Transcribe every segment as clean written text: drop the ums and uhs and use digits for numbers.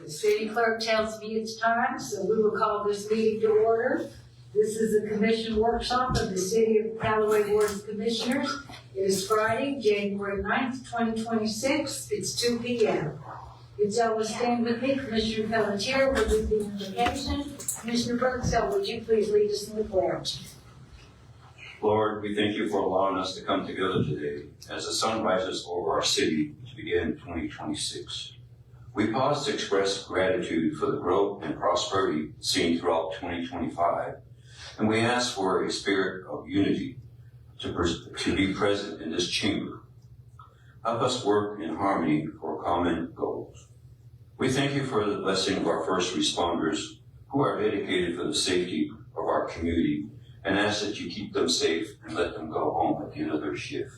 The city clerk tells me it's time, so we will call this meeting to order. This is a commission workshop of the City of Callaway Board of Commissioners. It is Friday, January 9th, 2026. It's 2 p.m. If y'all will stand with me, Commissioner Pelletier will lead the invocation. Commissioner Birdsell, would you please lead us in the pledge? Lord, we thank you for allowing us to come together today as the sun rises over our city to begin 2026. We pause to express gratitude for the growth and prosperity seen throughout 2025, and we ask for a spirit of unity to be present in this chamber. Help us work in harmony for common goals. We thank you for the blessing of our first responders who are dedicated for the safety of our community, and ask that you keep them safe and let them go home at the end of their shift.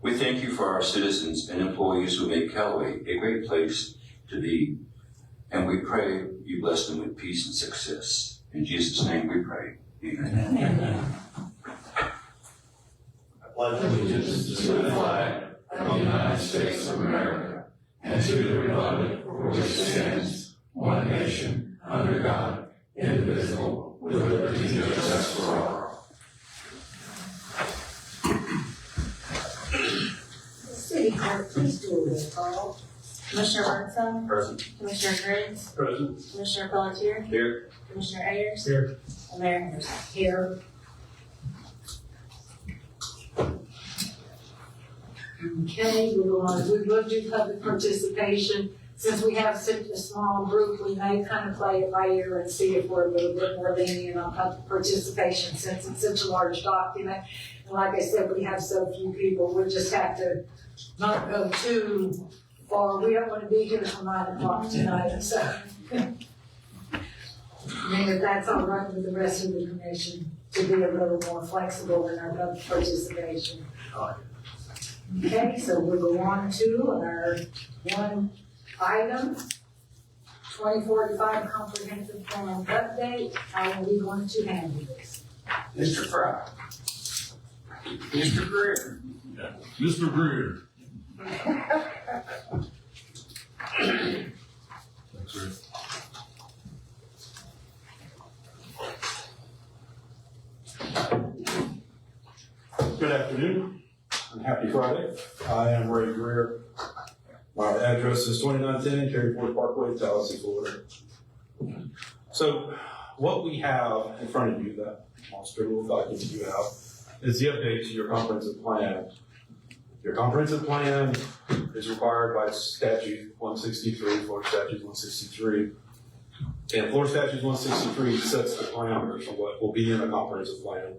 We thank you for our citizens and employees who make Callaway a great place to be, and we pray you bless them with peace and success. In Jesus' name we pray. Amen. Amen. I pledge allegiance to the flag of the United States of America and to the republic for which it stands, one nation, under God, indivisible, with liberty and justice for all. City clerk, please do a roll call. Commissioner Birdsell. Present. Commissioner Griggs. Present. Commissioner Pelletier. Here. Commissioner Ayers. Here. And Mayor Henderson. Here. Okay, we will do public participation. Since we have such a small group, we may kind of play it by ear and see if we're a little bit more lenient on public participation since it's such a large document. And like I said, we have so few people, we just have to not go too far. We don't want to be here till 9 o'clock tonight, so. I mean, if that's all right with the rest of the commission, to be a little more flexible in our public participation. Okay, so we'll go on to our one item, 2045 comprehensive plan update. How are we going to handle this? Mr. Fry. Mr. Greer. Mr. Greer. Thanks, Rick. Good afternoon, and happy Friday. I am Ray Greer. My address is 2910 Cary Ford Parkway, Tallahassee, Florida. So what we have in front of you, that monster little document you have, is the update to your comprehensive plan. Your comprehensive plan is required by statute 163, Florida Statute 163. And Florida Statute 163 sets the parameters for what will be in a comprehensive plan.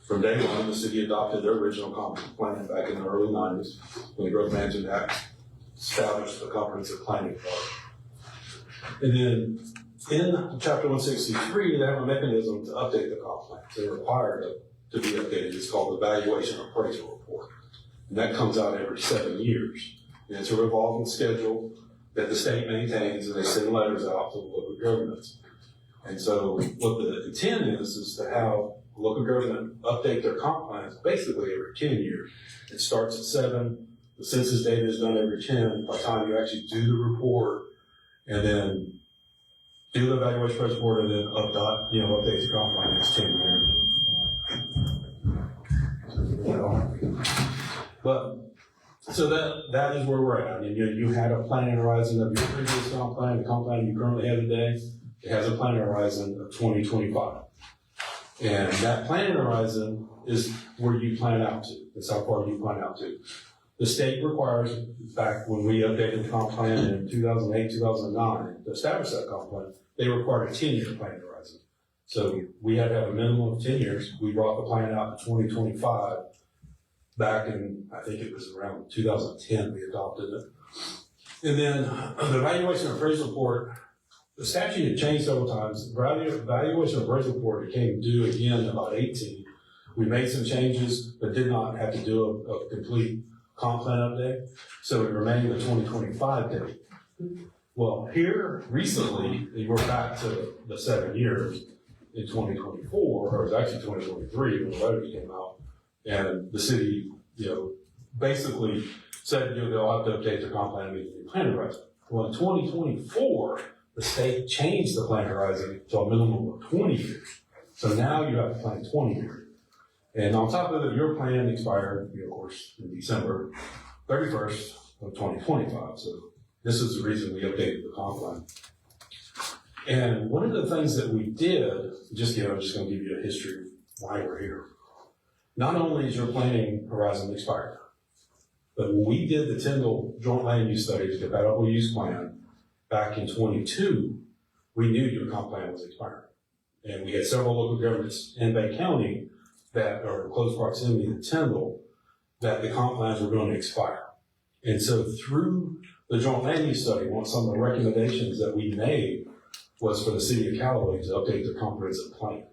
From day one, the city adopted their original comprehensive plan back in the early 90s when the Growth Management Act established the comprehensive planning part. And then in Chapter 163, they have a mechanism to update the comp plan. They're required to be updated. It's called the Valuation Appraisal Report. And that comes out every 7 years. And it's a revolving schedule that the state maintains, and they send letters out to the local governments. And so what the intent is to have local government update their comp plans basically every 10 years. It starts at 7, the census data is done every 10. By the time you actually do the report, and then do the evaluation price report, and then update the comp plan, it's 10 years. But so that is where we're at. I mean, you had a planning horizon of your previous comp plan, the comp plan you currently have today. It has a planning horizon of 2025. And that planning horizon is where you plan out to. That's how far you plan out to. The state requires, back when we updated the comp plan in 2008, 2009, to establish that comp plan, they required a 10-year planning horizon. So we had to have a minimum of 10 years. We brought the plan out to 2025. Back in, I think it was around 2010, we adopted it. And then the evaluation and appraisal report, the statute had changed several times. The evaluation and appraisal report became due again in about 18. We made some changes, but did not have to do a complete comp plan update. So it remained the 2025 date. Well, here recently, we're back to the 7 years in 2024, or it was actually 2023 when the letters came out. And the city, basically said, they'll have to update their comp plan to meet the new plan horizon. Well, in 2024, the state changed the plan horizon to a minimum of 20 years. So now you have to plan 20 years. And on top of it, your plan expired, of course, in December 31st of 2025. So this is the reason we updated the comp plan. And one of the things that we did, I'm just going to give you a history of why we're here. Not only is your planning horizon expired, but when we did the Tyndall Joint Land Use Study, the Compatible Use Plan, back in 22, we knew your comp plan was expiring. And we had several local governments in Bay County that are in close proximity to Tyndall that the comp plans were going to expire. And so through the Joint Land Use Study, some of the recommendations that we made was for the city of Callaway to update their comprehensive plan.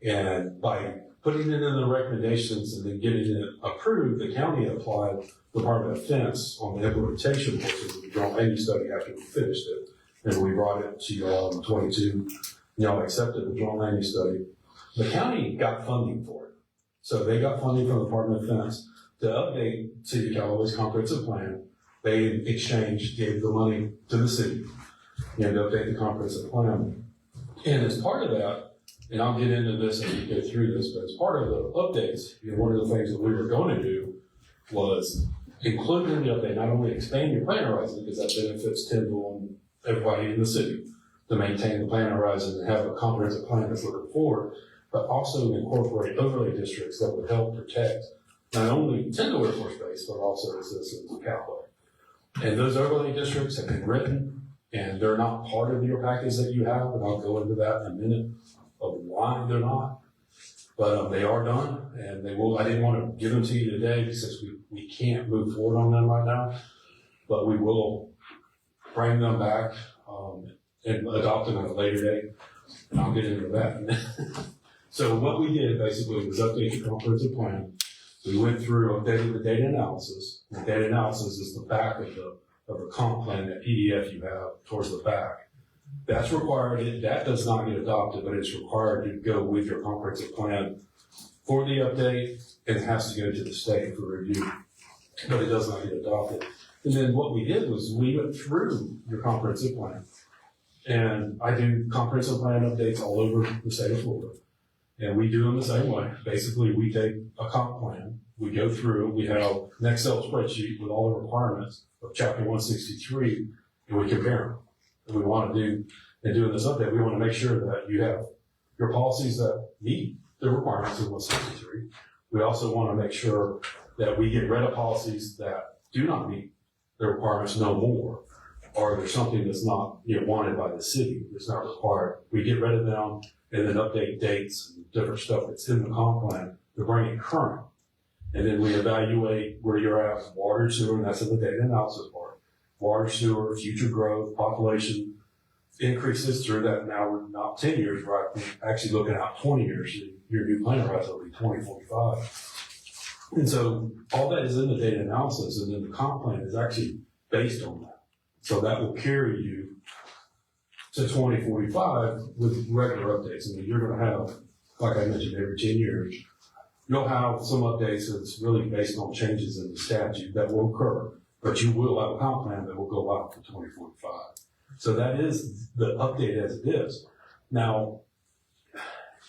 And by putting it in the recommendations and then getting it approved, the county applied Department of Defense on the implementation portions of the Joint Land Use Study after we finished it. And we brought it to y'all in 22. Y'all accepted the Joint Land Use Study. The county got funding for it. So they got funding from the Department of Defense to update City of Callaway's comprehensive plan. They, in exchange, gave the money to the city to update the comprehensive plan. And as part of that, and I'll get into this as we go through this, but as part of the updates, one of the things that we were going to do was include in the update, not only expand your plan horizon, because that benefits Tyndall and everybody in the city to maintain the plan horizon and have a comprehensive plan that's looking forward, but also incorporate overlay districts that would help protect not only Tyndall Air Force Base, but also the citizens of Callaway. And those overlay districts have been written, and they're not part of your package that you have, and I'll go into that in a minute of why they're not. But they are done, and they will. I didn't want to give them to you today because we can't move forward on them right now, but we will bring them back and adopt them at a later date, and I'll get into that. So what we did basically was update the comprehensive plan. We went through, updated the data analysis. The data analysis is the back of the comp plan, that PDF you have towards the back. That's required. That does not get adopted, but it's required to go with your comprehensive plan for the update, and it has to go to the state for review, but it does not get adopted. And then what we did was we went through your comprehensive plan, and I do comprehensive plan updates all over the state of Florida. And we do them the same way. Basically, we take a comp plan, we go through, we have an Excel spreadsheet with all the requirements of Chapter 163, and we compare them. And we want to do, in doing this update, we want to make sure that you have your policies that meet the requirements of 163. We also want to make sure that we get rid of policies that do not meet the requirements no more, or there's something that's not wanted by the city, that's not required. We get rid of them and then update dates and different stuff that's in the comp plan to bring it current. And then we evaluate where you're at, water, sewer, and that's in the data analysis part. Water, sewer, future growth, population increases through that. Now we're not 10 years, right? We're actually looking out 20 years. Your new plan horizon will be 2045. And so all that is in the data analysis, and then the comp plan is actually based on that. So that will carry you to 2045 with regular updates. I mean, you're going to have, like I mentioned, every 10 years, you'll have some updates that's really based on changes in the statute that will occur, but you will have a comp plan that will go out to 2045. So that is the update as it is. Now,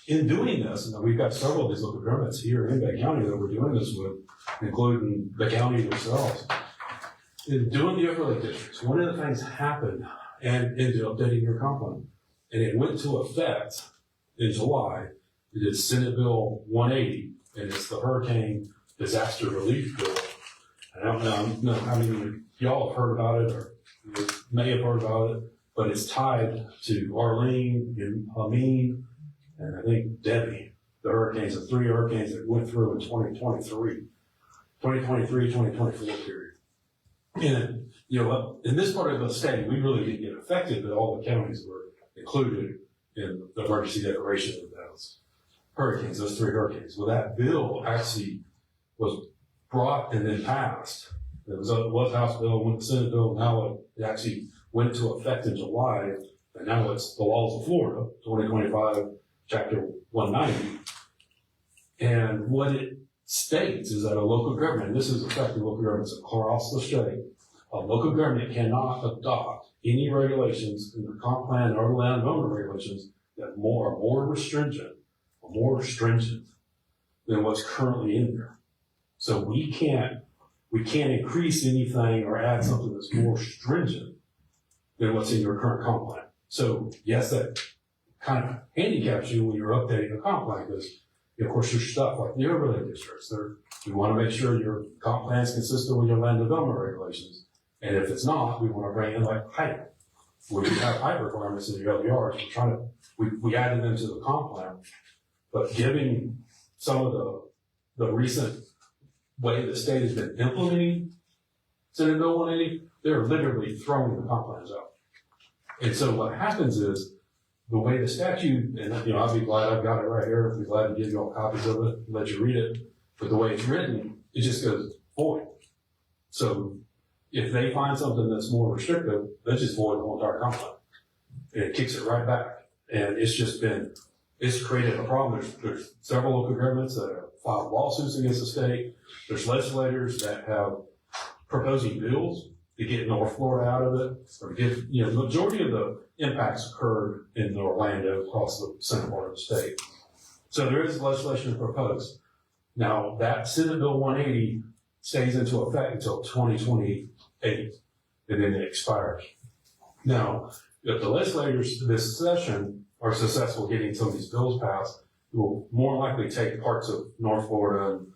in doing this, and we've got several of these local governments here in Bay County that we're doing this with, including the county themselves. In doing the overlay districts, one of the things happened and into updating your comp plan, and it went into effect in July. It is Senate Bill 180, and it's the Hurricane Disaster Relief Bill. I don't know how many of y'all have heard about it, or you may have heard about it, but it's tied to Arlene and Helene, and I think Debbie, the hurricanes, the 3 hurricanes that went through in 2023-2024 period. And, in this part of the state, we really didn't get affected, but all the counties were included in the emergency declaration of those hurricanes, those 3 hurricanes. Well, that bill actually was brought and then passed. It was House bill, went to Senate bill, now it actually went into effect in July, and now it's the laws of Florida, 2025, Chapter 190. And what it states is that a local government, and this is affecting local governments across the state, a local government cannot adopt any regulations in the comp plan or land owner regulations that are more stringent than what's currently in there. So we can't increase anything or add something that's more stringent than what's in your current comp plan. So yes, that kind of handicaps you when you're updating a comp plan because, of course, there's stuff like the overlay districts. You want to make sure your comp plan is consistent with your land development regulations. And if it's not, we want to bring in like height, where you have height requirements in your LDRs. We added them to the comp plan, but giving some of the recent way the state has been implementing Senate Bill 180, they're literally throwing the comp plans out. And so what happens is the way the statute, and I'll be glad I've got it right here. I'll be glad to give you all copies of it, let you read it. But the way it's written, it just goes void. So if they find something that's more restrictive, they just void the whole entire comp plan. And it kicks it right back. And it's created a problem. There's several local governments that have filed lawsuits against the state. There's legislators that have proposing bills to get North Florida out of it, or get, the majority of the impacts occurred in Orlando across the center part of the state. So there is legislation proposed. Now, that Senate Bill 180 stays into effect until 2028, and then it expires. Now, if the legislators this session are successful getting some of these bills passed, it will more likely take parts of North Florida and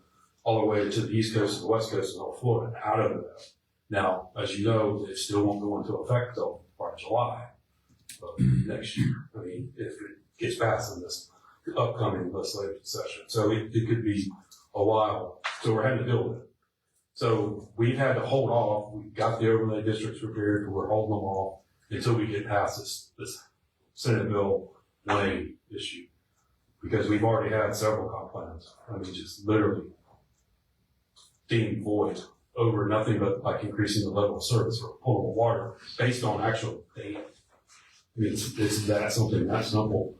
all the way to the east coast and the west coast of North Florida out of it. Now, as you know, it still won't go into effect until probably July of next year. I mean, if it gets passed in this upcoming legislative session. So it could be a while. So we're having to deal with it. So we've had to hold off. We've got the overlay districts prepared, but we're holding them off until we get past this Senate Bill 180 issue. Because we've already had several comp plans. I mean, just literally deemed void over nothing but like increasing the level of service or potable water based on actual data. I mean, it's that something that simple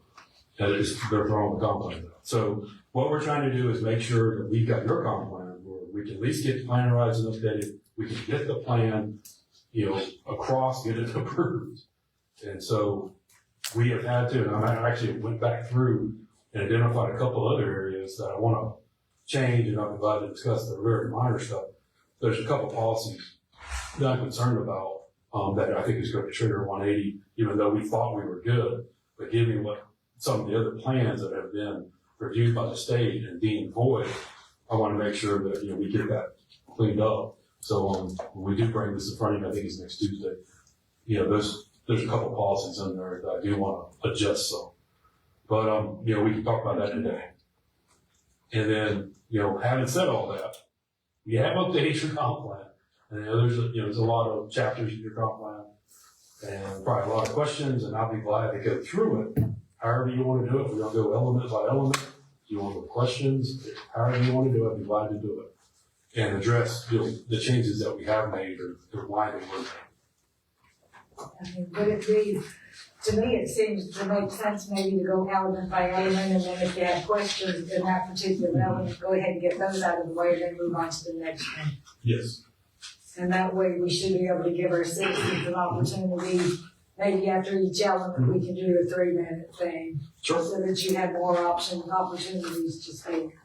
that they're throwing the comp plan out. So what we're trying to do is make sure that we've got your comp plan where we can at least get the plan horizon updated. We can get the plan, across, get it approved. And so we have had to, and I actually went back through and identified a couple other areas that I want to change, and I'm glad to discuss the very minor stuff. There's a couple policies that I'm concerned about that I think is going to trigger 180, even though we thought we were good. But given what some of the other plans that have been reviewed by the state and deemed void, I want to make sure that we get that cleaned up. So when we do bring this in front of you, I think it's next Tuesday. There's a couple policies in there that I do want to adjust some. But we can talk about that today. And then having said all that, we have updated your comp plan. And there's a lot of chapters in your comp plan, and probably a lot of questions. And I'll be glad to go through it. However you want to do it, we're gonna go element by element. If you want the questions, however you want to do it, I'd be glad to do it and address the changes that we have made or why they were made. I mean, would it be, to me, it seems to make sense maybe to go element by element, and then if you have questions in that particular element, go ahead and get those out of the way, and then move on to the next one. Yes. And that way, we should be able to give our citizens an opportunity, maybe after each element, we can do a 3-minute thing. Sure. So that you have more opportunities to speak.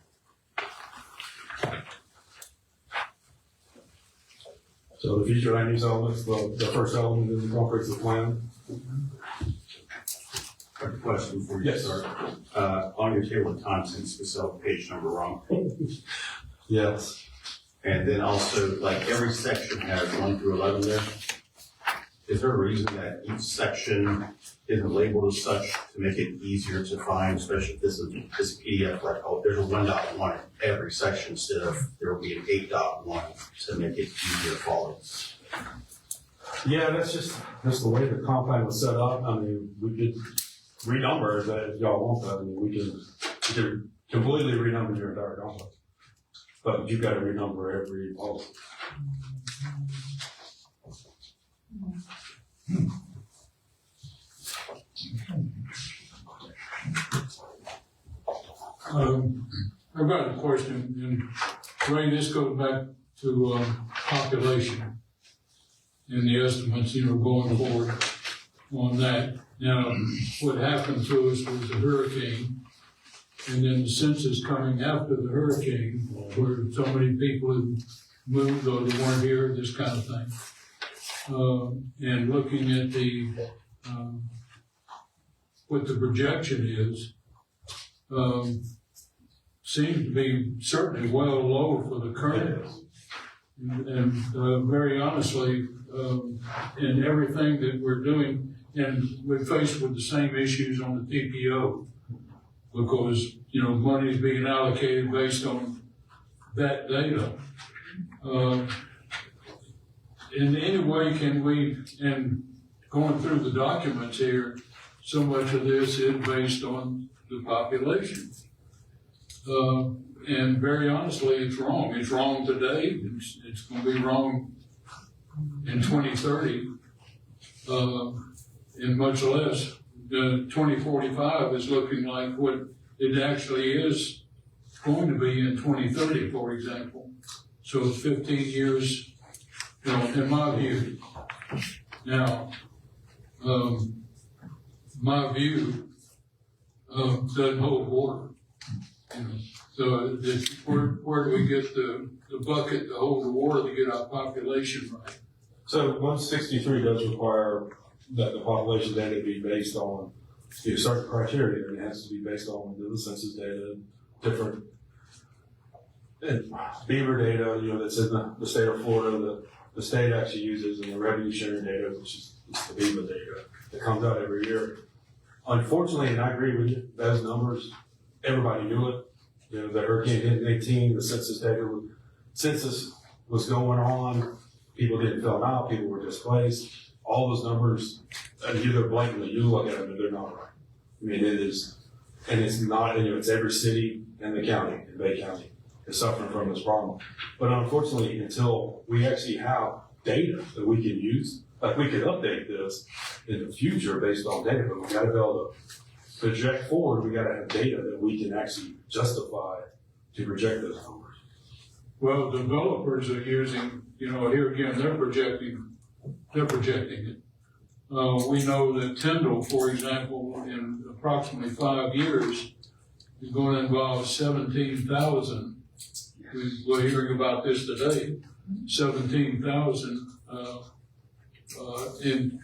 So the future land use elements, the first element is the comprehensive plan. I have a question for you, Yes. sir. On your table of contents, we spelled the page number wrong. Yes. And then also, like, every section has 1 through 11 there. Is there a reason that each section isn't labeled as such to make it easier to find, especially if this PDF, like, there's a 1.1 in every section instead of there will be an 8.1 to make it easier to follow? Yeah, that's just the way the comp plan was set up. I mean, we could renumber that if y'all want that. I mean, we can completely renumber your entire complex. But you've got to renumber every policy. I've got a question, and Ray, this goes back to, population and the estimates, going forward on that. Now, what happened to us was a hurricane, and then the census coming after the hurricane, where so many people had moved or they weren't here, this kind of thing. And looking at the, what the projection is, seems to be certainly well low for the current. And very honestly, in everything that we're doing, and we're faced with the same issues on the TPO, because, money is being allocated based on that data. In any way can we, and going through the documents here, so much of this is based on the population. And very honestly, it's wrong. It's wrong today. It's going to be wrong in 2030, and much less. 2045 is looking like what it actually is going to be in 2030, for example. So it's 15 years, in my view. Now, my view doesn't hold water. So where do we get the bucket to hold the water to get our population right? So 163 does require that the population data be based on certain criteria, and it has to be based on the census data, different and Beaver data, that's in the state of Florida, the state actually uses, and the revenue sharing data, which is the Beaver data that comes out every year. Unfortunately, and I agree with you, those numbers, everybody knew it. The hurricane hit in 18, the census was going on, people didn't fill out, people were displaced. All those numbers, either blatantly, you look at them and they're not right. I mean, it is, and it's not, it's every city in the county, in Bay County, is suffering from this problem. But unfortunately, until we actually have data that we can use, like we could update this in the future based on data, but we gotta be able to project forward, we gotta have data that we can actually justify to project those numbers. Well, developers are using, here again, they're projecting it. We know that Tyndall, for example, in approximately 5 years, is going to involve 17,000. We're hearing about this today, 17,000, in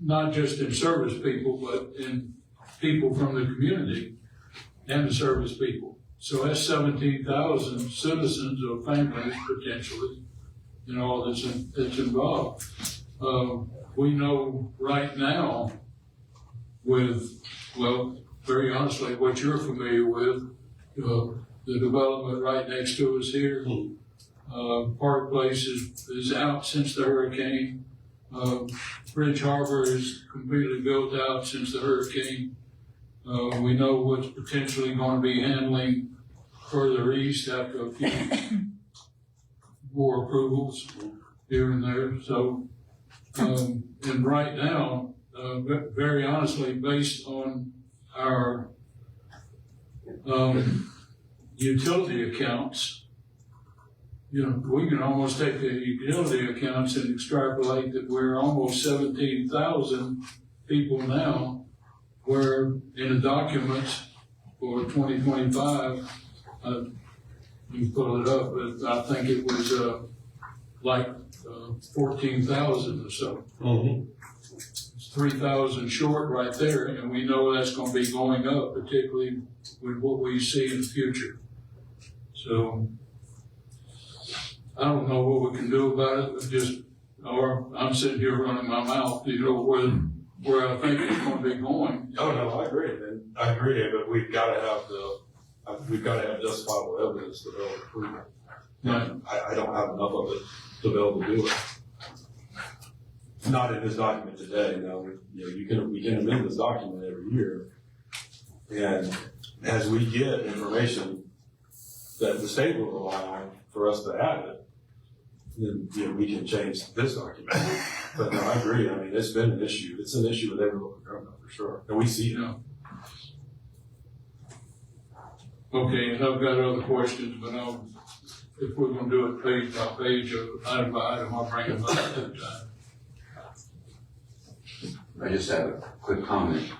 not just in service people, but in people from the community and the service people. So that's 17,000 citizens or families potentially, that's involved. We know right now very honestly, what you're familiar with, the development right next to us here, Park Place is out since the hurricane. Bridge Harbor is completely built out since the hurricane. We know what's potentially going to be handling further east after a few more approvals here and there. So, and right now, very honestly, based on our utility accounts, we can almost take the utility accounts and extrapolate that we're almost 17,000 people now, where in the documents for 2025, you can pull it up, but I think it was like 14,000 or so. Mm-hmm. It's 3,000 short right there, and we know that's going to be going up, particularly with what we see in the future. So I don't know what we can do about it, or I'm sitting here running my mouth, where I think it's going to be going. Oh, no, I agree, man. I agree, but we've got to have justifiable evidence to be able to prove it. Right. I don't have enough of it to be able to do it. Not in this document today, no. We can amend this document every year. And as we get information that the state will rely on for us to add it, then we can change this document. But no, I agree. I mean, it's been an issue. It's an issue with every local government for sure. And we see it. Okay, and I've got other questions, but if we're gonna do it page by page or item by item, I'll bring them up at that time. I just have a quick comment.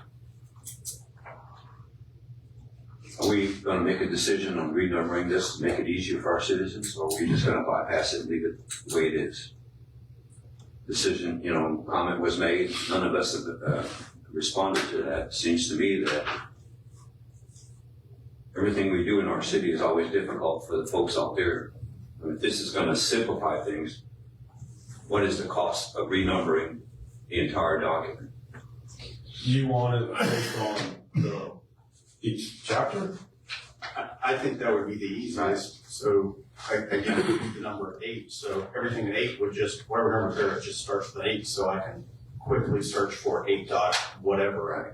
Are we gonna make a decision on renumbering this to make it easier for our citizens, or are we just gonna bypass it and leave it the way it is? Decision, comment was made, none of us have responded to that. Seems to me that everything we do in our city is always difficult for the folks out there. I mean, if this is gonna simplify things, what is the cost of renumbering the entire document? You want it based on each chapter? I think that would be the easiest, so again, it would be the number 8, so everything in 8 would just, whatever number there, it just starts with 8, so I can quickly search for 8 dot whatever, right?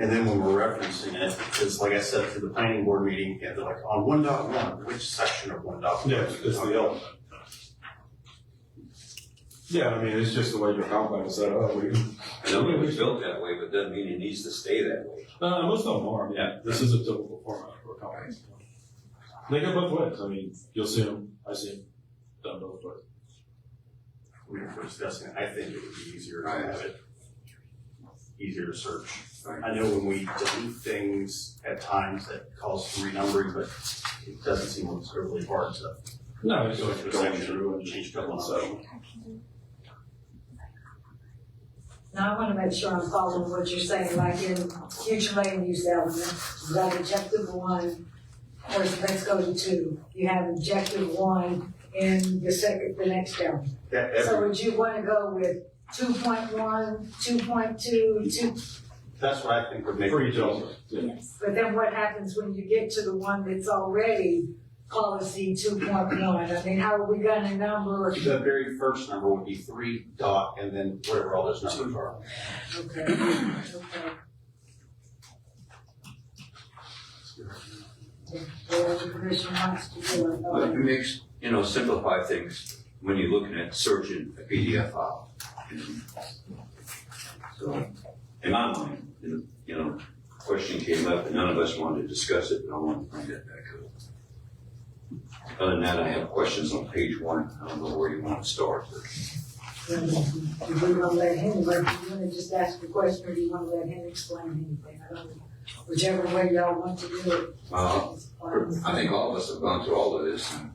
And then when we're referencing it, because like I said, for the planning board meeting, yeah, they're like, on 1.1, which section of 1.1? Yeah, it's the element. Yeah, I mean, it's just the way your comp is set up. I know it was built that way, but doesn't mean it needs to stay that way. Most of them are. I mean, Yeah. This is a typical format for a company. They go both ways. I mean, you'll see them, I see them done both ways. We were discussing it, I think it would be easier to have it, easier to search. Right. I know when we delete things at times that calls for renumbering, but it doesn't seem like it's really hard to No, it's go just through a going section through and and change just a couple of so. them. Now, I want to make sure I'm following what you're saying, like in future land use element, you got objective 1, or let's go to 2. You have objective 1 in the next element. That, So would you want to go with 2.1, 2.2, that's what I think would make For it each easier. element. Yeah. but then what happens when you get to the one that's already policy 2.1? I mean, how are we gonna number? The very first number would be 3 dot, and then whatever all those numbers are. Okay, okay. Whatever the commission wants to do it. But it makes, simplify things when you're looking at searching a PDF file. So, in my mind, question came up and none of us wanted to discuss it, but I want to bring that back up. Other than that, I have questions on page 1. I don't know where you want to start. Do we want to let him, or do you want to just ask the question, or do you want to let him explain anything? I don't know. Whichever way y'all want to do it. I think all of us have gone through all of this and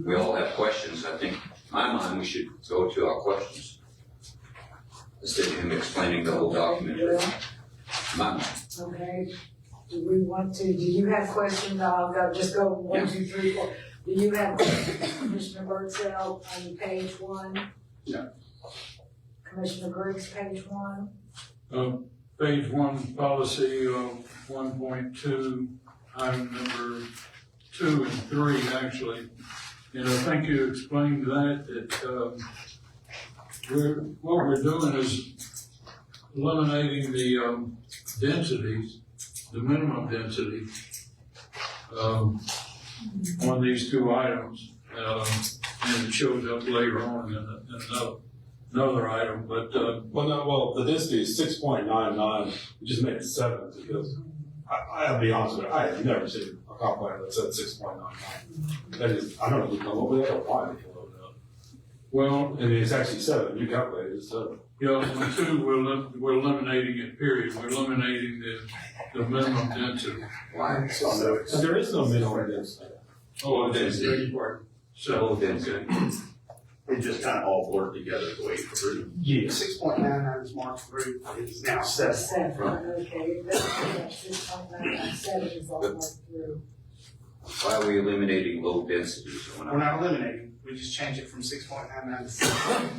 we all have questions. I think, in my mind, we should go to our questions instead of him explaining the whole document. My mind. Okay, do we want to, do you have questions? I'll just go 1, 2, 3, 4. Do you have questions, Commissioner Birdsell, on page 1? Yeah. Commissioner Griggs, page 1? Page 1, policy 1.2, item number 2 and 3, actually. And I think you explained that what we're doing is eliminating the densities, the minimum density on these 2 items. And it shows up later on in another item, but The density is 6.99. We just made it 7 because I'll be honest with you, I have never seen a comp plan that said 6.99. That is, I don't know who come up with that or why they came up with that. well, And it's actually 7. You calculated it, 7. on 2, we're eliminating it, period. We're eliminating the minimum density. Why? So there is no minimum density. Low density. So, Low density. It just kind of all blurred together the way it's written. Yes. 6.99 is marked through, it's now 7. 7, okay, that's 6.997 is all the way through. Why are we eliminating low densities? We're not eliminating, we just change it from 6.99 to 7.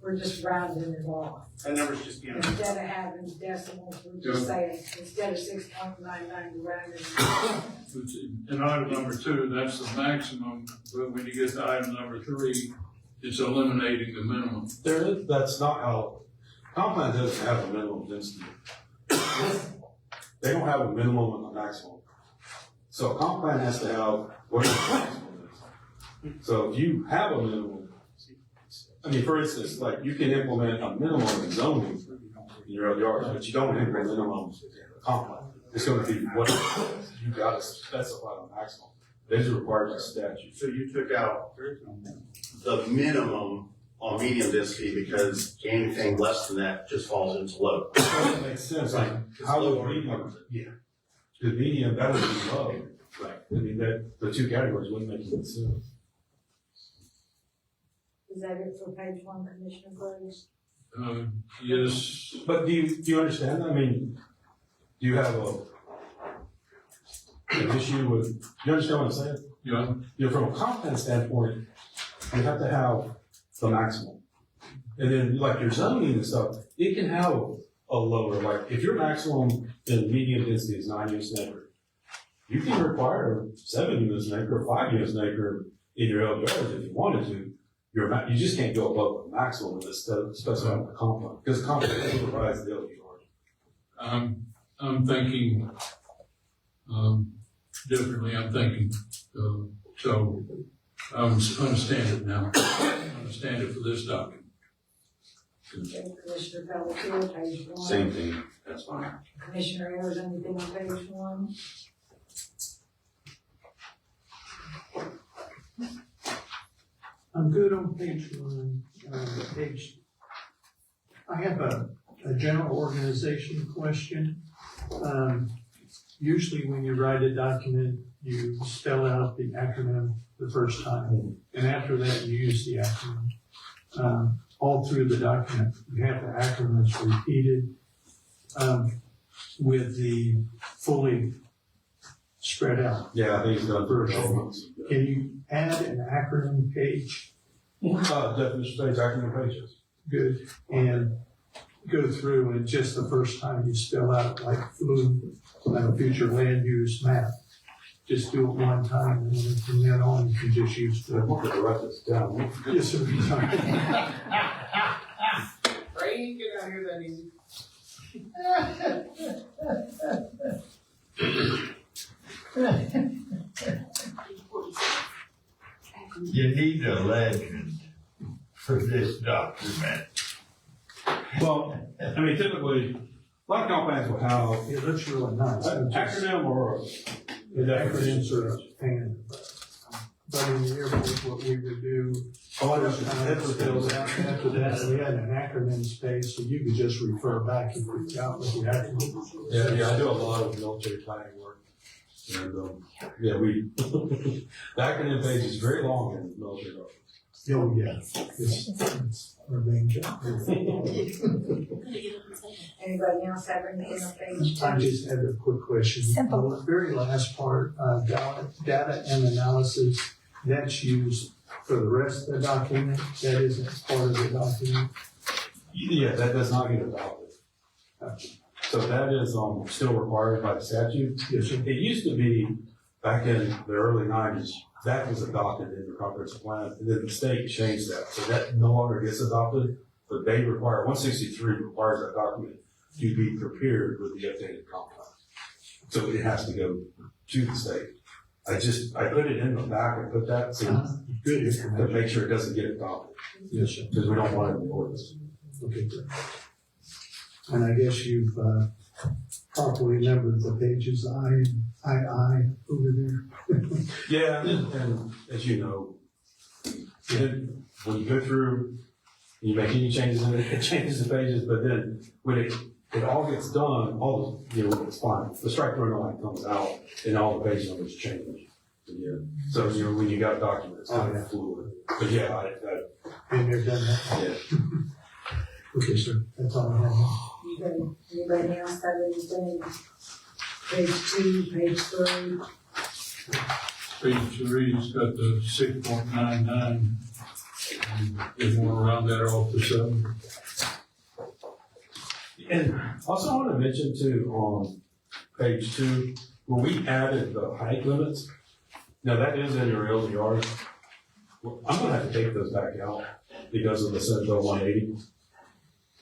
We're just rounding it off. That number's just, Instead of having decimals, we're just saying, instead of 6.99, we're rounding it off. in item number 2, that's the maximum, but when you get to item number 3, it's eliminating the minimum. That's not how, comp plan doesn't have a minimum density. They don't have a minimum and a maximum. So a comp plan has to have what the maximum is. So if you have a minimum, for instance, like you can implement a minimum in zoning in your own yards, but you don't have a minimum comp plan. It's gonna be what you gotta specify the maximum. These are required by statute. So you took out the minimum on medium density because anything less than that just falls into low. That makes sense, like, how would medium, Yeah. the medium, that would be low. Right. I mean, that, the two categories wouldn't make any sense. Is that it for page one, Commissioner Graves? Yes, But do you understand? I mean, do you have an issue with, you understand what I'm saying? yeah, You know, from a comp plan standpoint, you have to have the maximum. And then like your zoning and stuff, it can have a lower, like if your maximum in medium density is 9 units an acre, you can require 7 units an acre or 5 units an acre in your LDRs if you wanted to. You just can't go above the maximum that's specified in the comp plan, because comp plan provides the LDR. I'm thinking, differently, I'm thinking, so I understand it now. I understand it for this document. Okay, Commissioner Pelletier, page one. Same thing, that's fine. Commissioner Ayers, anything on page one? I'm good on page one, I have a general organization question. Usually when you write a document, you spell out the acronym the first time, and after that, you use the acronym. All through the document, you have the acronyms repeated, with the fully spread out. Yeah, I think it's done for Can you add an acronym page? definition page, acronym pages. Good, and go through and just the first time you spell out like future land use map. Just do it one time, and then from then on, you can just use I want to write this down. Yes, sir. Ray, get out here that easy. You need a legend for this document. Well, I mean, typically, a lot of comp plans will have It looks really nice. an acronym or The acronyms are a pain. But in the airport, what we would do, first time it fills out, after that, we had an acronym space, so you could just refer back if you forgot what the acronym was. Yeah, I do a lot of military planning work. And, yeah, the acronym page is very long in military documents. Oh, yeah. It's our main job. Anybody else have anything on page two? I just had a quick question. Simple. The very last part, data and analysis, that's used for the rest of the document, that isn't part of the document. Yeah, that does not get adopted. So that is, still required by the statute. Yes, sir. It used to be, back in the early 90s, that was adopted in the comprehensive plan, and then the state changed that, so that no longer gets adopted, but they require, 163 requires that document to be prepared with the updated comp plan. So it has to go to the state. I put it in the back and put that, so Good to information. make sure it doesn't get adopted, Yes, sir. because we don't want it in the ordinance. Okay, good. And I guess you've properly numbered the pages I over there. Yeah, and as you know, then when you go through, you make any changes in it, it changes the pages, but then when it all gets done, it's fine. The strike through line comes out and all the page numbers change. Yeah. So, when you got a document, it's kind of fluid. But yeah, Been there, done that. yeah. Okay, sir, that's all I have. Anybody else have anything? Page two, page three? Page three's got the 6.99. If you want to round that off to 7. And also I want to mention too, on page 2, when we added the height limits, now that is in your LDRs. Well, I'm gonna have to take those back out because of the Senate Bill 180.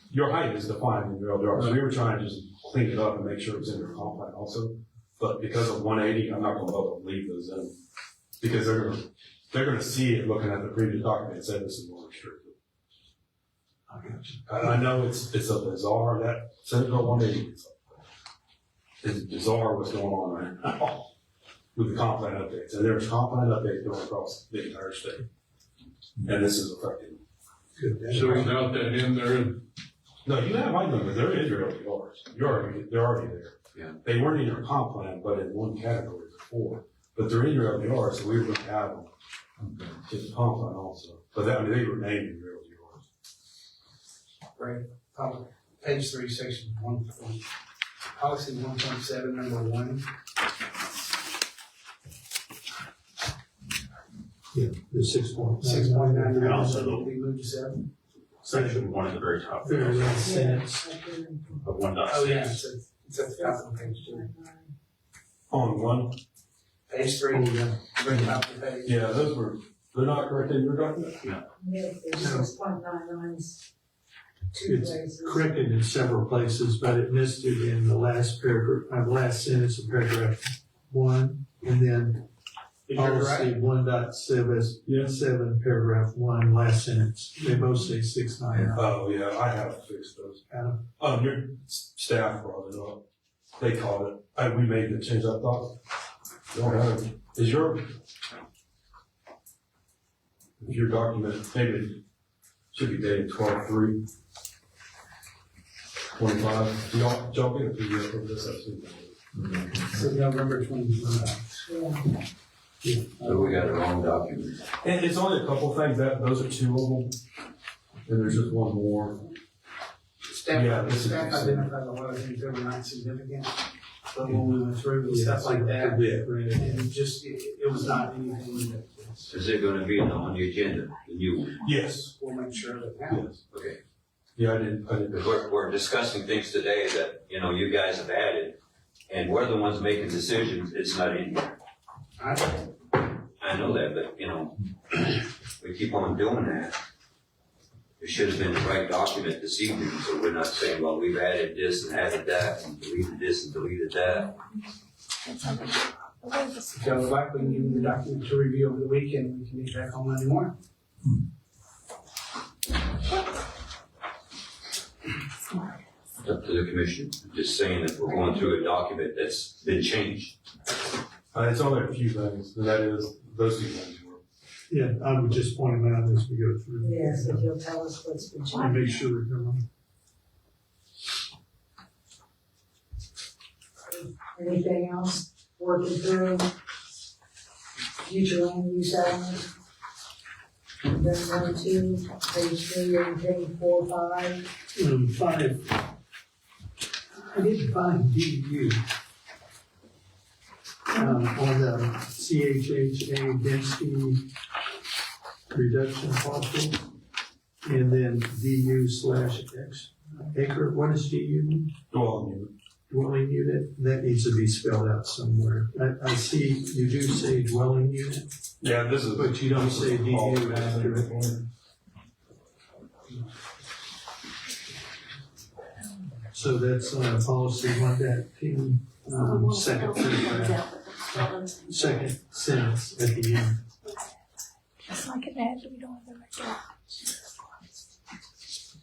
Your height is defined in your LDR, so we were trying to just clean it up and make sure it's in your comp plan also. But because of 180, I'm not gonna be able to leave those in, because they're gonna see it looking at the previous document and say this is more restrictive. I know it's a bizarre, that Senate Bill 180. It's bizarre what's going on right now with the comp plan updates. And there's comp plan updates going across the entire state. And this is affecting. So without that in there, No, you have my number. They're in your yours. They're already there. Yeah. They weren't in your comp plan, but in one category before. But they're in your LDR, so we were going to add them to the comp plan also. But that, I mean, they remain in your LDRs. Right, page 3, section 1, policy 1.7, number 1. Yeah, the 6.9. 6.9, And also the- we moved to 7. Section 1 at the very top Very last sentence. of 1.6. Oh, yeah, it's at the top of page 3. On one, Page 3, Oh, yeah. bring it up to page. yeah, they're not correct in your document? Yeah, there's 6.99's two It's places. corrected in several places, but it missed it in the last paragraph, last sentence of paragraph 1, and then Is yours policy right? 1.7, paragraph 1, last sentence. They both say 6.9. Oh, yeah, I have fixed those. Adam? Your staff brought it up. They caught it. We made the change, I thought. Don't have it. Is your document, maybe it should be dated 12/3/25. Y'all get a PDF of this, I've seen that. So November 25. Yeah. So we got a wrong document. And it's only a couple things, those are two of them. And there's just one more. Yeah, this is- Staff identified a lot of things that were not significant, but when we went through and stuff like that, Yeah. and it was not anything that, Is it gonna be on the agenda, the new one? Yes, we'll make sure that now. yes. Okay. Yeah, I didn't. Because we're discussing things today that, you guys have added, and we're the ones making decisions, it's not in here. I know that, but, we keep on doing that. It should have been the right document this evening, so we're not saying, well, we've added this and added that, and deleted this and deleted that. If y'all would like, we can give you the document to review over the weekend, we can be back on Monday morning. It's up to the commission. I'm just saying that we're going through a document that's been changed. It's only a few things, and that is, those two things were. Yeah, I would just point them out as we go through. Yes, if you'll tell us what's been And changed. make sure we're doing. Anything else working through? Future land use elements? Then 1, 2, page 3, anything, 4, 5? 5, I didn't find DU. On the CHHA density reduction parcel, and then DU/X acre, what does DU mean? Dwelling unit. Dwelling unit, that needs to be spelled out somewhere. I see you do say dwelling unit, Yeah, this is. but you don't say DU after it. So that's policy 1.10, second paragraph, second sentence at the end. It's like an ad, we don't have the right.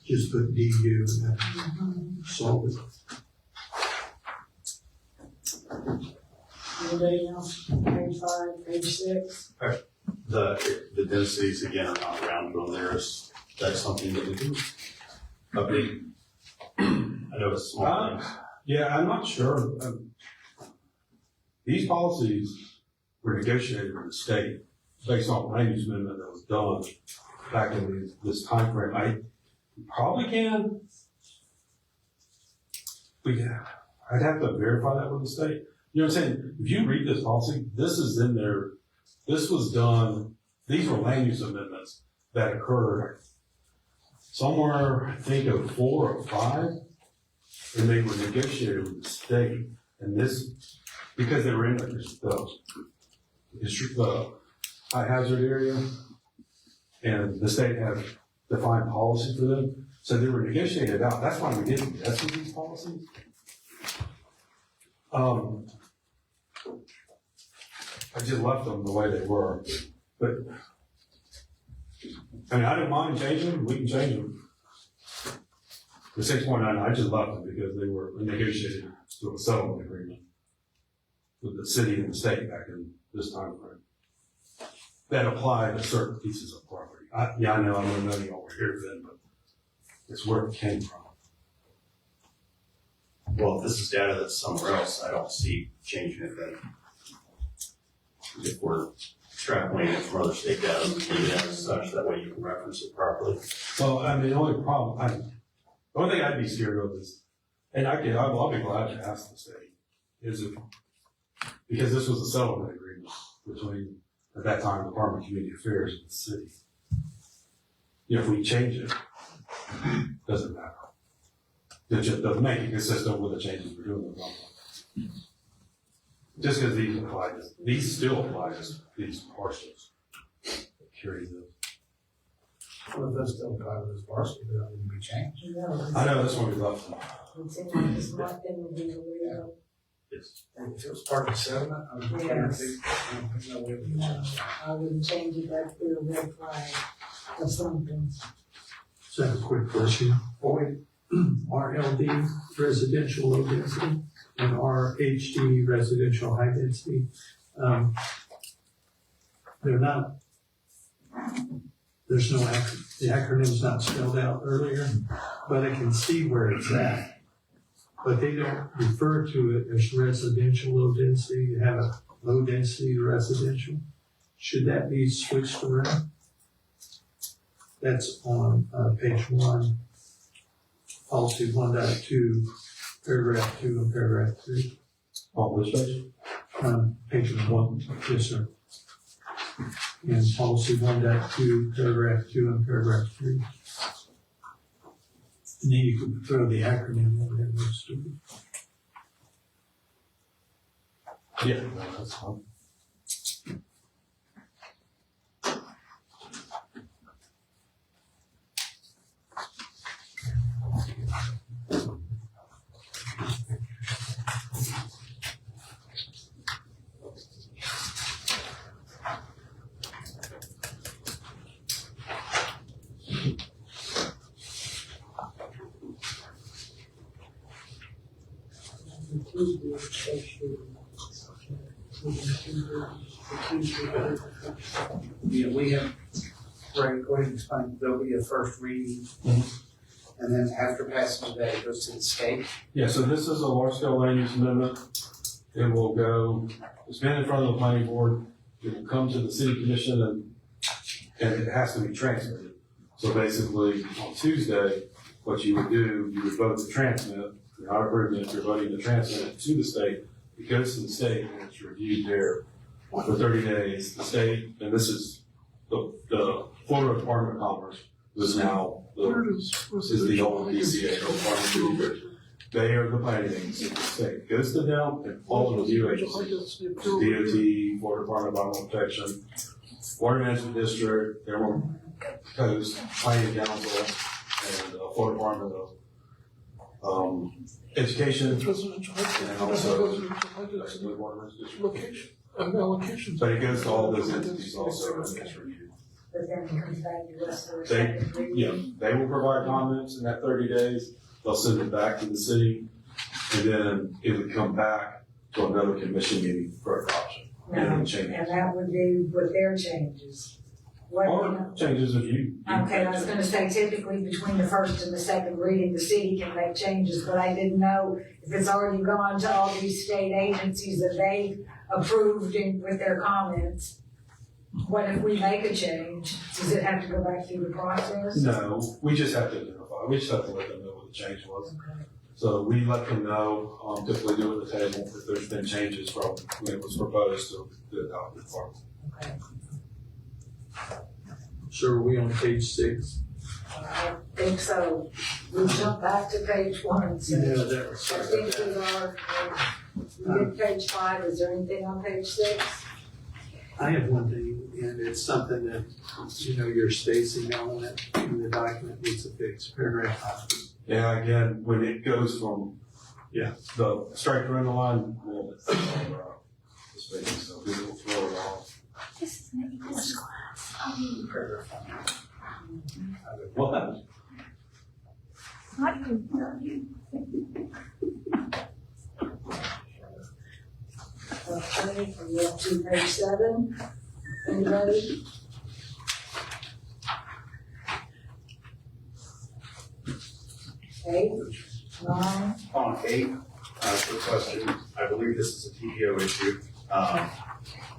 Just put DU and that, solve it. Anybody else? Page 5, page 6? The densities again are not rounded on there. That's something that we do update. I know it's small things. Yeah, I'm not sure. These policies were negotiated with the state based on land use amendment that was done back in this timeframe. I probably can. I'd have to verify that with the state. You know what I'm saying? If you read this policy, this is in there. This was done. These were land use amendments that occurred somewhere, I think, of 4 or 5. And they were negotiated with the state, and this, because they were in the high hazard area, and the state had defined policy for them, so they were negotiated out. That's why we didn't mess with these policies. I just left them the way they were, but, I mean, I don't mind changing them, we can change them. The 6.9, I just left them because they were negotiated through a settlement agreement with the city and the state back in this time frame. That applied to certain pieces of property. I know, I don't know you all were here then, but it's where it came from. Well, if this is data that's somewhere else, I don't see changing it then. If we're extrapolating it from other state data, leave it as such, that way you can reference it properly. Well, I mean, the only problem, the only thing I'd be scared of is, and I'll be glad to ask the state, is if, because this was a settlement agreement between, at that time, the Department of Community Affairs and the city. If we change it, doesn't matter. It just doesn't make it consistent with the changes we're doing. Just because these still apply as these parcels. Carry those. Well, if that's still part of this parcel, that wouldn't be changed. I know this one we left. It's in this month, then we'll be able It's, If it was part of the settlement, I would Yes. there's no way we to, can no, change that. I wouldn't change it, that'd be a red flag or something. So I have a quick question. RLD residential low density and RHD residential high density. They're not, there's no, the acronym's not spelled out earlier, but I can see where it's at. But they don't refer to it as residential low density. You have a low density residential. Should that be switched around? That's on page 1, policy 1.2, paragraph 2 and paragraph 3. On which page? Page 1, yes, sir. And policy 1.2, paragraph 2 and paragraph 3. And then you can throw the acronym over there next to it. Yeah, no, that's fine. Yeah, we have, Ray, go ahead and explain, there'll be a first reading. And then after passing today, it goes to the state. Yeah, so this is a large scale land use amendment. It will go, it's been in front of the planning board. It will come to the city commission and it has to be transmitted. So basically, on Tuesday, what you would do, you would vote to transmit. You're not approving it, you're voting to transmit it to the state. It goes to the state and it's reviewed there for 30 days. The state, and this is the Florida Department of Commerce, this is now this is the old DCA, Department of Commerce. They are the planning agency. The state goes to them and all of the new agencies, DOT, Florida Department of Environmental Protection, Water Management District, Airborne Coast, Planning Council, and Florida Department of Education, and also Water Management District. Location, allocation. But it goes to all those entities also and gets reviewed. But then it comes back to us for a They, second reading. yeah, they will provide comments in that 30 days. They'll send it back to the city, and then it would come back to another commission meeting for adoption. And then change. And that would be with their changes. What, Or changes if you. okay, I was gonna say typically between the first and the second reading, the city can make changes, but I didn't know if it's already gone to all these state agencies that they approved with their comments. What if we make a change? Does it have to go back through the process? No, we just have to identify, we just have to let them know what the change was. Okay. So we let them know, typically do it at the table if there's been changes from when it was proposed to the adopted part. Okay. So are we on page 6? I think so. We jump back to page 1, so. that was I think we are, we did page 5, is there anything on page 6? I have one thing, and it's something that, your spacing element in the document needs to fix, paragraph 5. Yeah, again, when it goes from, the straight through the line, well, it's the spacing, so we will throw it off. This is an English class. Paragraph 5. What happened? Not Okay, we have to page 7. Anybody? Okay, 9. On 8, quick question, I believe this is a TPO issue, but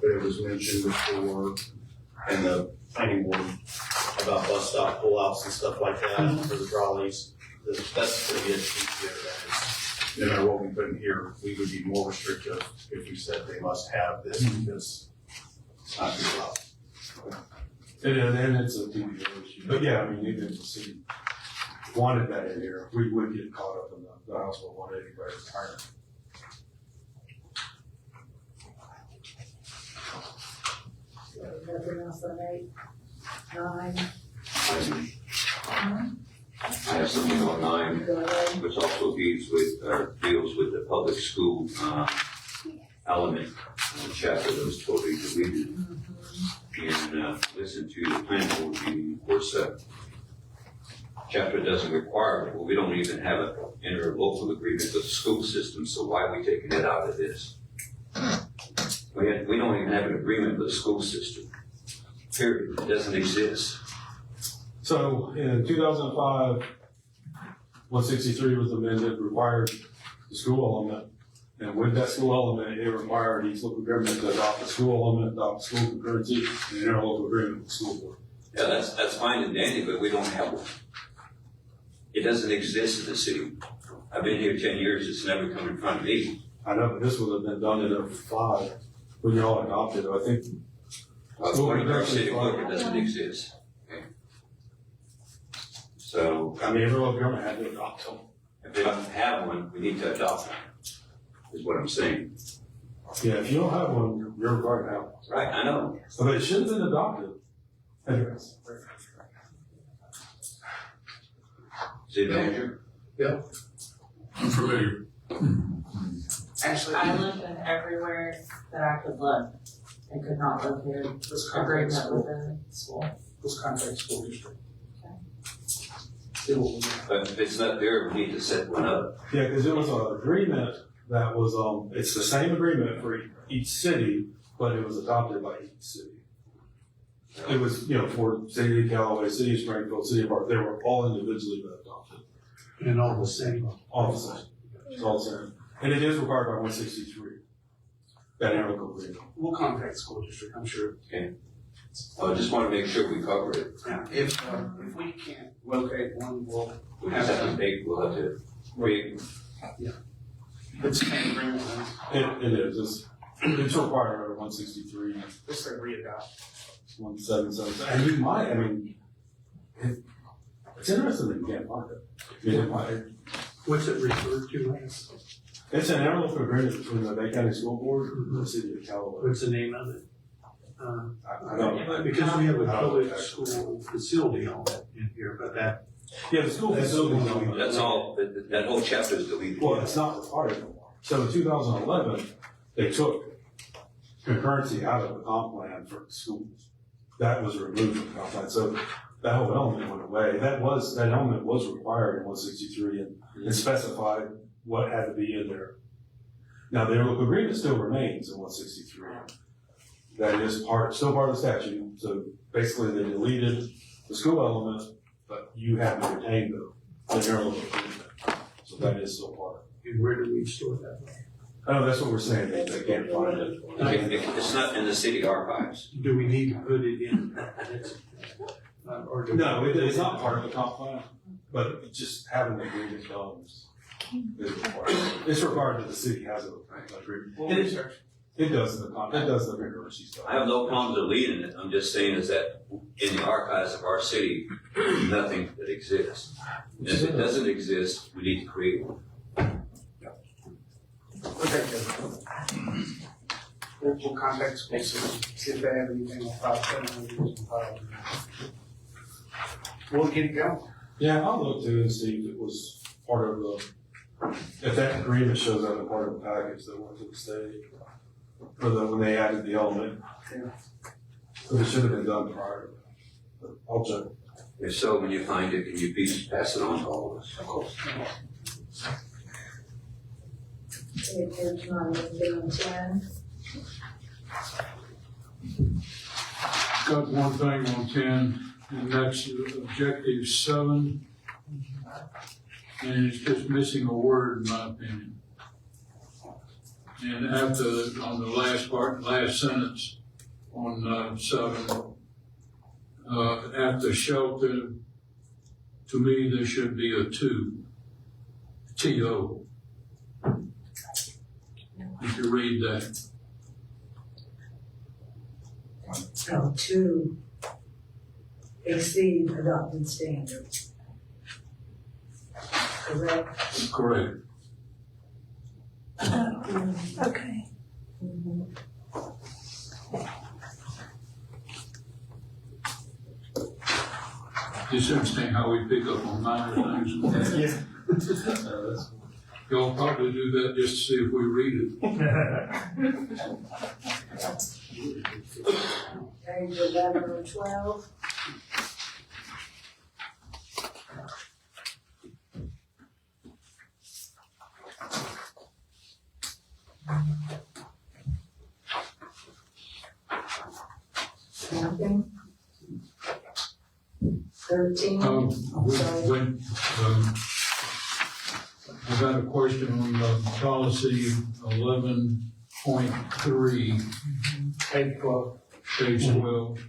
it was mentioned before in the planning board about bus stop pullouts and stuff like that for the trolleys. That's gonna be a TPO that is, no matter what we put in here, we would be more restrictive if we said they must have this because it's not too loud. And it's a DPO issue, but yeah, I mean, even if the city wanted that in here, we would get caught up in the House Bill 180 by retirement. Nothing else on 8? 9? I have something on 9, Go ahead. which also deals with the public school, element, chapter that was totally deleted. And, listen to the planning board meeting, of course, chapter doesn't require it, well, we don't even have an interlocal agreement with the school system, so why are we taking it out of this? We don't even have an agreement with the school system. Period, it doesn't exist. So in 2005, 163 was amended, required the school element. And with that school element, it required each local government to adopt the school element, adopt school concurrency, and an interlocal agreement with the school board. Yeah, that's fine and dandy, but we don't have one. It doesn't exist in the city. I've been here 10 years, it's never come in front of me. I know, but this would have been done in 05 when you all adopted it. I think. According to our city book, it doesn't exist. Okay. So, I mean, every local government had to adopt them. if they don't have one, we need to adopt one, is what I'm saying. Yeah, if you don't have one, you're required to have one. Right, I know. But it should have been adopted. Anyways. City manager? I'm familiar. Actually, I looked in everywhere that I could look and could not locate this agreement contract with school, the school. this contract school district. But if it's not there, we need to set one up. Yeah, because it was an agreement that was, it's the same agreement for each city, but it was adopted by each city. It was, for City of Callaway, City of Springfield, City of Art, they were all individually but adopted. And all the same. All the same. It's all the same. And it is required by 163. That interlocal agreement. We'll contact school district, I'm sure. I just want to make sure we cover it. Now, if we can't locate one, we'll We just have to make, we'll have to create. It's the same agreement, then. It is. It's required under 163, This they re-adopt. 177. And you might, it's interesting that you can't find it. It might. What's it referred to as? It's an interlocal agreement between the Bay County School Board and the City of Callaway. What's the name of it? I don't. Because we have a public school facility on it in here, but that. Yeah, the school facilities on. That's all, that whole chapter is deleted. Well, it's not required anymore. So in 2011, they took concurrency out of the comp plan for schools. That was removed from the comp plan. So that whole element went away. That element was required in 163 and specified what had to be in there. Now, the interlocal agreement still remains in 163. That is still part of the statute. So basically, they deleted the school element, but you have to retain the interlocal agreement. So that is still part of it. And where do we store that? Oh, that's what we're saying. They can't find it. It's not in the city archives. Do we need to put it in? Or do we- No, it's not part of the comp plan, but just having the agreement done is required. It's required that the city has an agreement. We'll And research. it does the concurrency stuff. I have no problem deleting it, I'm just saying is that in the archives of our city, nothing that exists. And if it doesn't exist, we need to create one. Okay, good. We'll contact school system, see if they have anything on file. We'll get it going. Yeah, I'll look too and see if it was part of if that agreement shows up as part of the package that went to the state. When they added the element. Yeah. But it should have been done prior. But I'll check. If so, when you find it, can you please pass it on to all of us? Of course. Page 9, 10. Got one thing on 10, and that's objective 7. And it's just missing a word in my opinion. And after, on the last part, last sentence on 7, after shelter, to me, there should be a 2, T-O. If you read that. To exceed adopted standards. Correct? Correct. Okay. Just understand how we pick up on minor things. Yeah. Y'all probably do that just to see if we read it. Page 11 or 12. Camping. 13. I've got a question on policy 11.3, Page 12. page 12.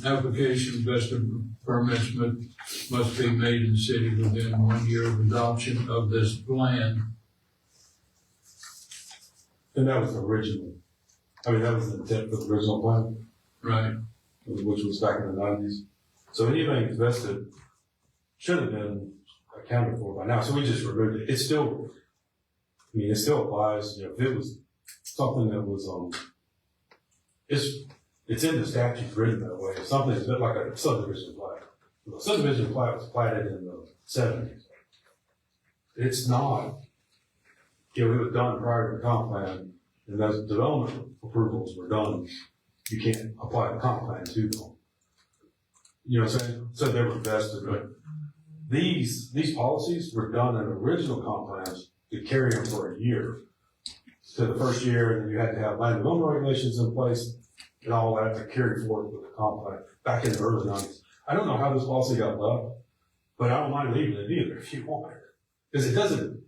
Application vested permits must be made in the city within 1 year of adoption of this plan. And that was the original, I mean, that was the intent for the original plan, Right. which was back in the 90s. So anything vested should have been accounted for by now, so we just removed it. It still, I mean, it still applies, you know, if it was something that was, it's in the statute written that way. If something's a bit like a subdivision plat. The subdivision plat was platted in the 70s. It's not, you know, it was done prior to the comp plan, and those development approvals were done. You can't apply the comp plan to them. You know what I'm saying? So they were vested, but these policies were done in original comp plans to carry them for a year. So the first year, and then you had to have land development regulations in place and all that to carry forward with the comp plan back in the early 90s. I don't know how this policy got left, but I don't mind leaving it either if you want it. Because it doesn't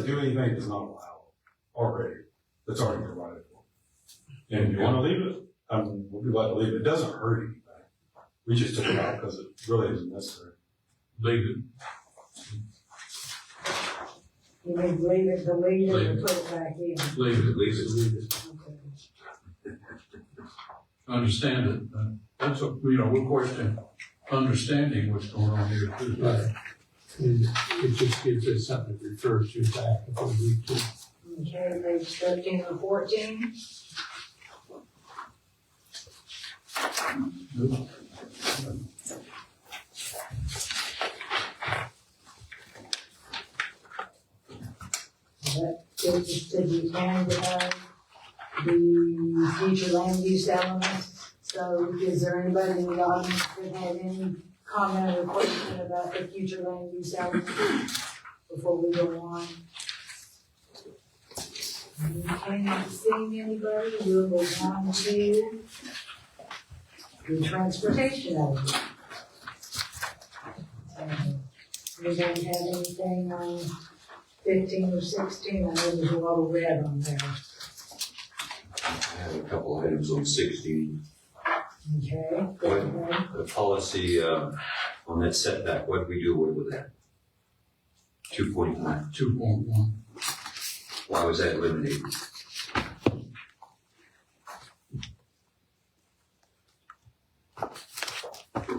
do anything that's not allowed already, that's already provided for. And if you want to leave it, we'll be glad to leave it. It doesn't hurt anything. We just took it out because it really isn't necessary. Leave it. You mean leave it, delete it, and put it back in? Leave it. Leave it. Okay. Understand it. That's what, you know, we're questioning understanding what's going on here too. Right. And it just gives us something to refer to back if we need to. Okay, page 13 or 14. That gives us to the end of the future land use elements. So is there anybody in the audience that had any comment or question about the future land use elements before we go on? Okay, not seeing anybody, we'll move on to the transportation element. Anybody have anything on 15 or 16? I know there's a lot of red on there. I have a couple items on 16. Okay, go ahead. The policy, on that setback, what do we do away with that? 2.9, 2.1. why was that eliminated?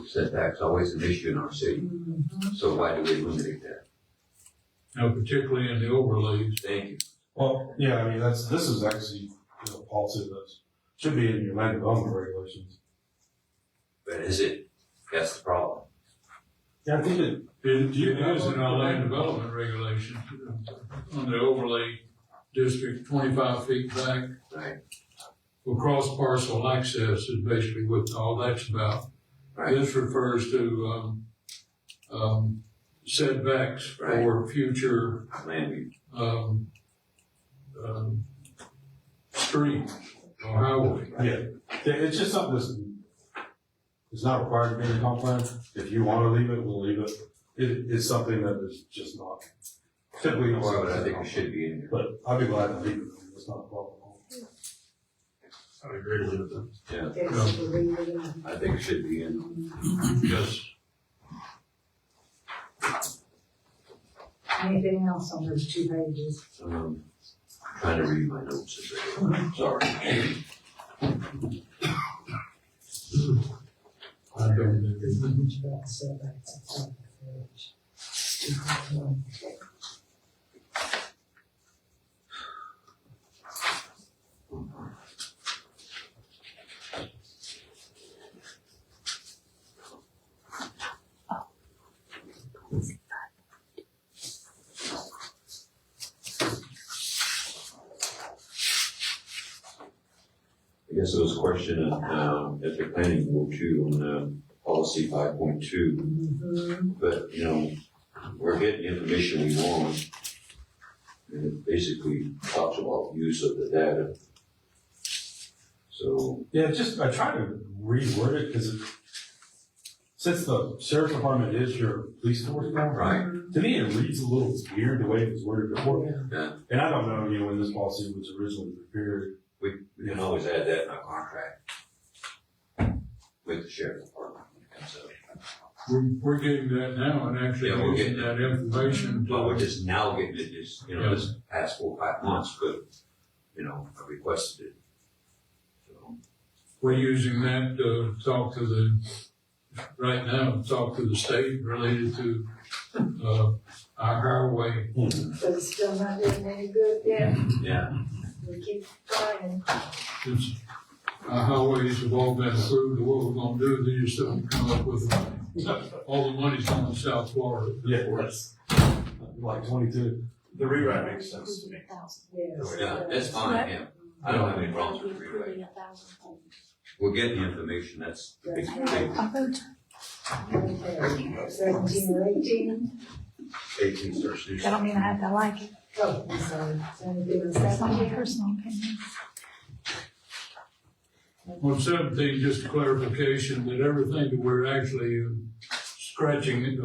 Setback's always an issue in our city, so why do we eliminate that? Now, particularly in the overlays. Thank you. Well, yeah, I mean, this is actually, you know, policy that should be in your land development regulations. But is it, that's the problem. Yeah, I think It is in our land development regulations, on the overlay district, 25 feet back. Right. Well, cross parcel access is basically what all that's about. Right. This refers to, setbacks for future, Land use. street or highway. Yeah, it's just something that's, it's not required to be in the comp plan. If you wanna leave it, we'll leave it. It's something that is just not typically. Well, but I think it should be in here. But I'd be glad to leave it, it's not a problem. I would agree to leave it then. Yeah, Okay, so we'll leave it in. I think it should be in. Yes. Anything else on those 2 pages? Trying to read my notes as I go. Sorry. I don't know. About setbacks on the page. I guess it was a question at the planning board too on policy 5.2. But, you know, we're getting the information we want. And it basically talks about use of the data. So, Yeah, just, I try to reword it, because since the sheriff's department is your police force now. right, To me, it reads a little weird the way it was worded before. Yeah. And I don't know, when this policy was originally prepared. we can always add that in our contract with the sheriff's department. So, We're getting that now and actually Yeah, we're using getting that information but we're to, just now getting it this, you know, this past 4 or 5 months, but, you know, I requested it. So, we're using that to talk to right now, talk to the state related to, our highway. But it's still not doing any good yet. yeah, We keep trying. Since our highways have all been approved, what we're gonna do, they just don't come up with money. All the money's going to South Florida. Yeah, that's like 22. The rewrite makes sense to me. Yes. yeah, that's fine, yeah. I don't have any problems with rewriting. We're getting the information, that's the big thing. Okay, 17 or 18? 18 starts to. That don't mean I have to like it. Oh, I'm sorry. 17 or That's not my 17? personal opinion. On 17, just a clarification that everything that we're actually scratching,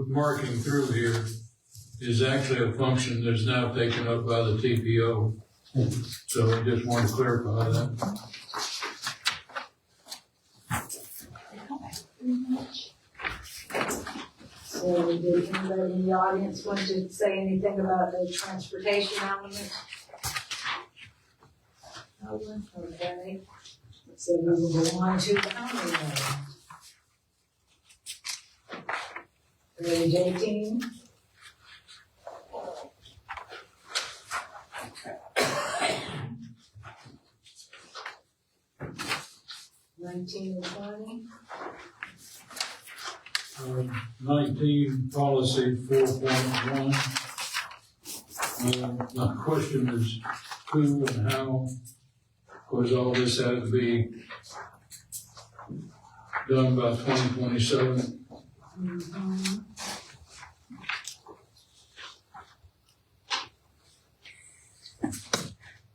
marking through here is actually a function that's now taken up by the TPO. So I just wanted to clarify that. So did anybody in the audience want to say anything about the transportation element? No one, okay. So we will go on to the county element. Page 18. Nineteen and 20. 19, policy 4.1. My question is who and how, because all this had to be done by 2027.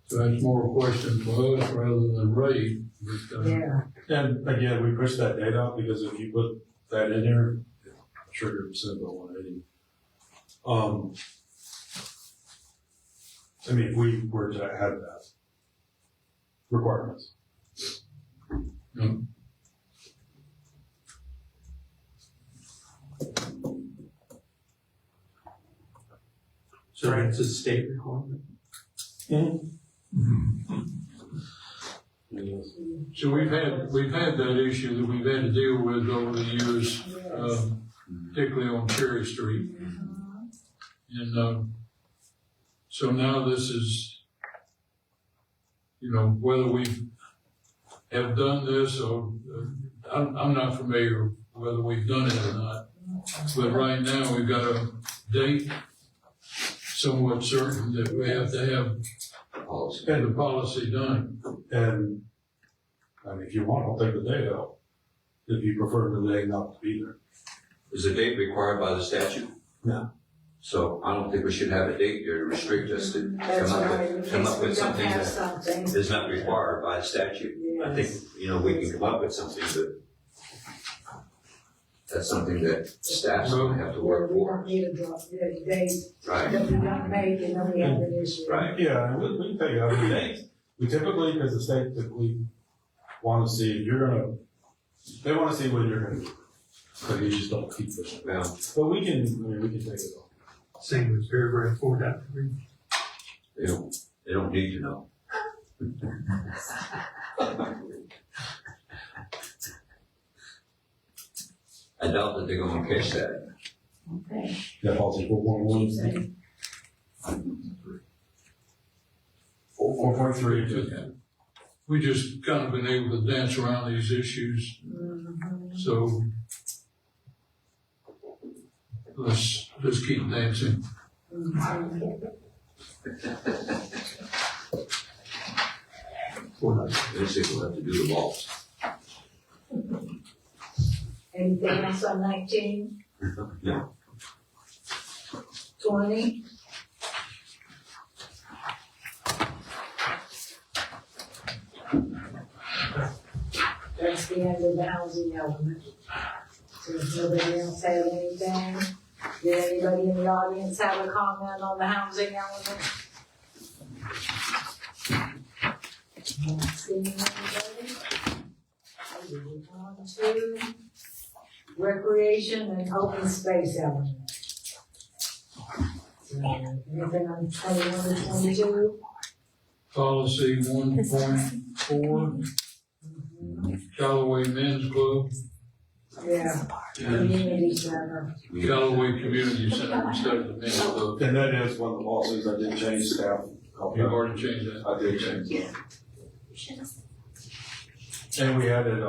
So that's more a question for us rather than Ray. But, Yeah. And again, we push that date out because if you put that in there, it trigger percent by 180. I mean, if we were to have that requirements. No. So it's a state requirement. So we've had that issue that we've had to deal with over the years, particularly on Cherry Street. And, so now this is, you know, whether we have done this or, I'm not familiar whether we've done it or not. But right now, we've got a date somewhat certain that we have to have Policy. the policy done. And, I mean, if you want, I'll take the day out, if you prefer the day not to be there. Is a date required by the statute? No. So I don't think we should have a date there to restrict us to That's right, in come case up we with don't something have that something. is not required by statute. I think, we can come up with something, but that's something that staff's gonna have to work We for. don't need a drop dead date Right, that we don't make, and then we have an issue. right. Yeah, and we can take it out of the days. We typically, because the state typically want to see if you're gonna, they want to see what you're gonna do. But you just don't keep pushing. Well, But we can take it off. Same with paragraph 4.3. they don't need to know. I doubt that they're gonna catch that. Okay. Yeah, policy 4.1. 4.3. We just kind of been able to dance around these issues, so let's keep dancing. They say we'll have to do the waltz. Anything else on 19? No. 20? That's the end of the housing element. So if nobody else have anything, did anybody in the audience have a comment on the housing element? Not seeing anybody. Move on to recreation and open space element. Anything on 21 and 22? Policy 1.4, Callaway Men's Club, Yeah, and community center. Callaway Community Center instead of the men's club. And that is one of the policies I did change staff. You've already changed that. I did change that. And we added,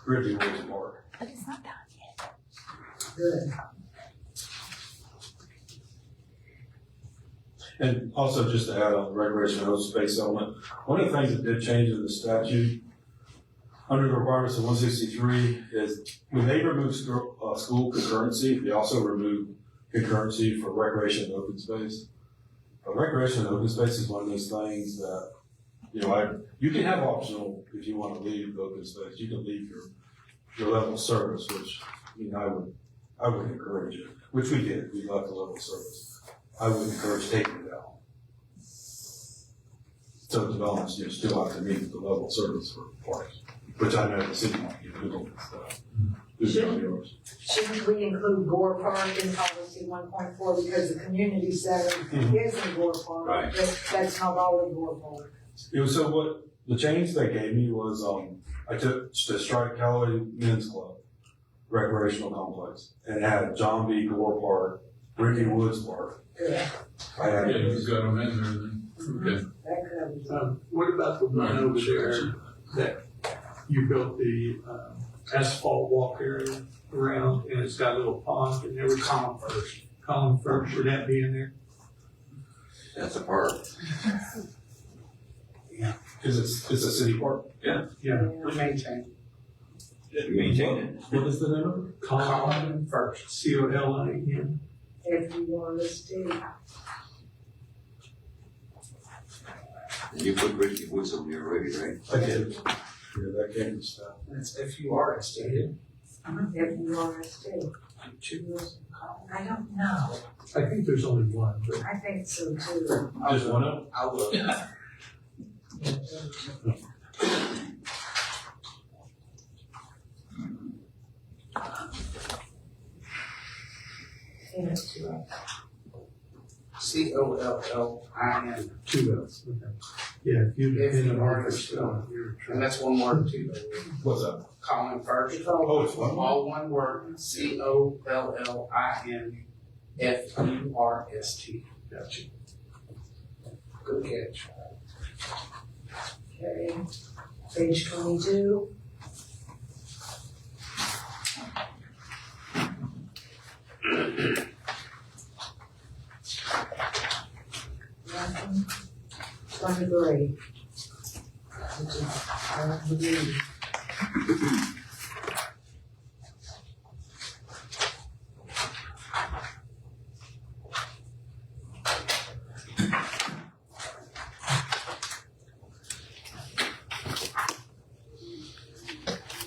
Ridley Woods Park. But it's not done yet. Good. And also just to add on the recreation and open space element, one of the things that did change in the statute, under the requirements of 163, is when they remove school concurrency, they also remove concurrency for recreation and open space. But recreation and open space is one of those things that, you can have optional if you want to leave the open space. You can leave your level of service, which, I would encourage it, which we did. We left the level of service. I would encourage taking it out. So developments, still have to meet the level of service for parks, which I know the city might be doing stuff. Shouldn't we include Gore Park in policy 1.4 because the community center is in Gore Park? Right. That's not always Gore Park. So what, the change they gave me was, I took to strike Callaway Men's Club, recreational complex, and add John B. Gore Park, Ricky Woods Park. Good. I Yeah, added you've got them in there then. Okay. That covers it. What about the one over there that you built the asphalt walk area around and it's got a little pond and there was Column First, should that be in there? That's a park. Because it's a city park. Yeah. We maintain. You maintain it. What is the name of it? Column First, COLIN. If you want us to. You put Ricky Woods on there already, right? I did. Yeah, that came to staff. That's FURST. If you want us to. I don't know. I think there's only one, but I think so too. Just one of them? I'll look. COLLIN, two else. Okay. Yeah, if you If depend you on are the still- you're and that's one word too. What's that? Colin First. Oh, it's one? All one word, COLLINFURST. Gotcha. Good catch. Okay. Page 22. Nothing. 23. which is, the meeting.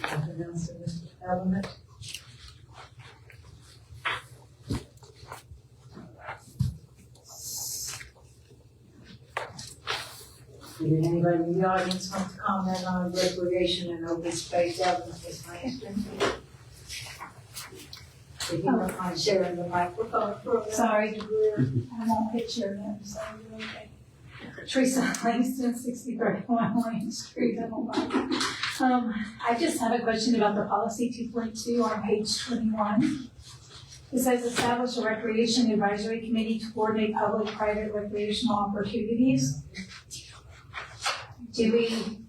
Anything else, Mr. Element? Did anybody in the audience want to comment on recreation and open space out in Ms. Langston? If you don't mind sharing the microphone for a Sorry. minute. I won't picture them, so you're okay. Teresa Langston, 6031 Wayne Street, Illinois. I just have a question about the policy 2.2 on page 21. It says establish a recreation advisory committee to coordinate public-private recreational opportunities. Do we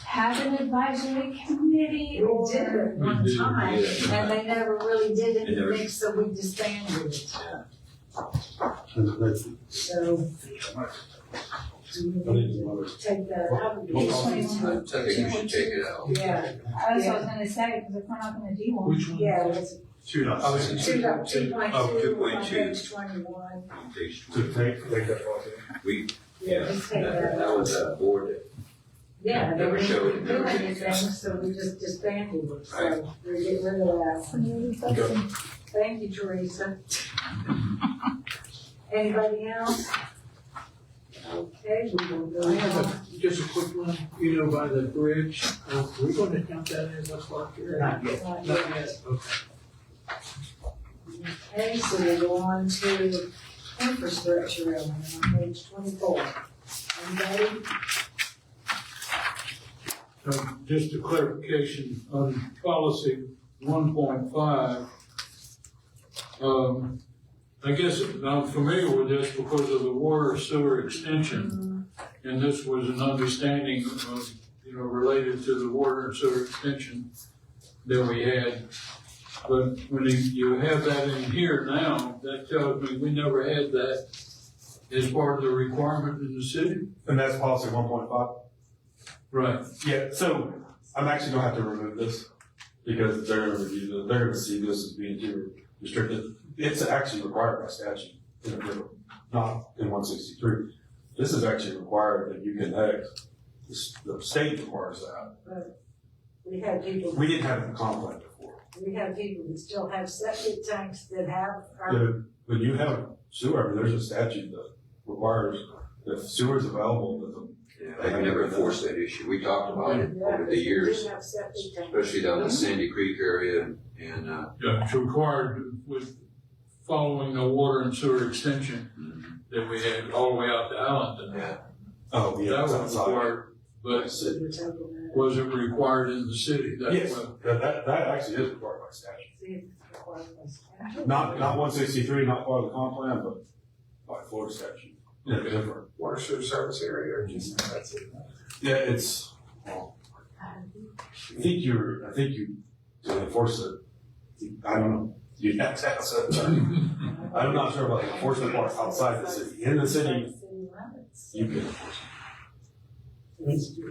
have an advisory committee We or? did it one We did, time, yeah. and they never really did They never- anything, so we disbanded it. That's- So. Do we need to take that out of the What Page policy? 21. I think you should take it out. Yeah, That's what I was gonna say, because if we're not gonna do one. Which one? yeah, it's 2.6. 2.2 Oh, on 2.2. page 21. Page To take that policy. We, Yeah, yeah, just take that that out. was a board that Yeah, they Never didn't showed, do never did. anything, so we just disbanded it, so Right. we're getting rid of that. So maybe that's- Thank you, Teresa. Anybody else? Okay, we will go I have on. just a quick one, by the bridge, are we gonna count that as a park area? Not yet. Not Not yet. yet, okay. Okay, so we'll go on to infrastructure element on page 24. Anybody? Just a clarification on policy 1.5. I guess I'm familiar with this because of the water sewer extension. And this was an understanding of, related to the water and sewer extension that we had. But when you have that in here now, that tells me we never had that as part of the requirement in the city. And that's policy 1.5? Right. Yeah, so I'm actually gonna have to remove this because they're gonna review this, they're gonna see this as being too restricted. It's actually required by statute, not in 163. This is actually required that you connect, the state requires that. We have people, We didn't have it in comp plan before. we have people that still have septic tanks that have, When you have sewer, there's a statute that requires if sewer is available, that the They've never enforced that issue. We talked about it yeah, over the years, they have septic tanks. especially down in the Sandy Creek area and, Yeah, it's required with following the water and sewer extension that we had all the way out to Allenton. yeah. Oh, yeah. That it's was outside. required, but We're taking that. was it required in the city? That's Yes, what- that actually is required by statute. See if it's required by statute. Not 163, not part of the comp plan, but by Florida statute. Yeah, different. Water sewer service area, or just, that's it. Yeah, it's, well, I think you, to enforce it, I don't know. You have to ask that. I'm not sure about the enforcement part outside the city. In the city, you can enforce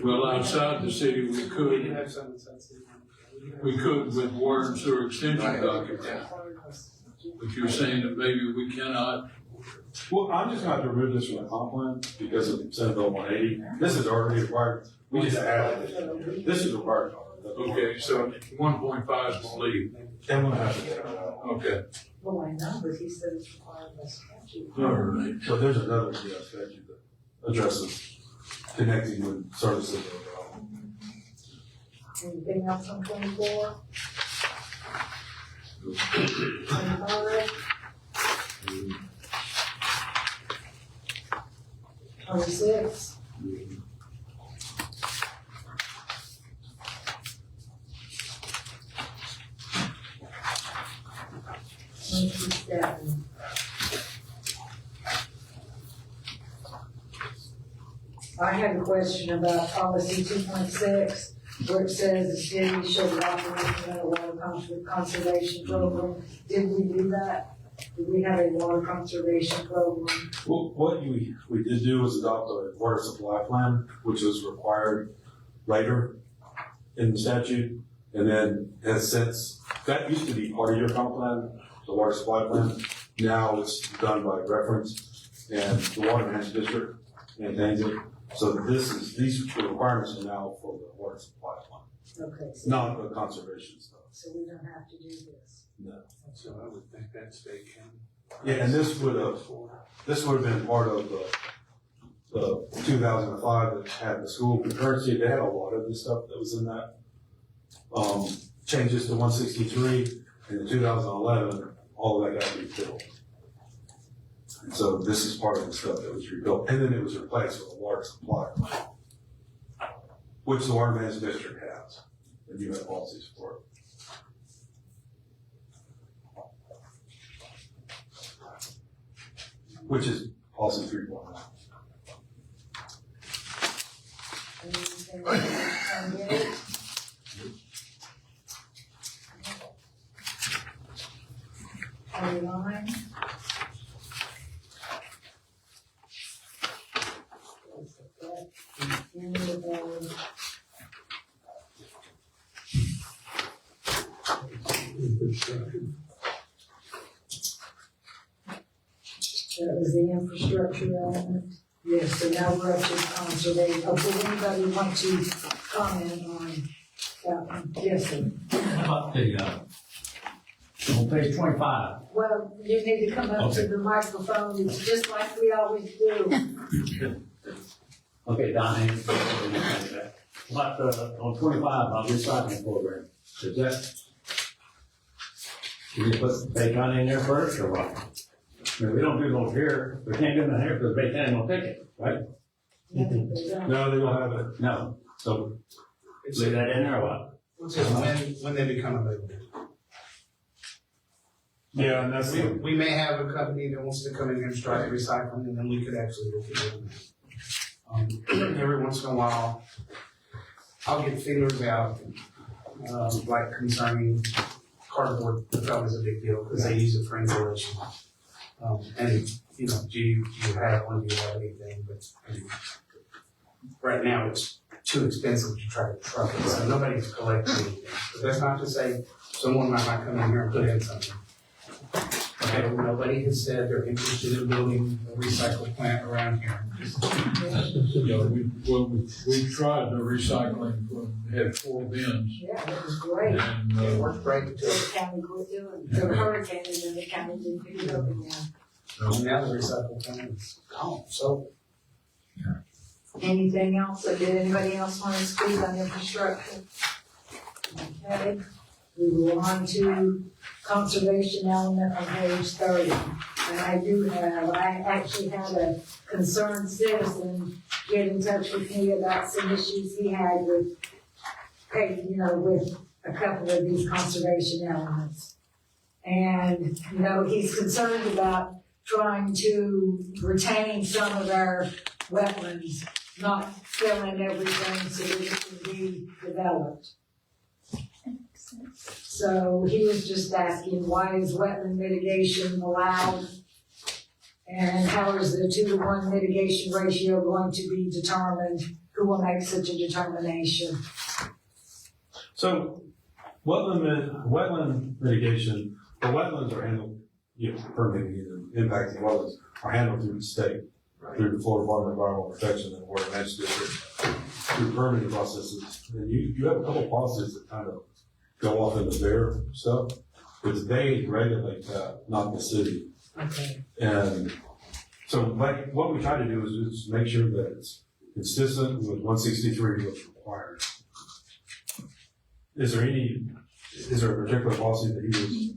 Well, outside the city, we We do could have some inside city. with water and sewer extension Right. documents. But you're saying that maybe we cannot. it. Well, I'm just gonna have to remove this from the comp plan because of Senate Bill 180. This is already required. We just added it. This is required. Okay, so 1.5 is leave. I'm gonna have to get it out. Okay. Well, I know, but he said it's required by statute. All right. But there's another statute that addresses connecting with services. Anything else on 24? 25? 26? Twenty-seven. I have a question about policy 2.6, where it says the city shall adopt and implement a water conservation program. Did we do that? Did we have a water conservation program? Well, what we did do was adopt a water supply plan, which was required later in the statute. And then has since, that used to be part of your comp plan, the water supply plan. Now it's done by reference, and the water management district maintains it. So these requirements are now for the water supply plan, Okay, so, not the conservation stuff. so we don't have to do this. No. So I would think that's state county. Yeah, and this would have been part of the 2005 that had the school concurrency. They had a lot of this stuff that was in that. Changes to 163 in the 2011, all of that got rebuilt. And so this is part of the stuff that was rebuilt, and then it was replaced with a water supply plan, which the water management district has, and you have policies for it. Which is policy 3.1. Anything else on it? Online. That was the infrastructure element. Yes, so now we're up to conservation. Oh, does anybody want to comment on that one? Yes, sir. How about the, on page 25? Well, you need to come up to the microphone. It's just like we always do. Okay, Don, about on 25, about recycling program, is that, can you put Bay County in there first, or what? I mean, we don't do those here, we can't do them here because Bay County won't take it, right? No, they don't have it. No, so leave that in there, or what? It's just when they become available. Yeah, and that's We may have a company that wants to come in here and start recycling, and then we could actually look at it. Every once in a while, I'll get feelers out, like concerning cardboard. That's always a big deal because they use it for insulation. And you know, do you have one? Do you have anything? But right now, it's too expensive to try to truck it, so nobody's collecting anything. But that's not to say someone might not come in here and put in something. Okay, nobody has said they're interested in building a recycle plant around here. Yeah, we tried the recycling, we had 4 bins. Yeah, it was great. And, It worked great until The county quit doing the hurricane, and then the county didn't pick it up again. now the recycle plant is gone. So Anything else, or did anybody else want to speak on infrastructure? Okay, we go on to conservation element on page 30. And I actually had a concerned citizen get in touch with me about some issues he had with, with a couple of these conservation elements. And, he's concerned about trying to retain some of our wetlands, not fill in everything so that it can be developed. So he was just asking, why is wetland mitigation allowed? And how is the 2-to-1 mitigation ratio going to be determined? Who will make such a determination? So, wetland mitigation, the wetlands are handled, permitting and impacting wetlands are handled through the state, through the Florida Department of Environmental Protection and Water Management District, through permitting processes. And you have a couple of policies that kind of go off into their stuff, but they regulate that, not the city. Okay. And so, what we try to do is just make sure that it's consistent with 163, what's required. Is there a particular policy that he was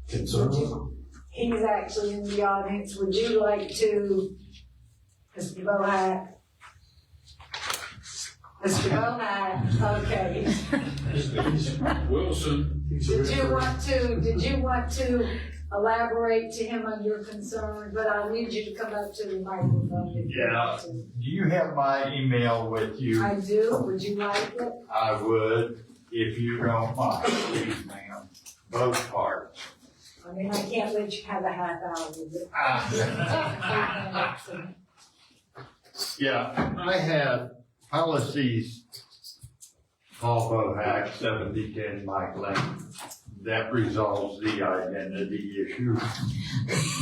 concerned with? He's actually in the audience. Would you like to, Mr. Bohat? Mr. Bohat, okay. Wilson. Did you want to elaborate to him on your concern? But I'll need you to come up to the microphone if you want to. Do you have my email with you? I do. Would you like it? I would, if you don't mind, please, ma'am. Both parts. I mean, I can't let you have a half hour with it. Yeah, I have policies off of Act 7010 Mike Lane. That resolves the identity issue.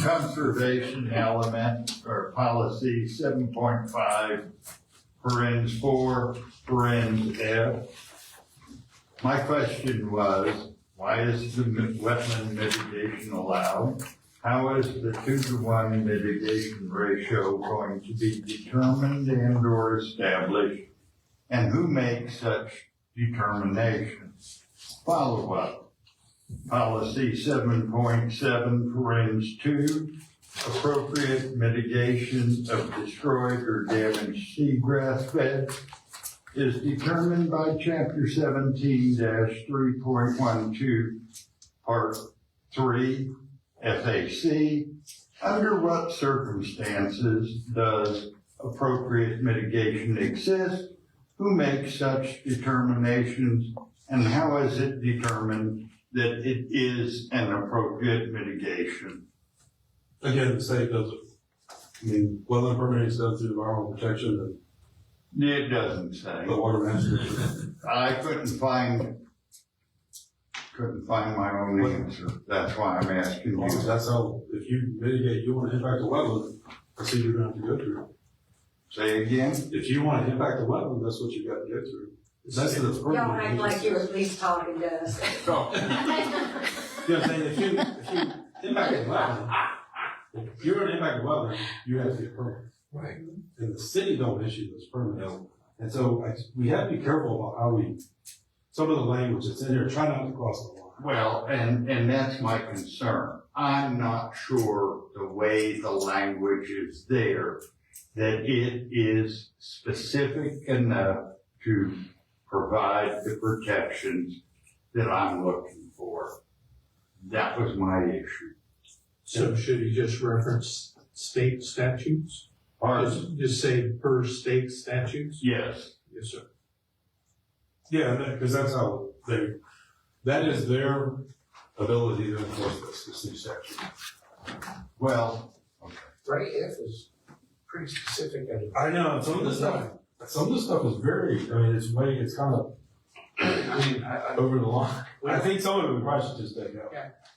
Conservation element, or policy 7.5, parens 4, parens F. My question was, why is the wetland mitigation allowed? How is the 2-to-1 mitigation ratio going to be determined and or established? And who makes such determinations? Follow up. Policy 7.7, parens 2, appropriate mitigation of destroyed or damaged seagrass beds is determined by Chapter 17-3.12, Part 3, FAC. Under what circumstances does appropriate mitigation exist? Who makes such determinations? And how is it determined that it is an appropriate mitigation? Again, the state does it. I mean, wetland permitting is done through environmental protection and It doesn't say. the water management. I couldn't find my own answer. That's why I'm asking you. That's how, if you mitigate, you want to impact the wetland, that's what you're going to have to go through. Say again? If you want to impact the wetland, that's what you got to go through. That's the Y'all act permitting. like you're at least talking to us. You know what I'm saying? If you impact the wetland, if you're going to impact the wetland, you have to get a permit. Right. And the city don't issue those permits. And so we have to be careful about how some of the language that's in here, try not to cross the line. Well, and that's my concern. I'm not sure the way the language is there, that it is specific enough to provide the protections that I'm looking for. That was my issue. So should he just reference state statutes? Just say per state statutes? Yes. Yes, sir. Yeah, because that's how that is their ability to enforce this new statute. Well, Right, F is pretty specific. I know, some of the stuff is very, I mean, it's kind of I mean, over the line. I think some of it we probably should just take out.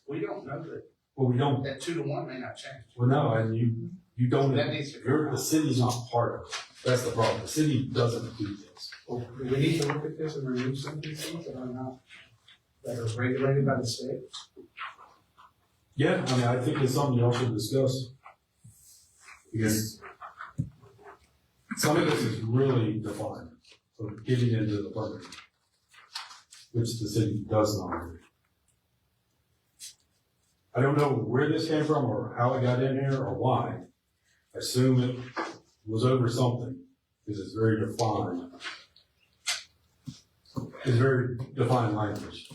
we don't know that, Well, we don't, that 2-to-1 may not change. well, no, and you don't, That needs to the city's not part of it. That's the problem. The city doesn't do this. Well, do we need to look at this and remove some of these things that are not, that are regulated by the state? Yeah, I mean, I think it's something y'all should discuss. Because some of this is really defined, so getting into the permit, which the city does not do. I don't know where this came from or how it got in here or why. I assume it was over something, because it's very defined. It's very defined language.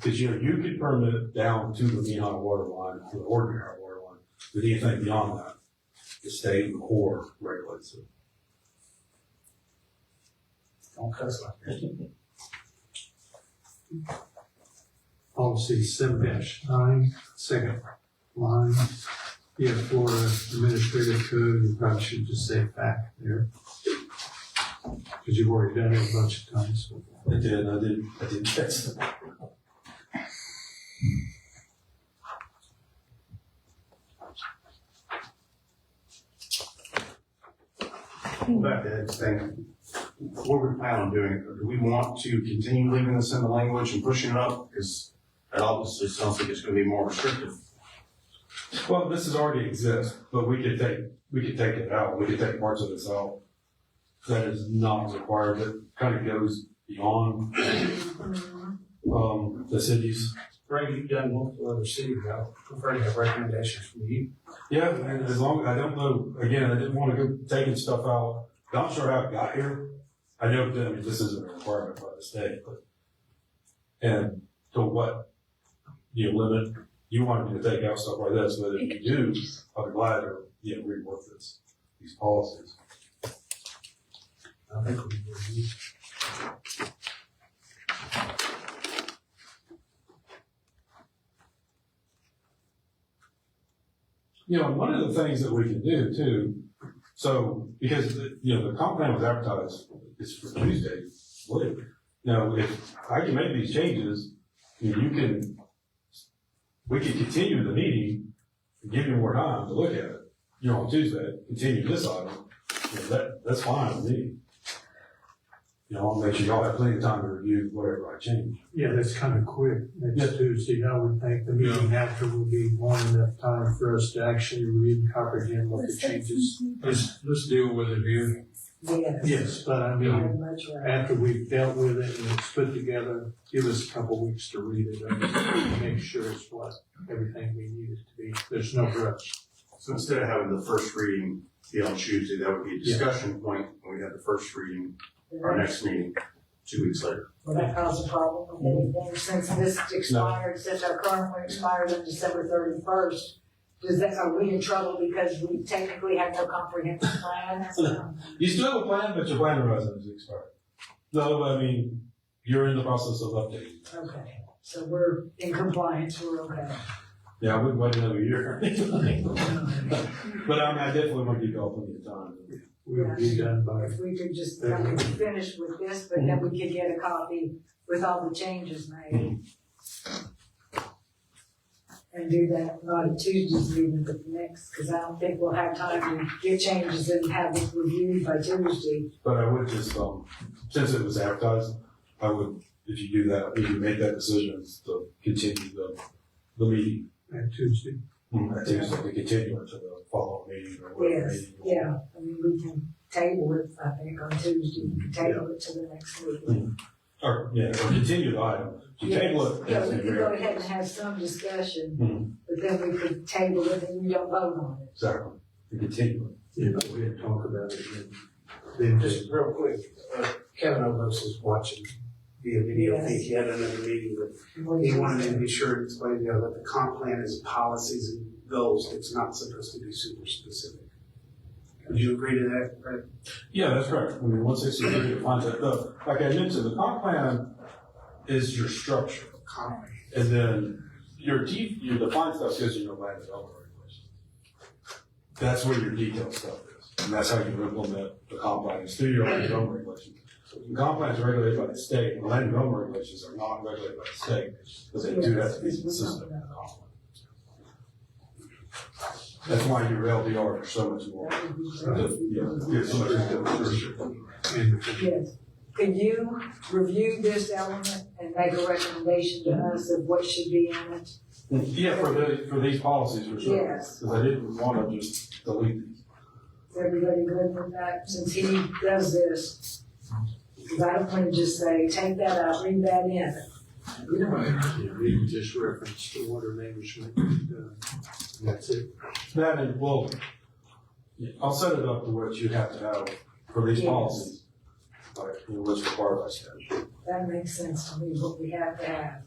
Because you could permit it down to the mean high water line, to the ordinary high water line, but anything beyond that, the state and Corps regulates it. Don't cuss like that. Policy 7-9, second line. Yeah, Florida Administrative Code, you probably should just say fact there. Because you've already done it a bunch of times. I didn't catch that. Back to Ed's thing, what we plan on doing, do we want to continue leaving this in the language and pushing it up? Because it obviously sounds like it's gonna be more restrictive. Well, this is already exists, but we could take it out, we could take parts of this out. That is not required, that kind of goes beyond, the cities. Greg, you've done multiple other cities, I'll prefer to have recommendations from you. Yeah, and as long, I don't know, again, I didn't want to go taking stuff out, not sure how it got here. I know that, I mean, this isn't a requirement by the state, but, and to what, limit, you wanted me to take out stuff like this, but if you do, I'll be glad to, rework these policies. I think we will. You know, one of the things that we can do too, so, because, the comp plan was advertised, it's for Tuesday, literally. Now, if I can make these changes, we can continue the meeting and give you more time to look at it. On Tuesday, continue this item, that's fine with me. I'll make sure y'all have plenty of time to review whatever I change. Yeah, that's kind of quick. Next Tuesday, I would think the meeting after will be more enough time for us to actually read and comprehend what the changes. Let's deal with it here. Yes. Yes, but I Very mean, much right. after we've dealt with it and it's put together, give us a couple weeks to read it and make sure it's what everything we need it to be. There's no rush. So instead of having the first reading be on Tuesday, that would be a discussion point when we have the first reading, our next meeting, 2 weeks later. Will that cause a problem with anything since this expired, since our current one expired on December 31st? Are we in trouble because we technically have no comprehensive plan? You still have a plan, but your plan of residence is expired. No, I mean, you're in the process of updating. Okay, so we're in compliance, we're okay. Yeah, I wouldn't wait another year. But I definitely want to give y'all plenty of time. We'll be done by. If we could just finish with this, but then we could get a copy with all the changes made. And do that, not at Tuesday's meeting, but the next, because I don't think we'll have time to get changes and have it reviewed by Tuesday. But I would just, since it was advertised, I would, if you do that, if you make that decision to continue the meeting. At Tuesday. At Tuesday, to continue it to the following meeting or whatever Yes, meeting. yeah, I mean, we can table it, I think, on Tuesday, we can table it to the next meeting. Or continue the item. To table it. Yeah, that's we the could go agreement. ahead and have some discussion, Mhm. but then we could table it and you don't vote on it. Exactly, to continue it. Yeah, but we didn't talk about it then. Just real quick, Kevin Ovos is watching via video. I Yes. think he had another meeting, but he wanted to be sure to explain that the comp plan is policies and goals. It's not supposed to be super specific. Would you agree to that, Brett? Yeah, that's right. I mean, 163 defines it. Like I mentioned, the comp plan is your structure. Comp plan. And then your defined stuff goes in your land development regulations. That's where your detailed stuff is. And that's how you implement the comp plan, is through your land development regulations. The comp plan is regulated by the state, and the land development regulations are not regulated by the state, because they do have to be consistent with the comp plan. That's why your LDR is so much more. It's so much different. Yes. Can you review this element and make a recommendation to us of what should be in it? Yeah, for these policies, for sure. Yes. Because I didn't want to just delete these. Is everybody good with that, since he does this? Because I don't want to just say, take that out, leave that in. We don't want to. Yeah, we can just reference the water management, that's it. That and, well, I'll set it up to what you have to have for these Yes. policies. Like, what's required by statute. That makes sense to me, what we have to have.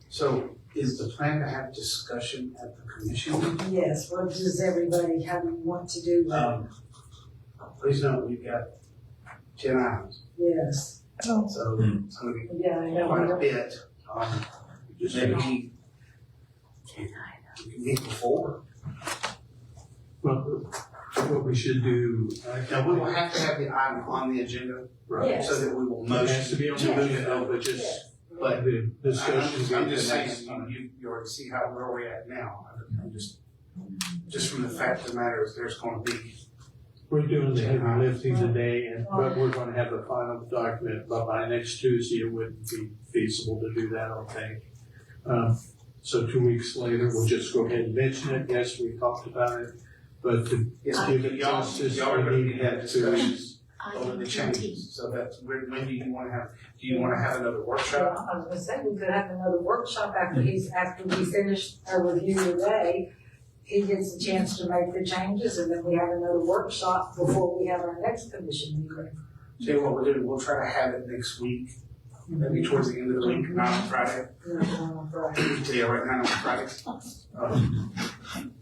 So is the plan to have discussion at the commission? Yes, what does everybody, how do you want to do that? Please note, we've got 10 items, Yes, so it's gonna be yeah, I know, we quite a don't, bit. Maybe we can meet before. Well, what we should do. Now, we will have to have the item on the agenda, Yes. so that we will It has to motion be on to the move it agenda, over. but just, But the discussion. I'm just saying, you already see where we're at now. I'm just from the fact of the matter is there's gonna be, We're doing the heavy lifting today, but we're gonna have the final document, but by next Tuesday, it wouldn't be feasible to do that, I don't think. So 2 weeks later, we'll just go ahead and mention it, yes, we talked about it, but to yes, give it y'all justice, are we gonna need be to having have discussions over the changes. So that's, when do you wanna have another workshop? well, I was gonna say, we could have another workshop after we finish our review today. He gets a chance to make the changes, and then we have another workshop before we have our next commission meeting. Tell you what we'll do, we'll try to have it next week, maybe towards the end of the week, not on Friday. On Friday. Tell you right now, on Friday.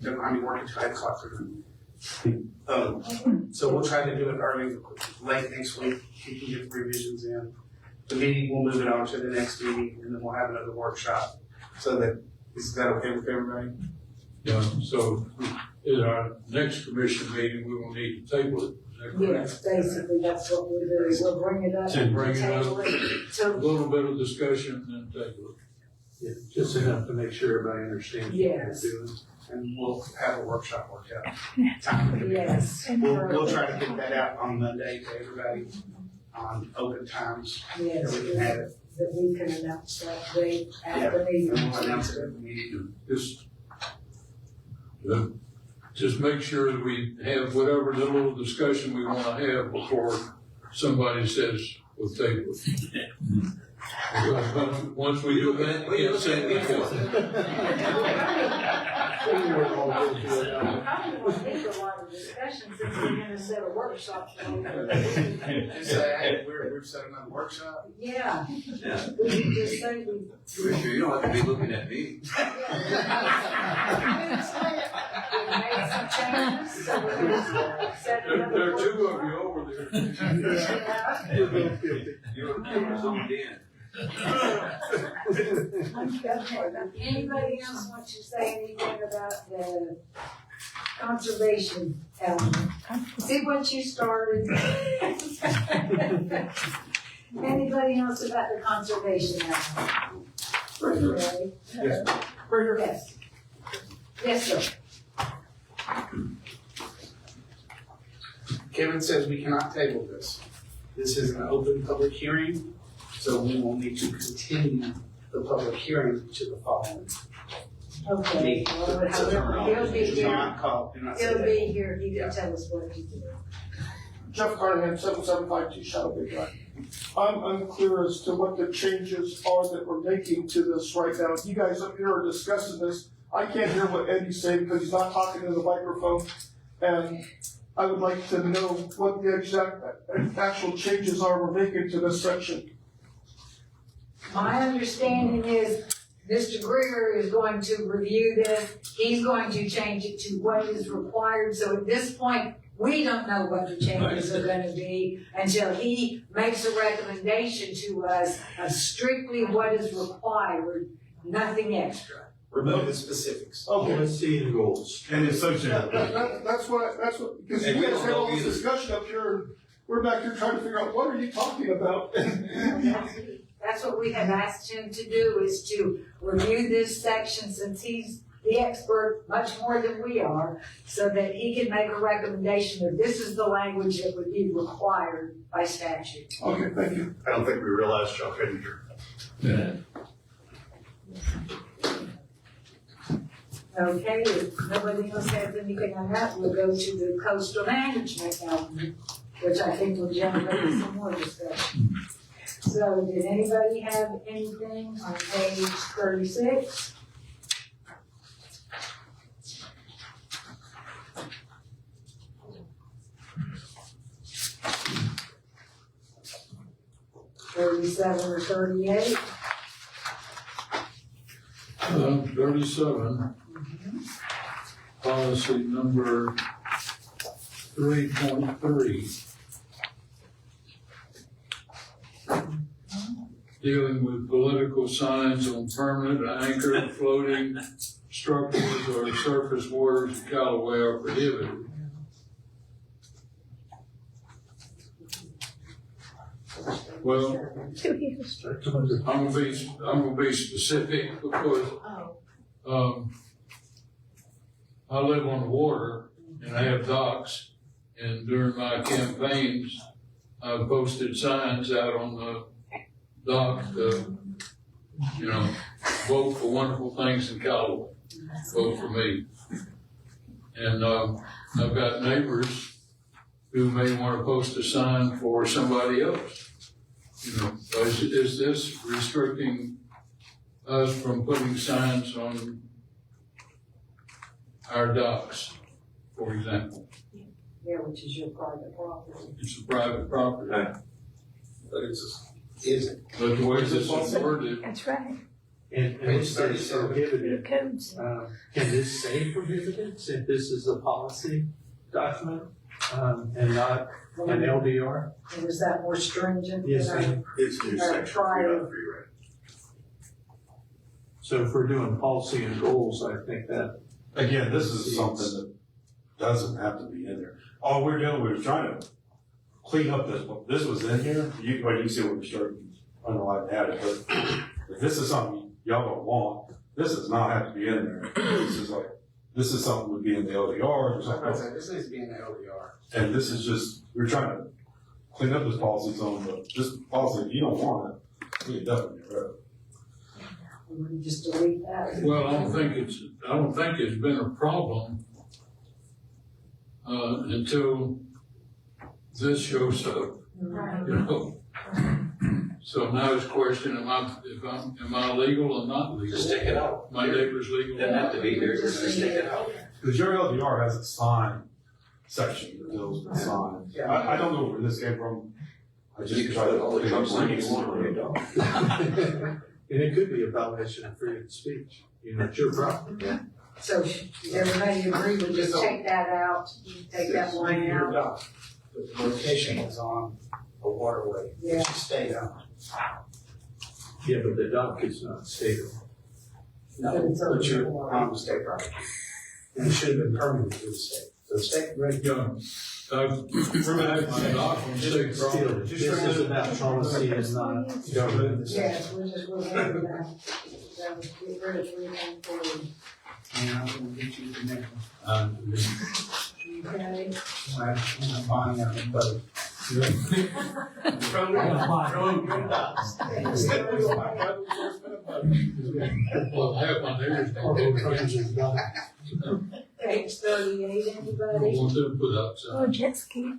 Don't mind me working till 8 o'clock through. So we'll try to do it early, late next week, we can get the revisions in. The meeting, we'll move it on to the next meeting, and then we'll have another workshop. So that, is that okay with everybody? Yeah, so at our next commission meeting, we will need to table it. Is that correct? Yes, basically, that's what we'll do, we'll bring it up And and bring it up. table it. A So, little bit of discussion and table it. Yeah, just enough to make sure everybody understands what we're Yes. doing. And we'll have a workshop worked out. Time. yes. We'll try to get that out on Monday to everybody on open times. Yes, That we can have it. that we can announce that date Yeah, at the and meeting. we'll announce it at the meeting. Just make sure that we have whatever little discussion we wanna have before somebody says we'll table it. Once we do that, we can't say anything else. We probably won't need a lot of discussion since we're gonna set a workshop. Just say, hey, we're setting up a workshop. Yeah. Yeah. We can just say we. Commissioner, you don't have to be looking at me. We made some changes, so we're gonna set it up. There are two of you over there. Yeah. You're zoomed in. Anybody else want to say anything about the conservation element? See what you started? Anybody else about the conservation element? Ready? Yes. Yes, sir. Kevin says we cannot table this. This is an open public hearing, so we will need to continue the public hearing to the following. Okay, well, however, he'll be Do here, not call, do not say he'll that. be here, he can tell us what he's doing. Jeff Carnahan, 7752 Shadow Bay Drive. I'm unclear as to what the changes are that we're making to this right now. You guys up here are discussing this. I can't hear what Eddie's saying because he's not talking to the microphone. And I would like to know what the exact actual changes are we're making to this section. My understanding is Mr. Greer is going to review this, he's going to change it to what is required, so at this point, we don't know what the changes are gonna be until he makes a recommendation to us of strictly what is required, nothing extra. Remove the specifics. Okay. Policy and goals. And associated. That's what, because And you we guys don't have all know this either. discussion up here, and we're back here trying to figure out, what are you talking about? That's what we have asked him to do, is to review this section since he's the expert much more than we are, so that he can make a recommendation that this is the language that would be required by statute. Okay, thank you. I don't think we realized y'all couldn't hear. Okay, if nobody else has anything on that, we'll go to the coastal management element, which I think will generate some more discussion. So did anybody have anything on page 36? $37 or $38? 37, policy number 3.3. Dealing with political signs on permanent, anchored, floating structures or surface waters of Callaway are prohibited. Well, I'm gonna be specific because, I live on the water and I have docks, and during my campaigns, I posted signs out on the dock, vote for wonderful things in Callaway, vote for me. And, I've got neighbors who may wanna post a sign for somebody else. Is this restricting us from putting signs on our docks, for example? Yeah, which is your private property. It's a private property, But is but the way this is worded, That's right. And it says 37. prohibited. Codes. Can this say prohibited, since this is a policy document, and not an LDR? And is that more stringent? Yes, than our- ma'am. It's new section prior. 3.3, right? So if we're doing policy and goals, I think that, Again, this is something that doesn't have to be in there. All we're doing, we're trying to clean up this was in here, you can see what we started underlined at it, but if this is something y'all don't want, this does not have to be in there. This is something would be in the LDR or Like something I else. said, this needs to be in the LDR. And this is just, we're trying to clean up this policy zone, but this policy, if you don't want it, we can definitely get rid of it. We just delete that. Well, I don't think it's been a problem, until this shows up, Right. you know? So now it's a question, am I legal or not legal? Just take it out. My neighbor's legal. Doesn't have to be there, just take it out. Because your LDR has a sign section that deals with signs. Yeah. I don't know where this came from. I You just can tried put to. all the trucks in you want on your dog. And it could be a violation of freedom of speech, you know, it's your property. So does everybody agree with just take that out, take that line Your out? dock, but the location is on a waterway. Yeah. It should stay down. Yeah, but the dock is not state. No, But it's but you're over. on the state property. And it should have been permanent to the state. So the state, right, Yeah, I've my dock on state Still, property. this is about policy and not government. Yes, we're just going to do that. So get rid of 3.4. and I'm gonna get you the next Okay. one. I'm buying out the boat. Well, half my neighbors don't go Page 38, I anybody? want them put outside. Oh, jet ski.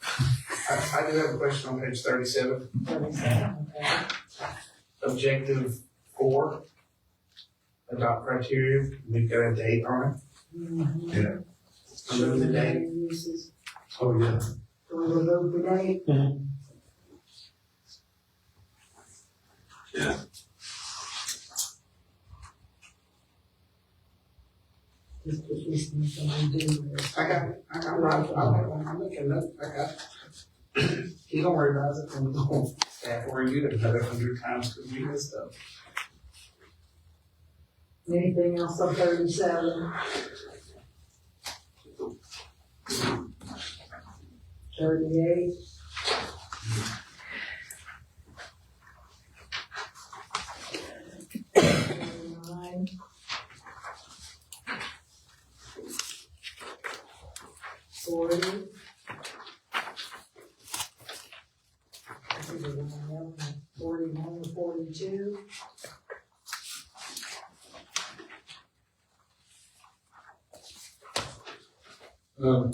I do have a question on page 37, 37, okay. objective 4. Adopt criteria, we've got a date on Mhm. it. Remove the date. Uses. Oh, yeah. Do we remove the date? Yeah. Just put this in something to do with. I got it, I'm making note, I got it. You don't worry about it, I'm going staff or you have done it 100 times because we missed up. Anything else on 37? 38? Nine. 40. 41, 42. On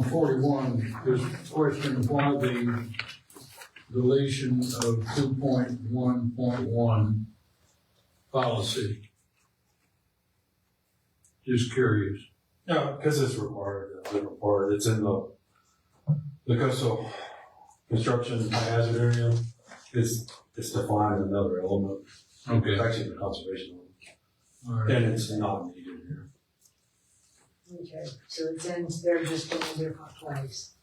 41, there's a question of why the deletion of 2.1.1 policy. Just curious. No, because it's required, different part, it's in the coastal construction hazard area, it's defined another element, Okay, it's actually the conservation all element, right. and it's not needed here. Okay, so it's in, they're just in a different place.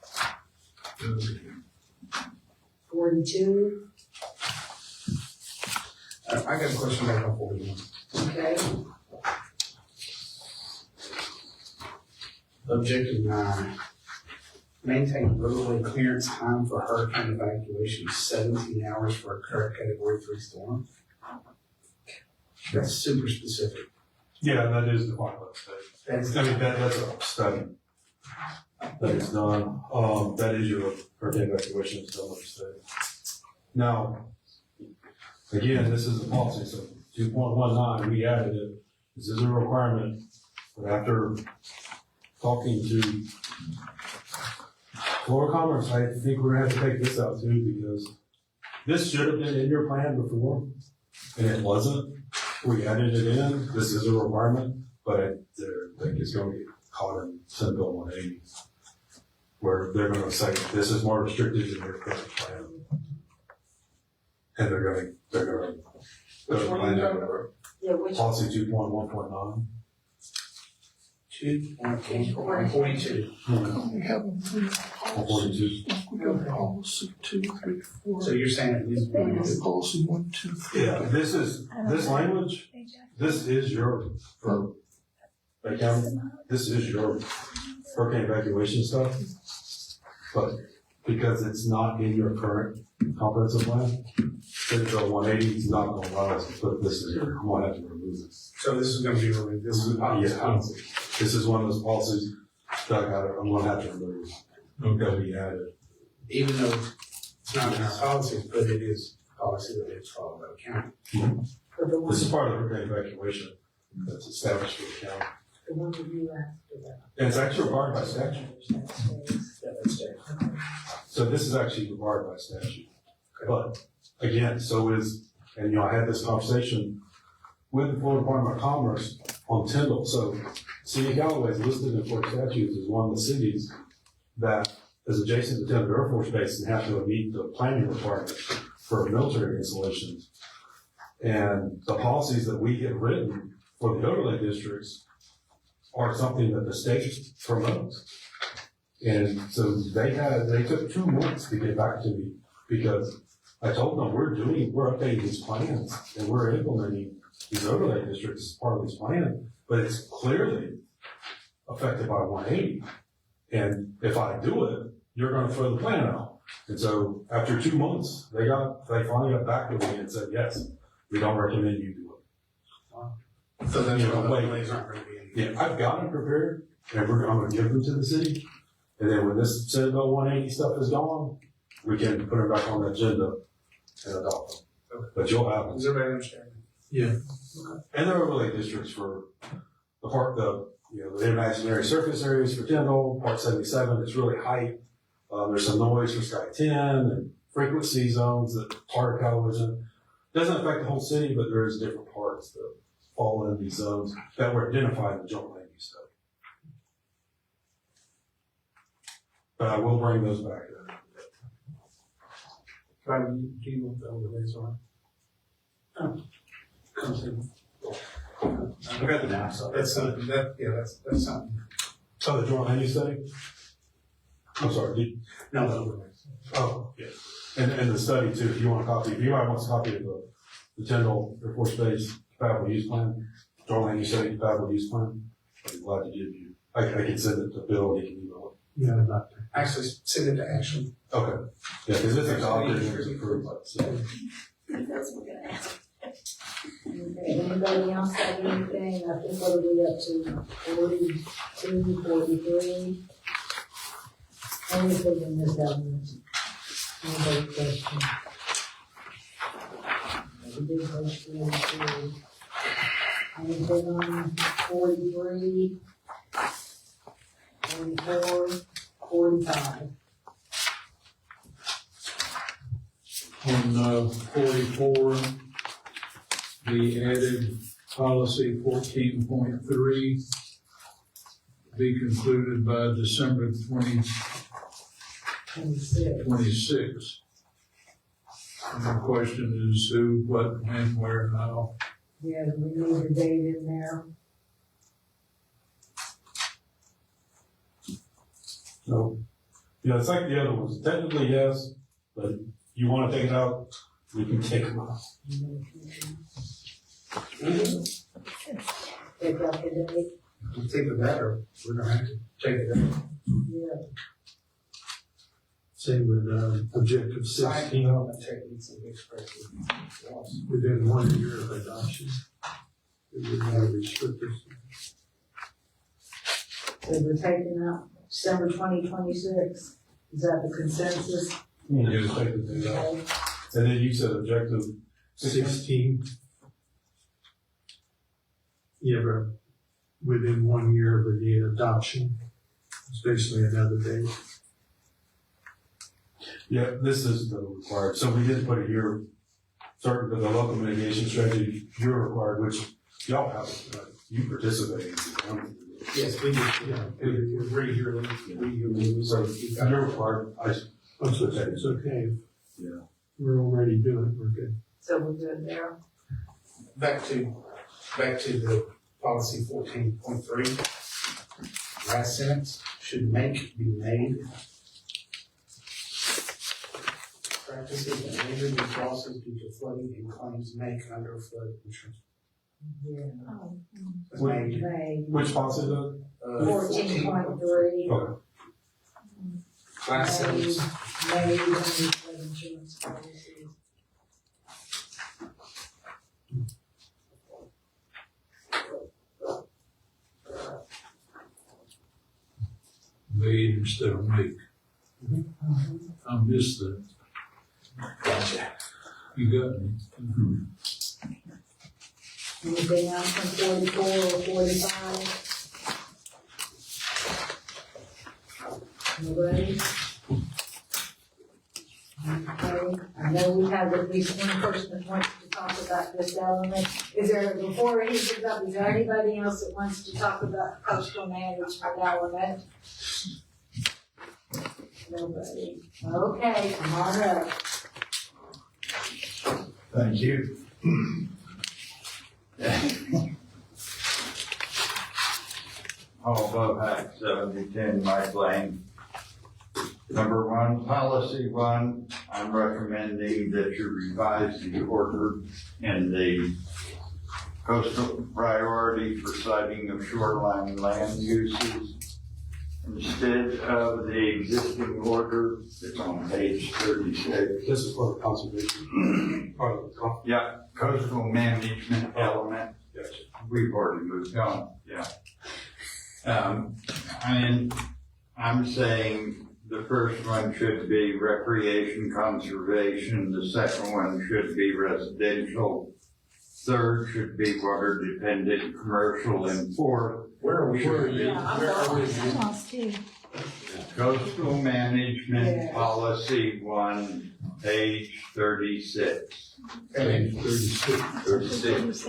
42, I got a question back on 41. okay, Objective 9, maintain roadway clearance time for hurricane evacuation, 17 hours for a current category 3 storm. That's super specific. Yeah, that is defined by the state. That's, That's a study that is done, that is your hurricane evacuation, it's done by the state. Now, again, this is a policy, so 2.19, we added it, this is a requirement, but after talking to Florida Commerce, I think we're gonna have to take this out too, because this should have been in your plan before, and it wasn't. We added it in, this is a requirement, but I think it's gonna get caught in Senate Bill 180, where they're gonna say, this is more restricted than your current plan. And they're gonna Which one are you talking about? yeah, which, policy 2.1.9. 2.42. On 42. Policy 2, 3, 4. So you're saying it needs to be removed? Policy 1, 2, 3. Yeah, this language, this is your, for, like, this is your hurricane evacuation stuff. But because it's not in your current comprehensive plan, Senate Bill 180 is not going to allow us to put this in here. I'm going to have to remove it. So this is gonna be really, this is policy. This is one of those policies that I'm going to have to remove. That'll be added. Even though it's not in our policies, but it is policy that is followed by the county. For the one, This is part of the hurricane evacuation that's established for the county. the one that you asked about. And it's actually required by statute. Yeah, that's it. So this is actually required by statute. But again, so is, and I had this conversation with the Florida Department of Commerce on Tyndall. So City of Callaway is listed in Florida statutes as one of the cities that is adjacent to Tyndall Air Force Base and have to meet the planning requirements for military installations. And the policies that we get written for the overlay districts are something that the state promotes. And so they took 2 months to get back to me because I told them we're updating these plans and we're implementing these overlay districts as part of this plan, but it's clearly affected by 180. And if I do it, you're gonna throw the plan out. And so after 2 months, they finally got back to me and said, yes, we don't recommend you do it. So that's You why know, the wait. delays aren't gonna be in. Yeah, I've got them prepared, and I'm gonna give them to the city. And then when this Senate Bill 180 stuff is gone, we can put it back on the agenda and adopt them. But you'll have them. Does everybody understand? And there are overlay districts for the imaginary surface areas for Tyndall, Part 77, it's really height. There's some noise for Sky 10 and frequency zones that part of Callaway's in. Doesn't affect the whole city, but there's different parts that fall in these zones that were identified in the joint land use study. But I will bring those back. Do you know what the overlays are? Comes in. I got the maps up. That's something, that's something. So the joint land use study? I'm sorry, No, the overlays. oh, yeah. And the study too, if you want a copy, if anybody wants a copy of the Tyndall Air Force Base Federal Use Plan, joint land use study Federal Use Plan, I'd be glad to give you. I can send it to Bill, he can email Yeah, about that. Actually, send it to Ashley. it. Okay. Yeah, because it's adopted and it's approved by the city. That's what we're gonna ask. Okay, anybody else have anything? I think what are we up to? 42, 43? Anything in this government? Anybody question? We did go through 42. Anything on 43? 44, 45? On 44, we added policy 14.3 be concluded by December 26. 26. And the question is who, what, when, where, how. Yeah, we need a date in there. So, yeah, it's like the other ones. Technically, yes, but you want to take it out, we can take them out. Take out the date. We'll take it better. We're gonna have to take it out. Yeah. Same with, objective Site 16, development techniques and expressive laws. within 1 year of adoption. We would have restrictors. So we're taking out December 2026. Is that the consensus? You just take the date out. And then you said objective 16. Yeah, but within 1 year of the adoption, it's basically another date. Yeah, this is the required, so we didn't put it here, certain, but the local mitigation strategy, you're required, which y'all have, you participate in. Yes, we do. Yeah, we're regularly, So you're required, Once it's okay. Yeah. We're already doing it, we're good. So we're good there. back to the policy 14.3. Last sentence, should make be made. Practices and injury clauses due to flooding and claims make under flood insurance. Yeah. May Which policy is that? 14.3. Okay. Class May, sevens. May, flood insurance policies. Made instead of make. I missed that. You got me. Anything else from 44 or 45? Nobody? Okay, I know we have at least one person that wants to talk about this element. Is there, before he goes up, is there anybody else that wants to talk about coastal management element? Nobody. Okay, come on up. Thank you. Paul Bohack, 7010 Mike Lane. Number one, policy one, I'm recommending that you revise the order in the coastal priority for siting of shoreline land uses. Instead of the existing order that's on page 36. This is for the conservation. Part of the Yeah, coastal management element. Yes. We've already moved on, yeah. And I'm saying the first one should be recreation conservation, the second one should be residential, third should be water dependent commercial, and fourth, Where are we? Where are you? Yeah, Where are we? I'm lost too. coastal management Yeah. policy one, page 36. Page 36.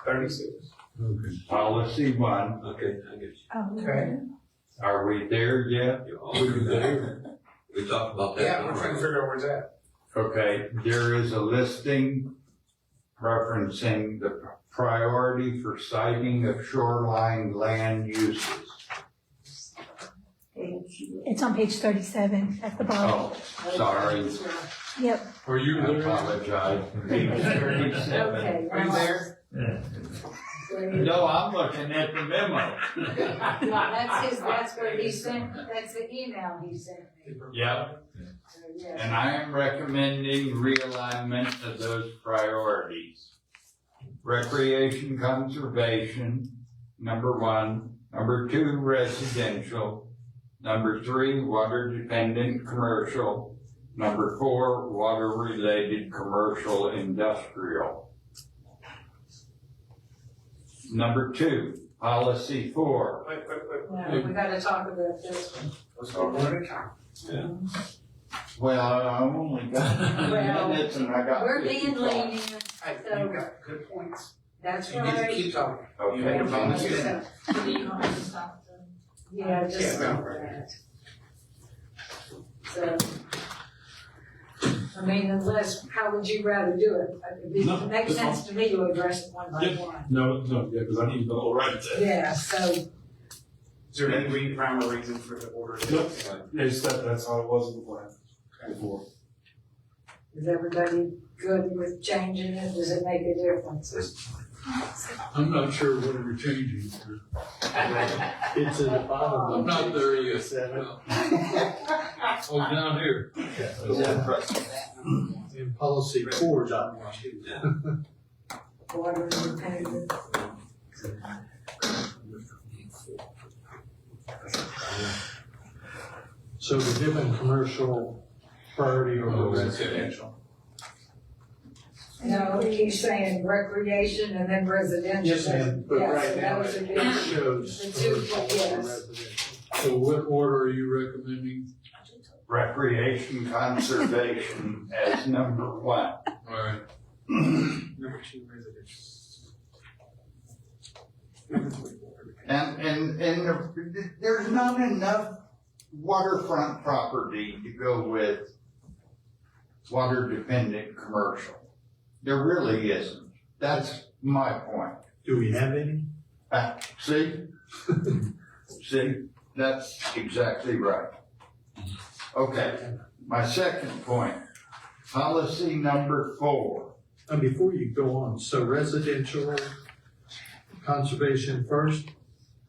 36. Okay. Policy one, Okay, I get Oh, Okay. are we there yet? you. We're there. We talked about that. Yeah, we're trying to figure out where it's at. Okay, there is a listing referencing the priority for siting of shoreline land uses. it's on page 37 at the bottom. Oh, sorry, Yep. Are you I there? apologize. Page 37. Okay. Are you there? No, I'm looking at the memo. That's what he sent, that's the email he sent me. Yep, So, yes. and I am recommending realignment of those priorities. Recreation conservation, number one. Number two, residential. Number three, water dependent commercial. Number four, water related commercial industrial. Number two, policy four. Wait. No, we gotta talk about this one. Let's go one at a time. Well, I only got Well, minutes and I got. We're being 55. lenient, Hey, So- you've got good points. that's You need to right. keep talking. You Okay. want to volunteer? Yeah, just Yeah, like no. that. So, I mean, unless, how would you rather do it? It No, makes that's sense to me to address it one by Yeah. one. No, yeah, because I need to know right there. Yeah, so, Is there any rhyme or reason for the order? Nope. That's how it was in the plan before. is everybody good with changing it? Does it make a difference? I'm not sure what we're changing. It's at the bottom. I'm not there yet. 7. Oh, down here. In policy 4. Water independent. So we're giving commercial priority over residential. No, he's saying recreation and then residential. Yes, ma'am, but Yeah, right so now that was a it big- shows The two, commercial over yes. residential. So what order are you recommending? Recreation conservation as number one. All right. Number two, residential. And there's not enough waterfront property to go with water dependent commercial. There really isn't. That's my point. Do we have any? See? See? That's exactly right. Okay, my second point, policy number 4, And before you go on, so residential conservation first?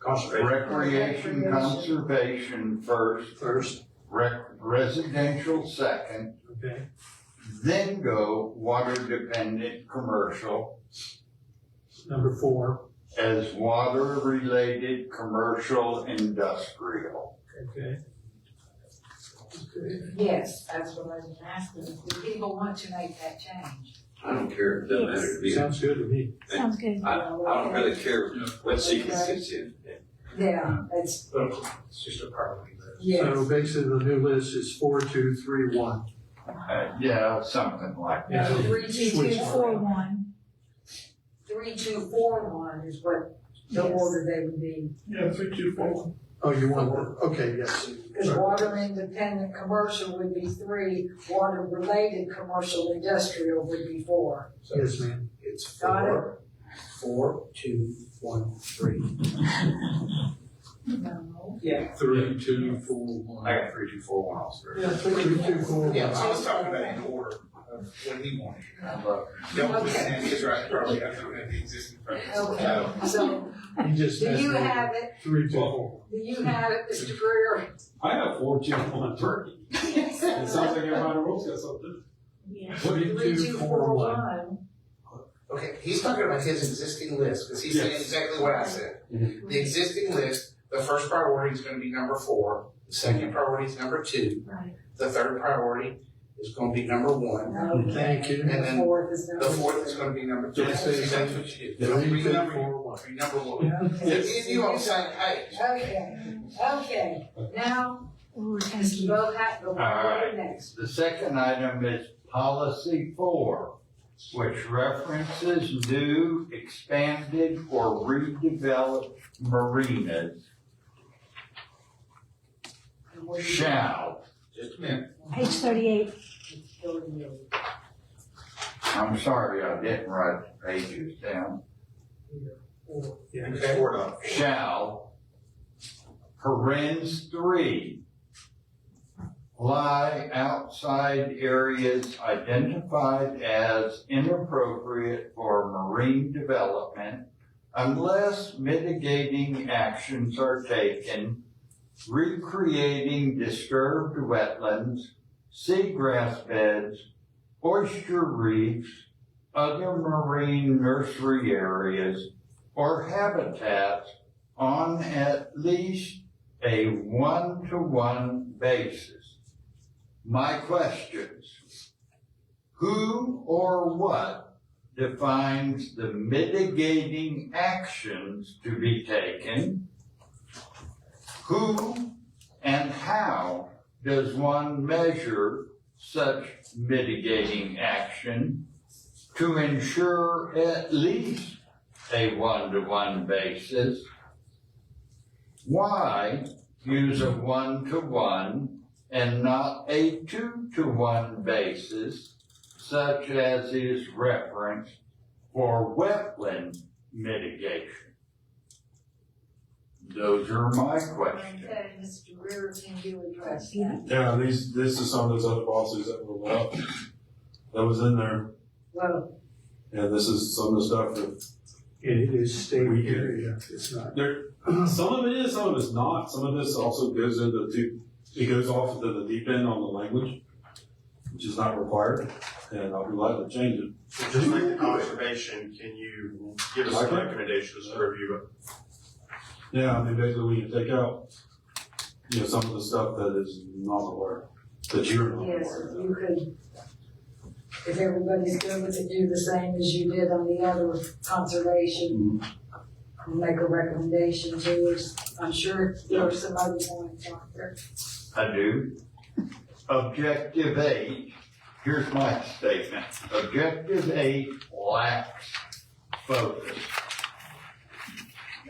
Recreation conservation first, residential second, Okay, then go water dependent commercial number 4, as water related commercial industrial. okay. Okay. Yes, that's what I was asking. Do people want to make that change? I don't care, it doesn't matter to me. Sounds good to me. Sounds good. I don't really care what sequence it's in. Yeah, it's, It's just a priority list. yes. So basically the new list is 4, 2, 3, 1. Yeah, something like that. Yeah. 3, 2, 2, Switch. 4-1. 3, 2, 4, 1 is what the Yes. order they would be. Yeah, 3, 2, 4. Oh, you want that? Okay, yes. Because water independent commercial would be 3, water related commercial industrial would be 4. So Yes, ma'am. it's Got it. 4, 2, 1, 3. No. Yeah. 3, 2, 4, 1. I got 3, 2, 4, 1 also. Yeah, 3, 2, 4, 1. Yeah, I was talking about in order of what he wanted. Don't Okay. understand, he's right, probably, I don't have the existing preference. Okay, so You just do you messed me up. have it? 3, 2, 4. Do you have it, Mr. Greer? I have 4, 2, 1, 3. It sounds like everybody else got something. Yeah. 3, 2, 4, 1. Okay, he's talking about his existing list, because he's saying Yes. exactly what I said. The existing list, the first priority is gonna be number 4, the second priority is number 2, Right. the third priority is gonna be number 1, Okay. Thank you. And then The fourth is number the fourth is 3. gonna be number 2. Yes, See, yes. that's what you do. 3, 2, Renumber 4, 1. number 1. Okay. If you on the same page. Okay, now, Ooh, thank Mr. you. Bohat, go All right. next. The second item is policy 4, which references new, expanded, or redeveloped marinas shall, Just a minute. Page 38. I'm sorry, I didn't write the pages down, Yeah. Okay. 4. shall, parens 3, lie outside areas identified as inappropriate for marine development unless mitigating actions are taken, recreating disturbed wetlands, seagrass beds, oyster reefs, other marine nursery areas, or habitats on at least a 1-to-1 basis. My questions: who or what defines the mitigating actions to be taken? Who and how does one measure such mitigating action to ensure at least a 1-to-1 basis? Why use a 1-to-1 and not a 2-to-1 basis, such as is referenced for wetland mitigation? Those are my questions. Okay, Mr. Greer, can you address that? Yeah, this is some of those other policies that were up, that was in there, Well, and this is some of the stuff that It is state We can- area, it's not. there, some of it is, some of it's not. Some of this also goes it goes off into the deep end on the language, which is not required, and I'll be glad to change it. Just like the conservation, can you give us some Okay. recommendations to review it? Yeah, I mean, basically we can take out, some of the stuff that is not required, that you're not yes, required. you could, if everybody's good with it, do the same as you did on the other conservation. Make a recommendation to us. I'm sure there are some other points out there. I do. Objective 8, here's my statement. Objective 8 lacks focus.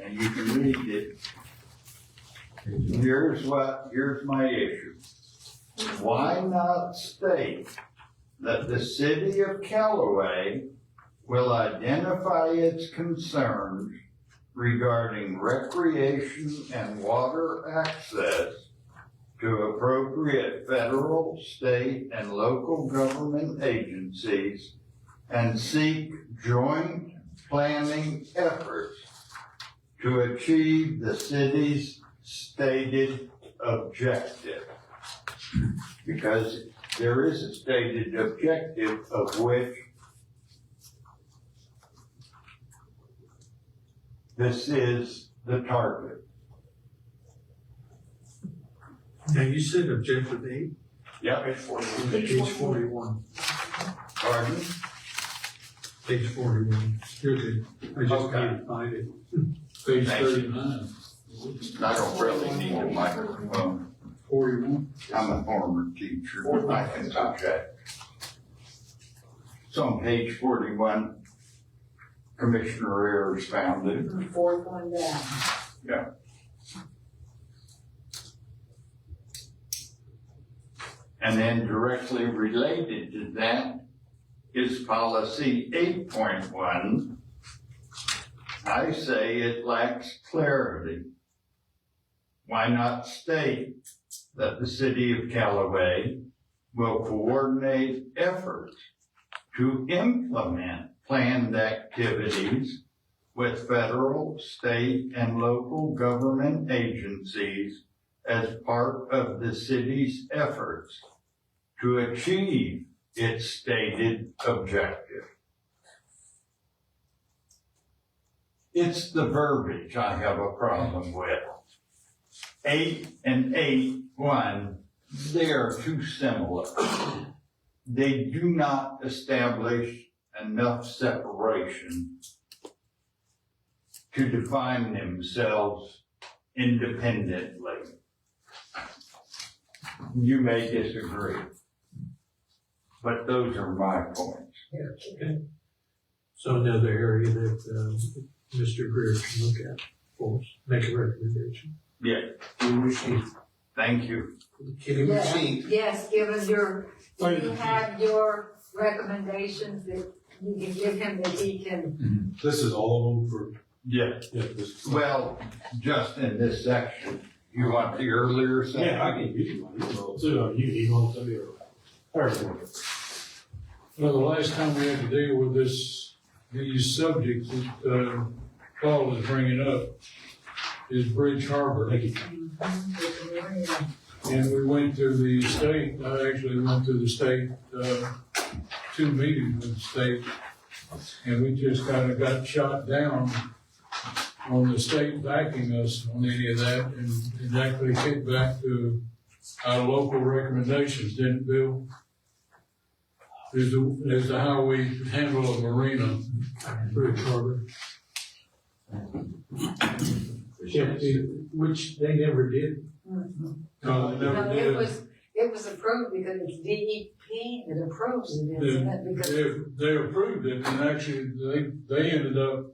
And you can read it. Here's my issue. Why not state that the city of Callaway will identify its concerns regarding recreation and water access to appropriate federal, state, and local government agencies and seek joint planning efforts to achieve the city's stated objective. Because there is a stated objective of which this is the target. Now, you said objective 8? Yep. Page 41. Pardon? Page 41. You're good. I just Okay. need to find it. Page Thank you. 39, I don't really need a microphone. 41. I'm a former teacher. I can object. So on page 41, Commissioner Ayers found it. Fourth one down. And then directly related to that is policy 8.1. I say it lacks clarity. Why not state that the city of Callaway will coordinate efforts to implement planned activities with federal, state, and local government agencies as part of the city's efforts to achieve its stated objective. It's the verbiage I have a problem with. 8 and 8.1, they are too similar. They do not establish enough separation to define themselves independently. You may disagree, but those are my points. Okay. So another area that, Mr. Greer can look at for us, make a recommendation. Yeah, thank you. Give him a sheet. Yes, given your, you have your recommendations that you can give him that he can. This is all of them for, Yeah, this. well, just in this section, you want the earlier section? Yeah, I can give you my email too. You can email it to me or. Well, the last time we had to deal with these subjects that, Paul is bringing up is Bridge Harbor. Thank you. And we went to the state, I actually went to the state, 2 meetings with the state. And we just kind of got shot down on the state backing us on any of that, and actually kicked back to our local recommendations, didn't it, Bill? As to how we handle a marina. Bridge Harbor. Yeah, which they never did. No, they never No, did. it was approved because it's DEP that approves it, isn't it? Because They approved it, and actually, they ended up,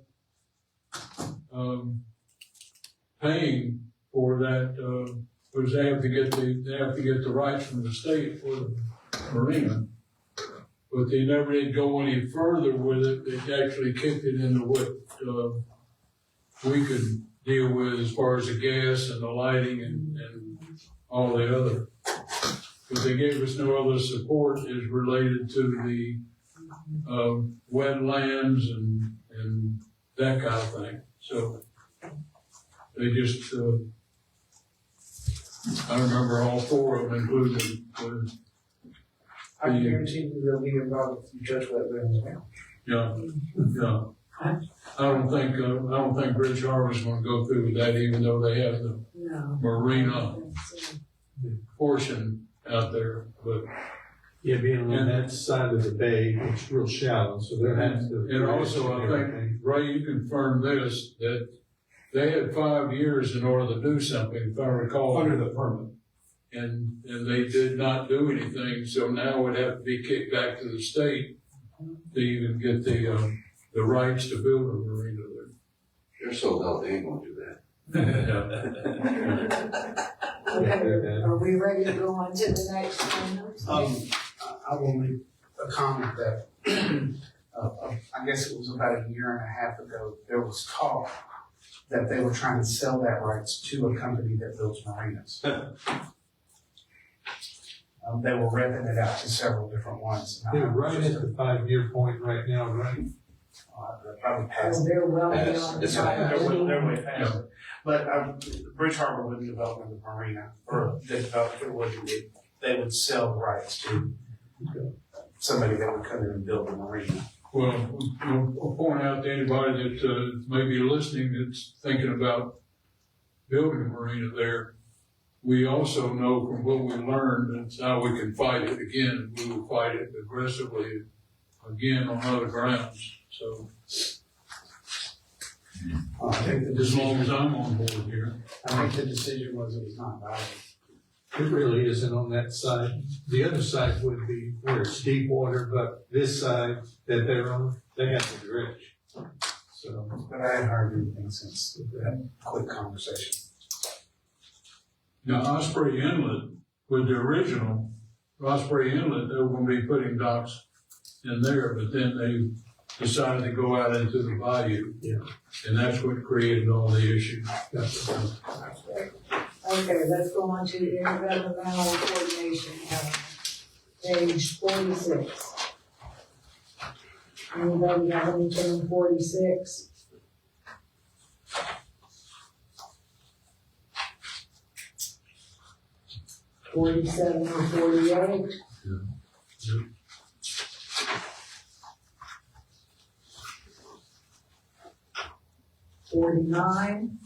paying for that, because they have to get the rights from the state for the marina. But they never did go any further with it. They actually kicked it into what, we could deal with as far as the gas and the lighting and all the other. But they gave us no other support is related to the, wetlands and that kind of thing. So they just, I remember all 4 of them, including I guarantee you they'll be involved if you judge wetlands as well. yeah. I don't think Bridge Harbor's gonna go through with that, even though they have the no. marina portion out there, but. Yeah, being on that side of the bay, it's real shallow, so they're having to. And also, I think, Ray, you confirmed this, that they had 5 years in order to do something, if I recall. Under the permit. And they did not do anything, so now it would have to be kicked back to the state to even get the rights to build a marina there. They're sold out, they ain't gonna do that. Okay, are we ready to go on to the next one? I will make a comment that, I guess it was about a year and a half ago, there was talk that they were trying to sell that rights to a company that builds marinas. They were renting it out to several different ones. They're right at the 5-year point right now, right? They're probably past. They're well Yes, beyond. it's time. They're way past it. But, Bridge Harbor wouldn't develop the marina, or the developer wouldn't be, they would sell the rights to somebody that would come in and build the marina. Well, I'll point out to anybody that, may be listening that's thinking about building a marina there. We also know from what we learned, that's how we can fight it again. We will fight it aggressively again on other grounds. So I think the as long decision, as I'm on board here. I think the decision was it was not valid. It really isn't on that side. The other side would be where it's deep water, but this side that they're on, they have the dredge. So, But I haven't heard anything since that quick conversation. Now, Osprey Inlet, with the original Osprey Inlet, they were gonna be putting docks in there, but then they decided to go out into the bayou. Yeah. And that's what created all the issues. Okay, let's go on to the intergovernmental coordination element, page 46. Anybody have anything 46? Forty-seven or 48? Yeah. 49?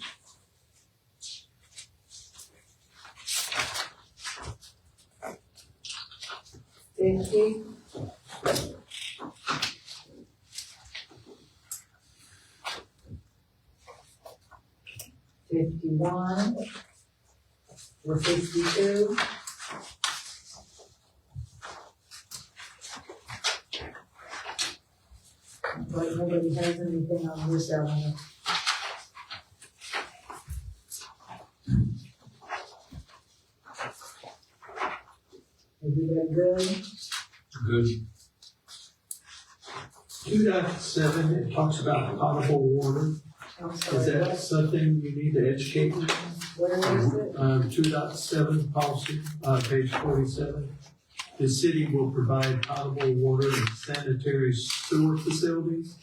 Fifty. $51 or 52. But nobody has anything on this element. Everybody good? Good. 2.7, it talks about potable water. I'm Is sorry, that something you need to educate me? where is it? 2.7 policy, page 47. The city will provide potable water and sanitary sewer facilities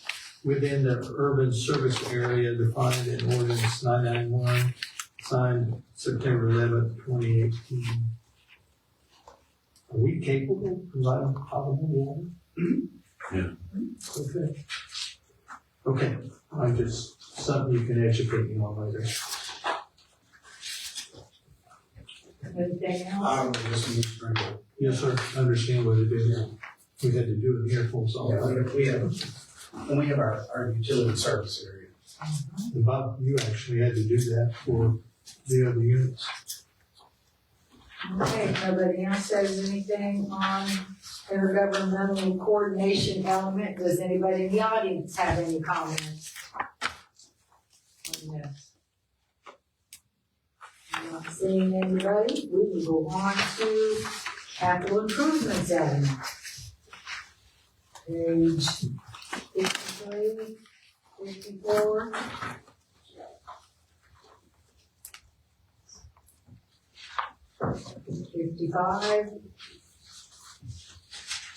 within the urban service area defined in ordinance 991, signed September 11th, 2018. Are we capable of providing potable water? Yeah. Okay. Okay, I'm just, something you can educate me on later. Anything else? I don't know, just need sprinkle. Yes, sir, I understand what it is. We had to do it here for us all. Yeah, we have our utility service area. And Bob, you actually had to do that for the other units. Okay, if nobody else says anything on intergovernmental coordination element, does anybody in the audience have any comments on this? Not seeing anybody, we will go on to capital improvements element. Page 53, 54. $55,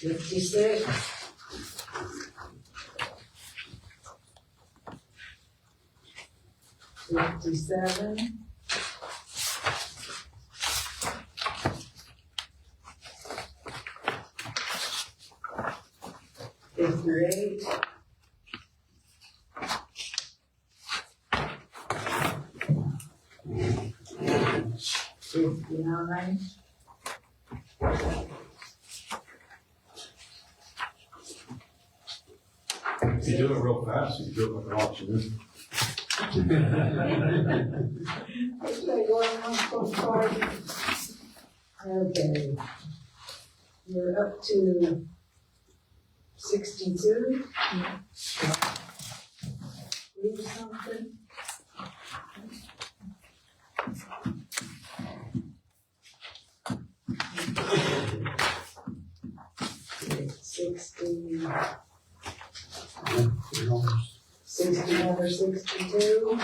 $56, $57, $58, $59, If you do it real fast, you do it like an auction. Okay. You're up to 62. Leave something. Okay, 61 or 62.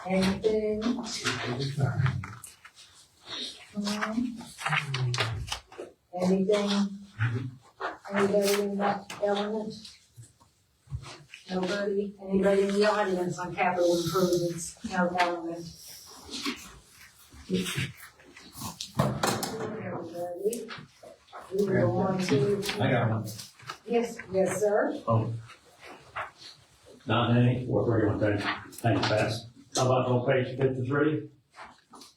Anything? Anything? Anybody in that element? Nobody? Anybody in the audience on capital improvements, no element? Everybody. We will go on to, I got one. yes, yes, sir. Not any, or where you want that, thanks, Pass. How about on page 53?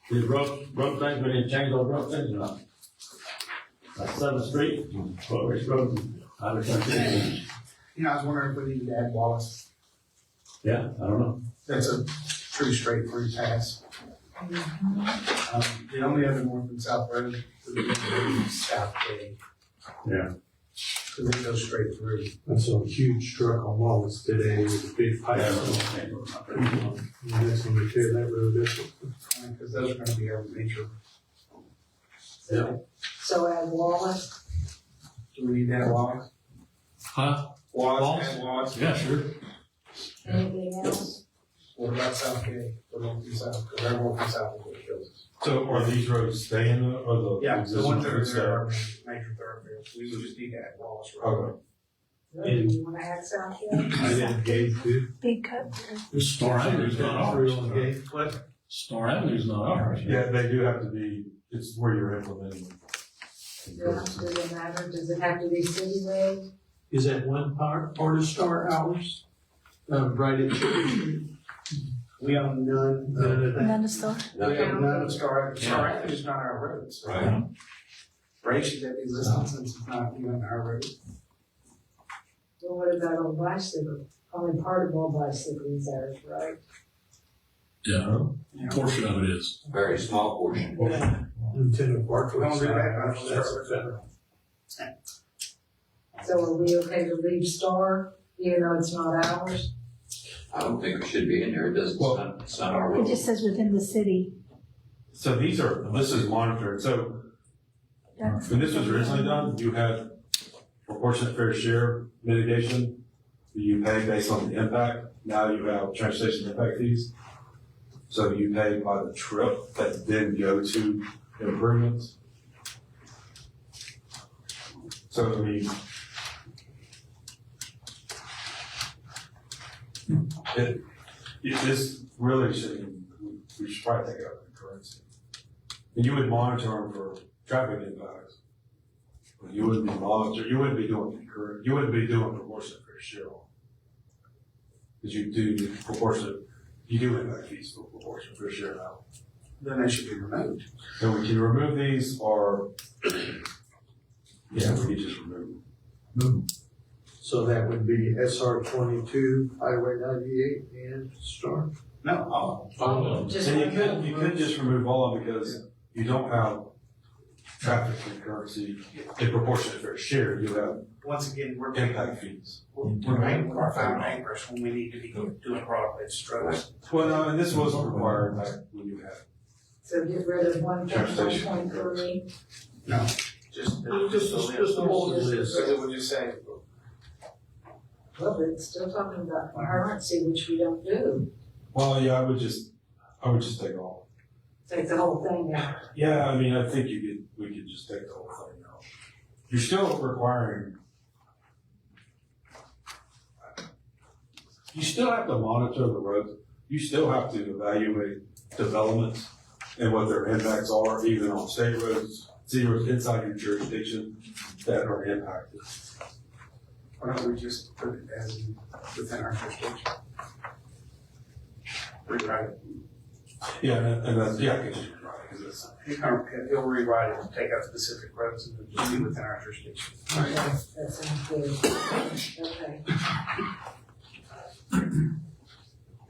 These road things, we didn't change those road things or not? Like 7th Street, which road, I was trying to, You know, I was wondering if we needed to add Wallace. yeah, I don't know. That's a pretty straight through pass. The only other north and south road would be South Bay. Yeah. So they go straight through. I saw a huge truck on Wallace today with a big pipe. And that's when they tear that road up. Because those are gonna be our major. So add Wallace. Do we need to add Wallace? Huh? Wallace, add Wallace. Yeah, sure. Anything else? What about South Bay, the north and south, because our north and south is what kills us. So are these roads staying or the? Yeah, the ones that are existing there roads are major thoroughfares, we would just need to add Wallace stay? Road. Okay. Do you wanna add something? I didn't gate too. Big cut. Star Avenue's not ours. Through on the gate. What? Star Avenue's not ours. Yeah, they do have to be, it's where you're implementing. Yeah, does it matter? Does it have to be city road? Is that one part of Star Hours? Right at Church Street? We own none. None of that. None of Star. We own none of Star Avenue. Star Avenue is not our road. So Right. Brace that existence since it's not even our road. Well, what about on bicycle? Only part of all bicycles are, right? Yeah, portion of it is. Very small portion. Lieutenant Barclay. We don't do that. So are we okay to leave Star, even though it's not ours? I don't think it should be in there. It doesn't, it's not our It road. just says within the city. So this is monitored, so That's- when this was originally done, you had proportionate fair share mitigation that you pay based on the impact. Now you have transportation impact fees. So you pay by the trip that then go to improvements. So I mean, this really shouldn't, we should probably take it out of the currency. And you would monitor them for traffic impacts. But you wouldn't be doing concurrent, you wouldn't be doing proportionate fair share. Because you do proportionate, you do impact fees for proportionate fair share now. Then they should be removed. And we can remove these or, yeah, we can just remove them. So that would be SR 22, Highway 98 and Star. No, Just And you could just remove all of them because you don't have traffic concurrency in proportionate fair share, you have once again, we're impact fees. paying our phone anchors when we need to be doing broadband strokes. Well, no, and this wasn't required back when you had. So get rid of 1.1.3. Just the bullet list. So it would just say, Well, but it's still talking about currency, which we don't do. Well, yeah, I would just take all. Take the whole thing out. Yeah, I mean, I think we could just take the whole thing out. You're still requiring, you still have to monitor the roads. You still have to evaluate developments and what their impacts are, even on state roads, city roads inside your jurisdiction that are impacted. why don't we just put it as within our jurisdiction? Rewrite it. Yeah, and that's, yeah, because you're right, because it's, He'll rewrite it and take out specific roads and then just be within our jurisdiction. Okay, that sounds good. Okay.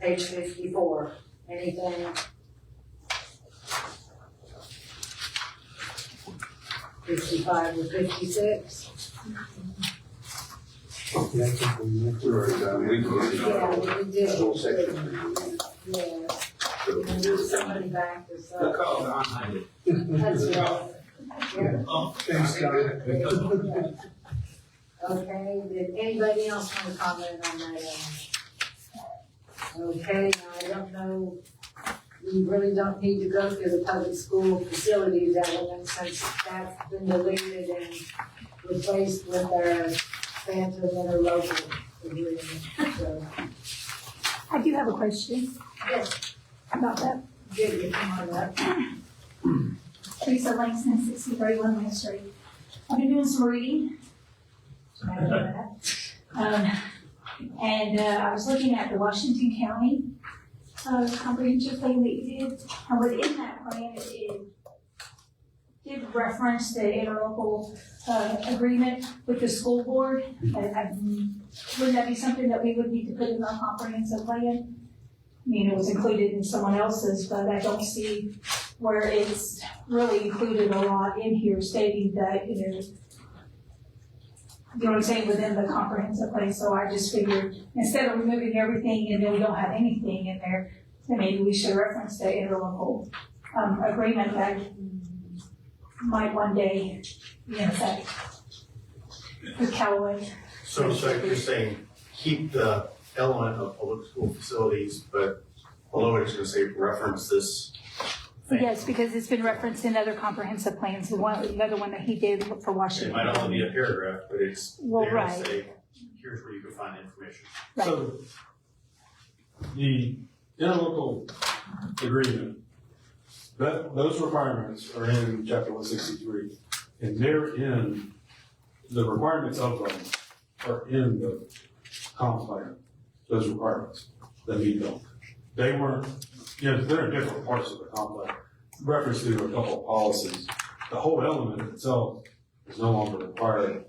Page 54, anything? Fifty-five to 56? Yeah, I think we went through it. Yeah, we did. Whole section. Yeah. And there's somebody back this Look, up. oh, behind it. That's right. Yeah. Thanks, Scott. Okay, did anybody else want to comment on that? Okay, now I don't know we really don't need to go through the public school facilities element since that's been deleted and replaced with our phantom interlocal agreement, so. I do have a question Yes, about that. Vivian, come on up. Teresa Langston, 6031 Main Street. I've been doing some reading. And I was looking at the Washington County comprehensive thing that you did. And within that plan, it did reference the interlocal agreement with the school board. Wouldn't that be something that we would need to put in our comprehensive plan? I mean, it was included in someone else's, but I don't see where it's really included a lot in here stating that, you know what I'm saying, within the comprehensive plan. So I just figured instead of removing everything and then we don't have anything in there, then maybe we should reference the interlocal agreement that might one day be in effect with Callaway. So you're saying keep the element of public school facilities, but below it, it's gonna say reference this thing. Yes, because it's been referenced in other comprehensive plans, another one that he did for It Washington. might only be a paragraph, but it's Well, there to right. say, here's where you can find information. Right. So the interlocal agreement, those requirements are in chapter 163, and they're in, the requirements of them are in the comp plan, those requirements that meet them. They weren't, they're in different parts of the comp plan, reference to a couple of policies. The whole element itself is no longer required.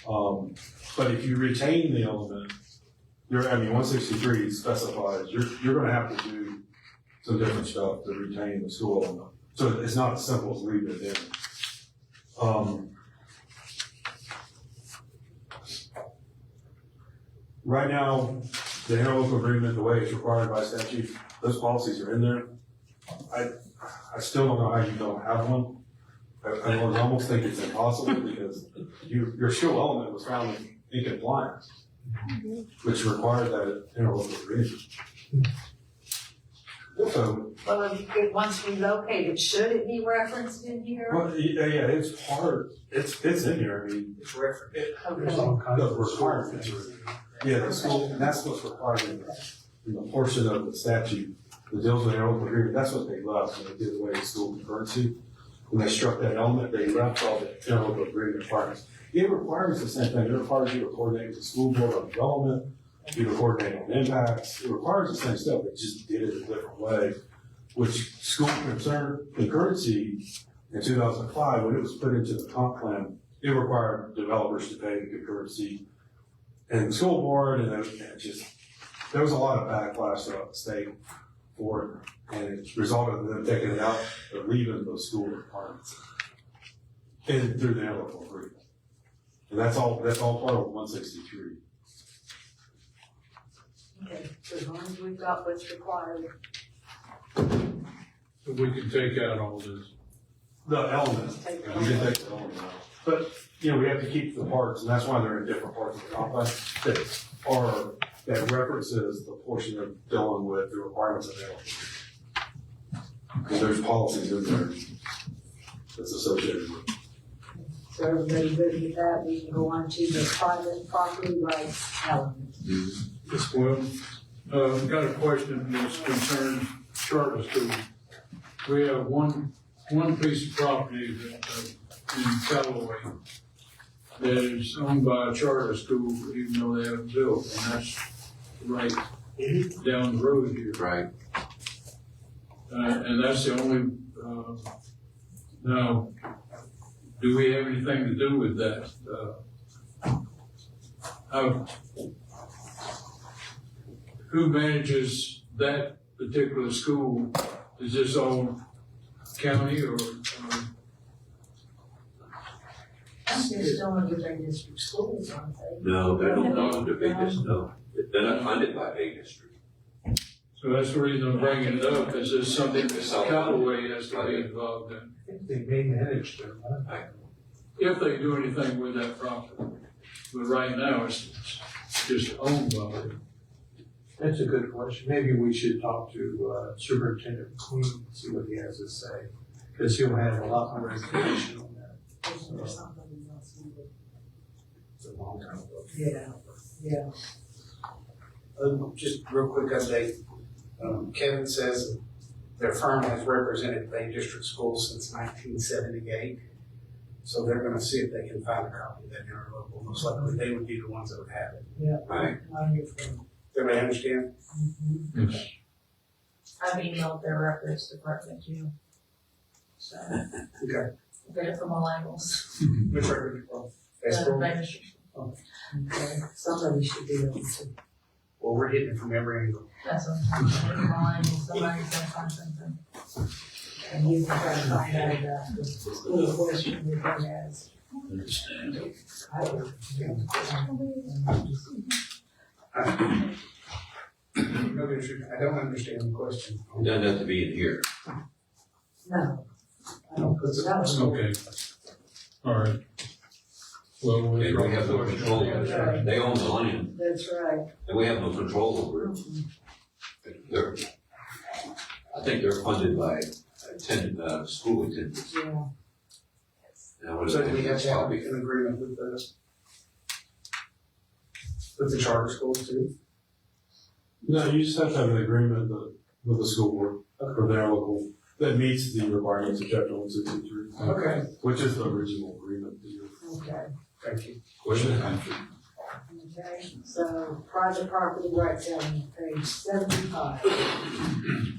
But if you retain the element, 163 specifies, you're gonna have to do some different stuff to retain the school element. So it's not as simple as leaving it in. Right now, the interlocal agreement, the way it's required by statute, those policies are in there. I still don't know how you don't have one. I would almost think it's impossible because your school element was found in compliance, which required that interlocal agreement. So, Well, once we locate it, should it be referenced in here? well, yeah, it's hard, it's in here, I mean, It's reference. There's all kinds the of requirements are, yeah, the school, and that's what's required in the portion of the statute that deals with interlocal agreement, that's what they left when they did away with school concurrency. When they struck that element, they left all the interlocal agreement requirements. It requires the same thing, it requires you to coordinate with the school board on development, you to coordinate on impacts, it requires the same stuff, it just did it a different way. Which school concurrency in 2005, when it was put into the comp plan, it required developers to pay the concurrency and the school board, and it just, there was a lot of backlash throughout the state for it, and it resulted in them taking it out, or leaving those school requirements and through the interlocal agreement. And that's all part of 163. Okay, so as long as we've got what's required. So we can take out all this. The elements, we can take the element out. But, we have to keep the parts, and that's why they're in different parts of the complex that references the portion of dealing with the requirements of the because there's policies in there that's associated with it. So everybody good with that, we can go on to the private property rights element. Well, I've got a question that's concerns charter school. We have one piece of property that, in Callaway that is owned by a charter school, even though they haven't built, and that's right down the road here. Right. And that's the only, now, do we have anything to do with that? Who manages that particular school? Is this all county or? They're still under their district schools, aren't they? No, they're no longer big district, no. They're not funded by a district. So that's the reason I'm bringing it up, is this something that Callaway has to be involved in? They may manage their If they do anything with that property. But right now, it's just owned by them. That's a good question. Maybe we should talk to Superintendent Queen, and see what he has to say, because he'll have a lot more information on that. It's a long time ago. Yeah. Just real quick update. Kevin says their firm has represented Bay District Schools since 1978. So they're gonna see if they can find a copy of that interlocal. Most likely they would be the ones that would have it. Right. Everybody understand? I've emailed their records department too. So, Okay. get it from all angles. Which record? The Escrow? registry. Okay, somebody should be able to. Well, we're getting it from every angle. That's what I'm saying, from all angles, somebody's gonna find something. And you can try to find out the question we can ask. Understand. No, I don't understand the question. It doesn't have to be in here. No. I don't put it out. Okay. All right. Well, Okay, we have no control over it. They own the land, That's right. and we have no control over it. They're, I think they're funded by school attendance. Yeah. That was- So do we have to have an agreement with the charter schools too? No, you just have to have an agreement with the school board or their local, that meets the requirements of chapter 163. Okay. Which is the original agreement that you're. Okay. Thank you. Question? Okay, so private property rights on page 75.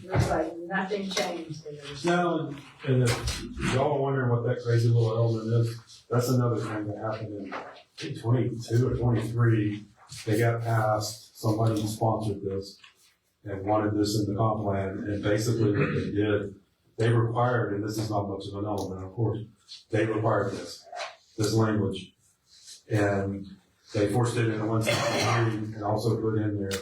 Looks like nothing changed there. Now, and if y'all are wondering what that crazy little element is, that's another thing that happened in 22 or 23. They got passed, somebody sponsored this and wanted this in the comp plan, and basically what they did, they required, and this is not much of an element, of course, they required this language. And they forced it into 163 and also put in there,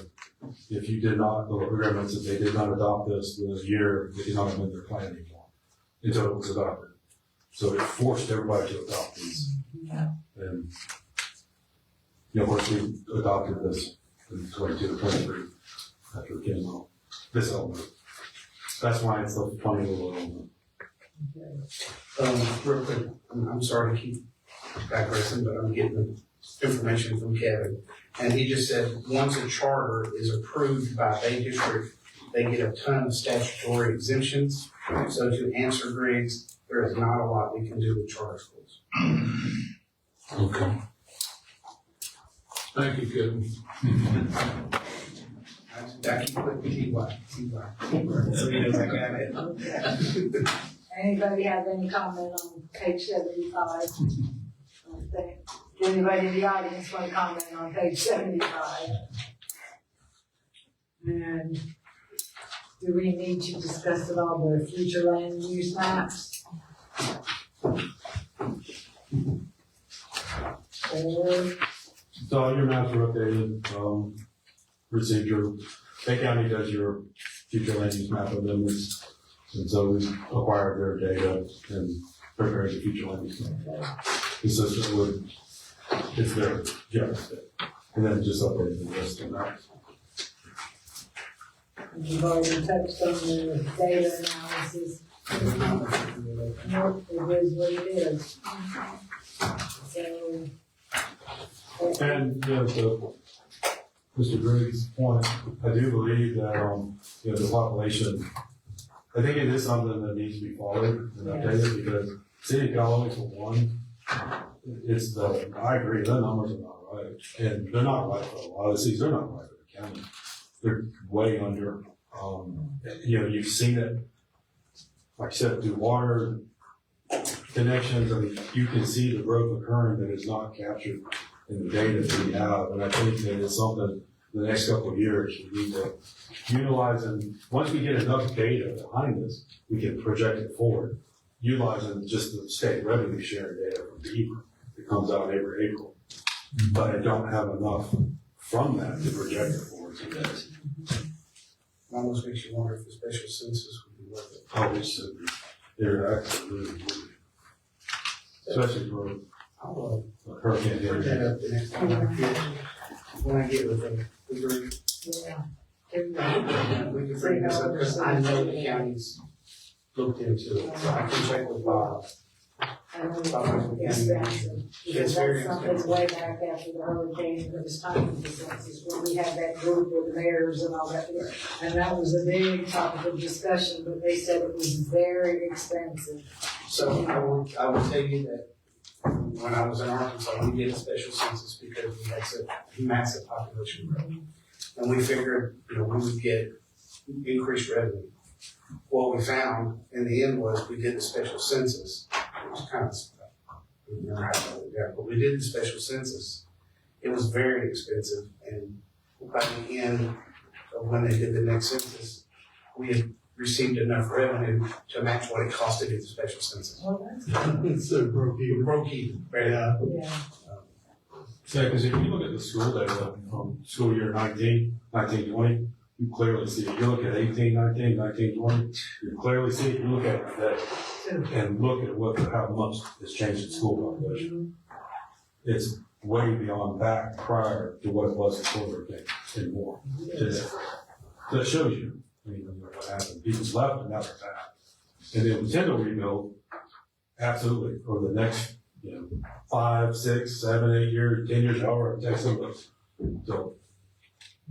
if you did not, the requirements, if they did not adopt this within a year, they did not amend their plan anymore until it was adopted. So it forced everybody to adopt these. Yeah. And, of course, we adopted this in 22 or 23 after it came out. This element. That's why it's a funny little element. Real quick, I'm sorry to keep digressing, but I'm getting the information from Kevin. And he just said, once a charter is approved by Bay District, they get a ton of statutory exemptions. So to answer Griggs, there is not a lot we can do with charter schools. Okay. Thank you, Kevin. I keep putting TY. So he knows I got it. Okay. Anybody have any comment on page 75? Okay. Anybody in the audience want to comment on page 75? And do we need to discuss at all the future land use maps? Or, So all your maps are updated, received your, Bay County does your future land use map amendments. And so we acquired their data and prepared the future land use map. Consistent with, it's their general state. And then just updated the rest of that. you've already touched on the data analysis. Nope, it is what it is. So. And, to Mr. Griggs' point, I do believe that, the population, I think it is something that needs to be followed and updated, because City of Callaway, for one, I agree, their numbers are not right. And they're not right for a lot of cities, they're not right for the county. They're way under, you've seen it, like I said, through water connections, I mean, you can see the growth occurring that is not captured in the data that we have. And I think that it's something in the next couple of years we need to utilize, and once we get enough data behind this, we can project it forward, utilizing just the state revenue sharing data from Beaver that comes out every April. But I don't have enough from that to project it forward today. Almost makes you wonder if the special census would be worth it. Probably should be. They're actually really good. Especially for hurricane Put that area. up the next time I get with the group. Yeah, We can bring this up, because I know the county's looked into it, so I can check with Bob. I know it's expensive. It's very That's something way back after the hurricane, it was time for the census, when we had that group with the mayors and all that. And that was a big topic of discussion, but they said it was very expensive. So I will tell you that when I was in Arkansas, we did a special census because we had such a massive population growth. And we figured, we would get increased revenue. What we found in the end was we did the special census. It was kind of, but we did the special census. It was very expensive, and by the end of when they did the next census, we had received enough revenue to match what it cost to do the special census. Well, that's, So broke We even. broke even. Yeah. yeah. So, because if you look at the school data from school year 1920, you clearly see it. You look at 1919, 1920, you clearly see it. You look at it today and look at how much has changed the school population. It's way beyond back prior to what it was before the hurricane and more today. So that shows you, what happened. People's left and now they're back. And the Nintendo rebuild, absolutely, for the next 5, 6, 7, 8 years, 10 years, however it takes them. So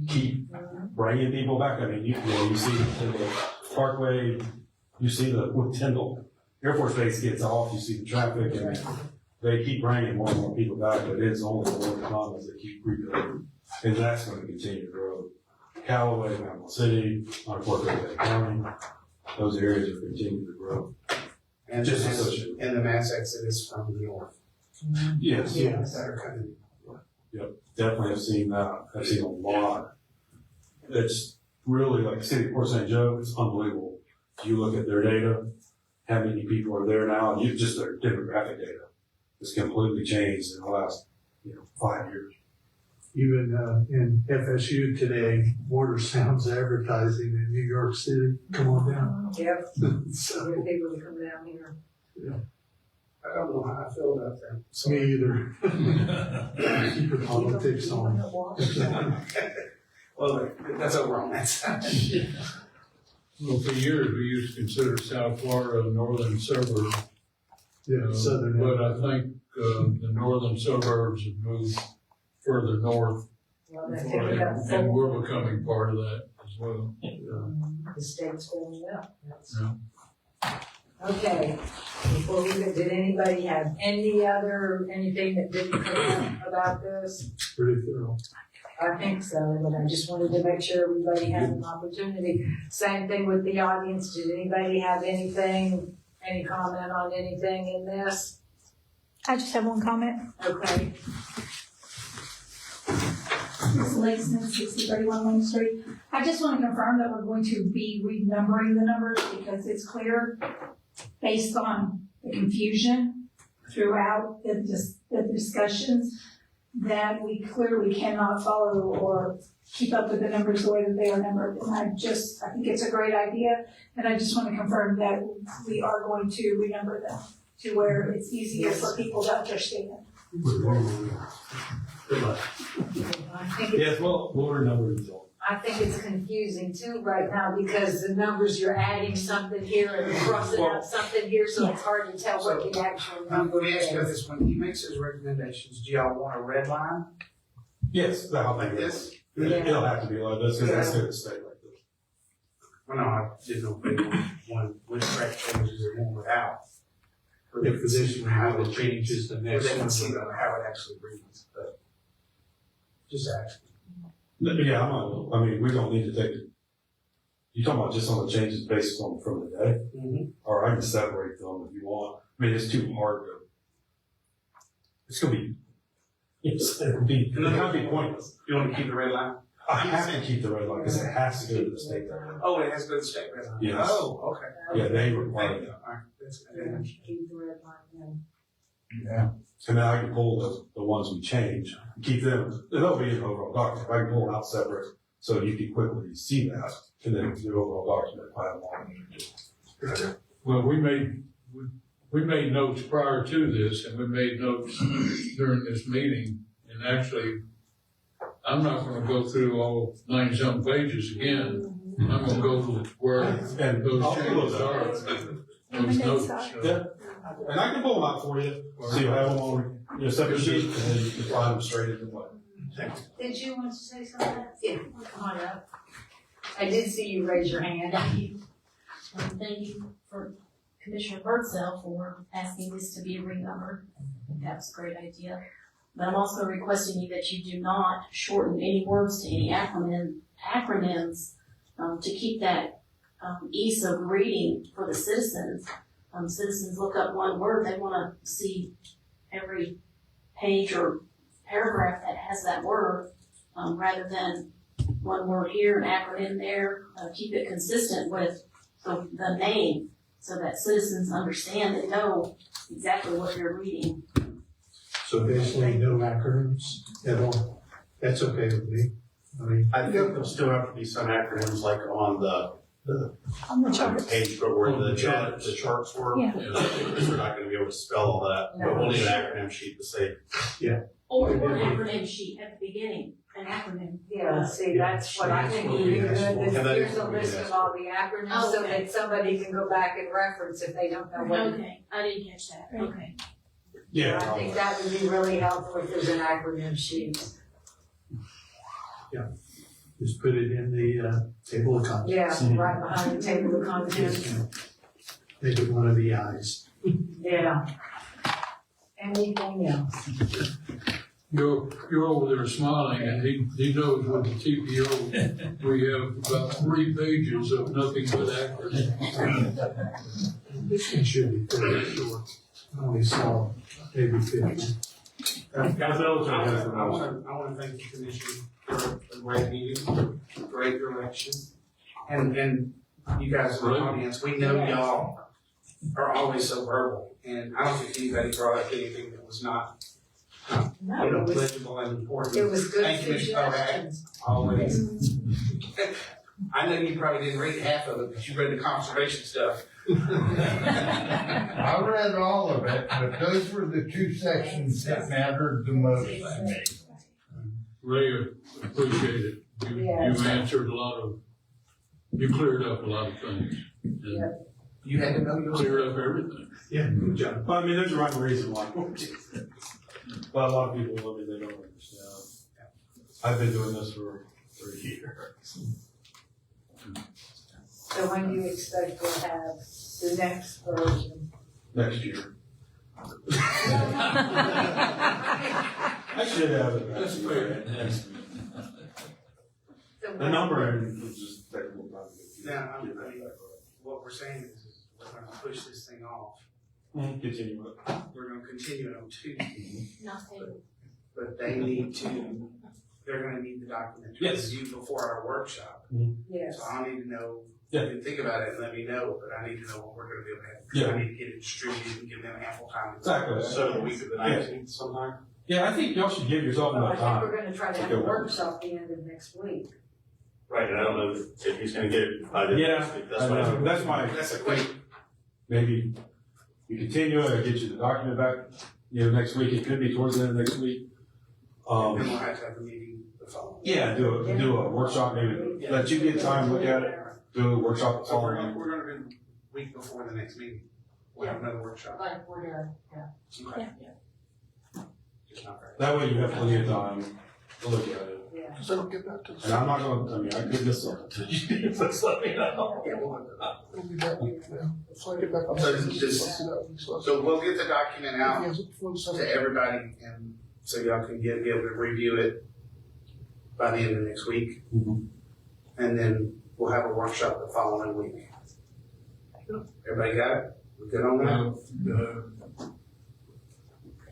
keep bringing people back. I mean, you see the Parkway, you see with Tyndall Air Force Base gets off, you see the traffic, and they keep bringing more and more people back, but it's only the one economies that keep rebuilding. And that's going to continue to grow. Callaway, Panama City, unincorporated County, those areas are continuing to grow. And Just the mass- associated. and the mass exodus from the north. Yes. That are coming. Definitely have seen that. I've seen a lot. It's really like the city of Port St. Joe, it's unbelievable. If you look at their data, how many people are there now, and just their demographic data. It's completely changed in the last, 5 years. Even in FSU today, Water Sounds advertising in New York City. Come on down. Yep, So, so people to come down here. I don't know how I feel about that. me either. Keep the politics on. Well, that's over on that side. Well, for years, we used to consider South Florida a northern suburb. Yeah, southern. But I think, the northern suburbs have moved further north, Well, they take it up and full. we're becoming part of that as well. The state's going up. That's- Yeah. Okay, before we go, did anybody have anything that didn't come up about this? Pretty thorough. I think so, but I just wanted to make sure everybody had an opportunity. Same thing with the audience, did anybody have any comment on anything in this? I just have one comment. Okay, Ms. Langston, 6031 Main Street. I just want to confirm that we're going to be renumbering the numbers because it's clear based on the confusion throughout the discussions that we clearly cannot follow or keep up with the numbers the way that they are numbered. And I think it's a great idea. And I just want to confirm that we are going to renumber them to where it's easier for people to understand. I think Yes, well, lower numbers. it's confusing too right now because the numbers, you're adding something here and crossing out something here, so it's hard to tell what the actual I'm number going to ask you is. this, when he makes his recommendations, do y'all want a red line? Yes, I'll Like make this? It'll have to be like this, because that's going to stay like this. Well, no, I didn't know if they want with track changes or one without. Or The position how how it it changes the Or next they can see one. how it actually reads, but just ask. Yeah, we don't need to take it. You talking about just on the changes based on from the day? Mm-hmm. Or I can separate them if you want. It's too hard to. It's gonna be. It's gonna be pointless. You want to keep the red line? I have to keep the red line because it has to go to the state. Oh, it has to go to the state red line? Yes. Oh, okay. Yeah, they Thank require you. that. All right, that's Yeah, good. keep the red line in. Yeah. And then I can pull the ones we change, keep them, they'll be in the overall document. I can pull them out separate so you can quickly see that. And then the overall document, I have one. Well, we made notes prior to this, and we made notes during this meeting, and actually, I'm not gonna go through all 90-some pages again. I'm gonna go to where And those I'll pull changes those are. out. Those notes. Yeah. And I can pull them out for you, so you'll have them on your separate sheet, and then you can find them straight in the way. Did you want to say something? Yeah, come on up. I did see you raise your hand. Thank you for Commissioner Birdsell for asking this to be renumbered. That was a great idea. But I'm also requesting you that you do not shorten any words to any acronyms, to keep that, ease of reading for the citizens. Citizens look up one word, they wanna see every page or paragraph that has that word, rather than one word here, an acronym there. Keep it consistent with the name, so that citizens understand and know exactly what they're reading. So basically, no acronyms at all. That's okay with me. I mean, I think there'll still have to be some acronyms like on the page where the charts were. Yeah. Because we're not gonna be able to spell all that, but we'll need an acronym sheet to say. Or an acronym sheet at the beginning, an acronym. Yeah, see, that's what I think would be good. Here's a list of all the acronyms so that somebody can go back and reference if they don't know what. Okay, I didn't catch that, okay. Yeah. I think that would be really helpful if there's an acronym sheet. just put it in the table of contents. Yeah, right behind the table of contents. Make it one of the I's. Yeah. Anything else? You're over there smiling, and he knows with the TPO, we have about 3 pages of nothing but acronyms. This one should be pretty short. I only saw maybe 50. I wanna thank the commission for a great meeting, great direction. And you guys in the audience, we know y'all are always so verbal, and I don't think anybody brought up anything that was not, legible and important. It was good Thank you, Ms. Kovac. suggestions. Always. I know you probably didn't read half of it, but you read the conservation stuff. I read all of it, but those were the 2 sections that mattered the most to me. Ray, appreciate it. You've answered you cleared up a lot of things. And You had to know your. cleared up everything. Yeah, good job. But I mean, there's a right reason why. But a lot of people, I mean, they don't understand. I've been doing this for a year. So when do you expect we'll have the next version? Next year. I should have it. That's fair. The number is just technical. Now, I mean, what we're saying is we're gonna push this thing off. Continue with it. We're gonna continue it on Tuesday, Not table. but they're gonna need the document to Yes. review before our workshop. Yes. So I need to know, Yeah. you can think about it and let me know, but I need to know what we're gonna be able to have. Yeah. I need to get it distributed and give them ample time. Exactly. So the week of the 19th sometime? Yeah, I think y'all should give yourself I enough think time. we're gonna try to have a workshop the end of next week. Right, and I don't know if he's gonna get it by the next week, that's I why. know. That's my, That's a quick, maybe you continue it or get you the document back, next week. It could be towards the end of next week. then we'll have to have a meeting the following. Yeah, do a workshop, maybe let you get time to look at it, do a workshop the So we're following. gonna be week before the next meeting. We'll have another workshop. Like we're gonna, Okay. Just not very. That way you have plenty of time to look at it. yeah. So don't get back to And I'm not gonna, I mean, I could miss something. Just let me know. It'll be that week, yeah. So I get back on. So So we'll get the document out to everybody, and so y'all can be able to review it by the end of next week. Mhm. And then we'll have a workshop the following week. Everybody got it? We good on that?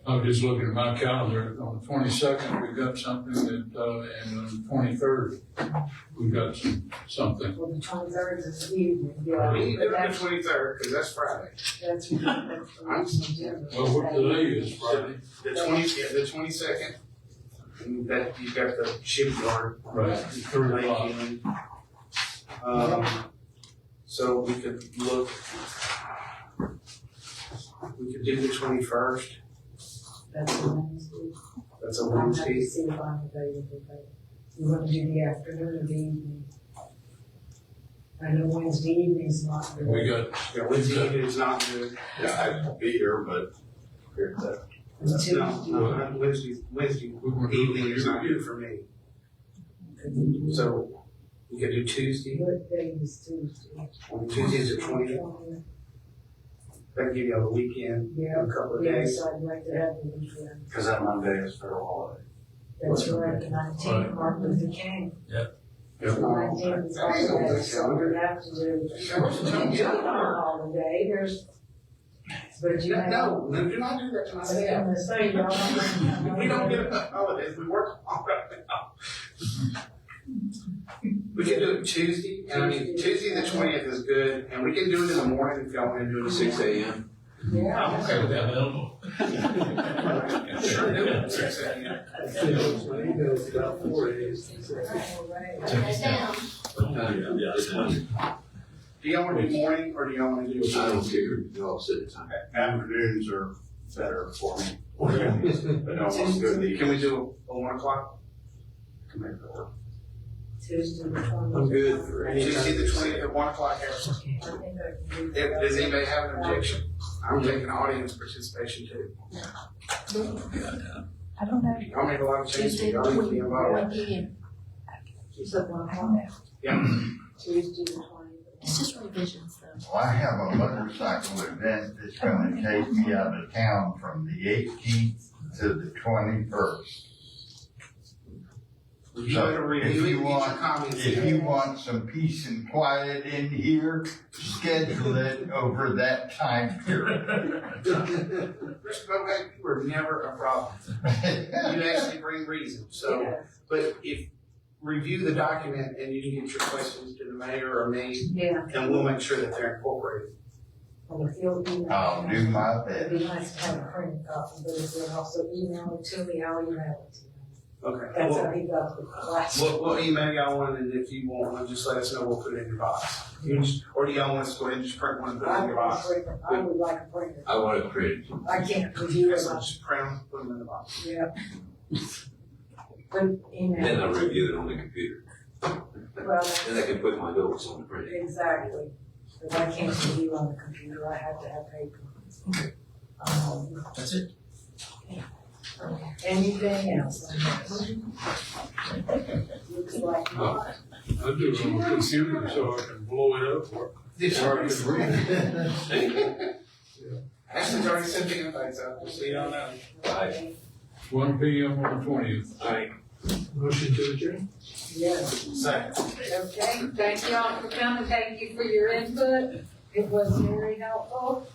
I'm just looking at my calendar. On the 22nd, we've got something and on the 23rd, we've got something. Well, the 23rd is the evening, yeah. We can do But it the 23rd, because that's Friday. that's the agenda. Well, what today is Friday. The 22nd. And that, you've got the shipyard. Right, 3 o'clock. So we could look, we could do the 21st. That's a Wednesday. That's a I'll have to Wednesday. see if I'm available, but You want to do the afternoon or the evening? I know Wednesday evening's not good. We got, Yeah, Wednesday evening is not good. Yeah, I'd be here, but here that. No, Wednesday evening is not good for me. So, we could do Tuesday. What day is Tuesday? Tuesday's the 20th. That give you all the weekend, Yeah, a couple of days. yes, I'd like to have the weekend. Because that Monday is federal holiday. That's right, the 19th, Martin Luther King. Yep. The 19th is holiday, so we're gonna have to do. It's not a holiday, there's, but you have. No, do not do that to I was myself. gonna say, y'all. We don't get enough holidays, we work on it now. We can do it Tuesday, and I mean, Tuesday the 20th is good, and we can do it in the morning if y'all wanna do it at 6 a.m. Yeah. I'm okay with that. Sure do it at 6 a.m. It's about 4 days. Do y'all wanna do morning, or do y'all wanna do? I don't care, y'all set the time. Afternoons are better for me. But no one's good. Can we do a 1 o'clock? Can make that work. Tuesday the 20th. I'm good for any Tuesday the 20th at 1 o'clock, Harrison. I think I can do that. Does anybody have an objection? I'm taking audience participation too. I don't know. Y'all make a lot of changes, y'all need to be involved. You said 1 o'clock? Yeah. Tuesday the 20th. It's just revisions though. Well, I have a motorcycle event that's gonna take me out of town from the 18th to the 21st. You better review it, get your comments If in. you want some peace and quiet in here, schedule it over that time period. Mr. Bobak, you were never a problem. You actually bring reason, so, Yes. but if, review the document and you can get your questions to the mayor or me, Yeah. and we'll make sure that they're incorporated. Well, if you'll email. I'll do my It'd best. be nice to have a printed copy, but if you'll also email it to me, I'll email it to you. Okay. That's Well, how he got the last. What email y'all want, and if you want, just let us know, we'll put it in your box. Or do y'all want us to go ahead and just print one and put it I in your would box? like a printer. I want to create. I can't review it. So just print them, put them in the box. Yeah. But email. Then I'll review it on the computer. Well, Then I can put my notes on the printer. exactly. But I can't review on the computer, I have to have paper. That's it. Anything else? Looks like not. I do it on the computer so I can blow it up or I can read. Ashton's already sent the invites out, just so you don't know. 1 p.m. on the 20th. Motion to adjourn? Yes. Second. Okay, thank y'all for coming, thank you for your input. It was very helpful.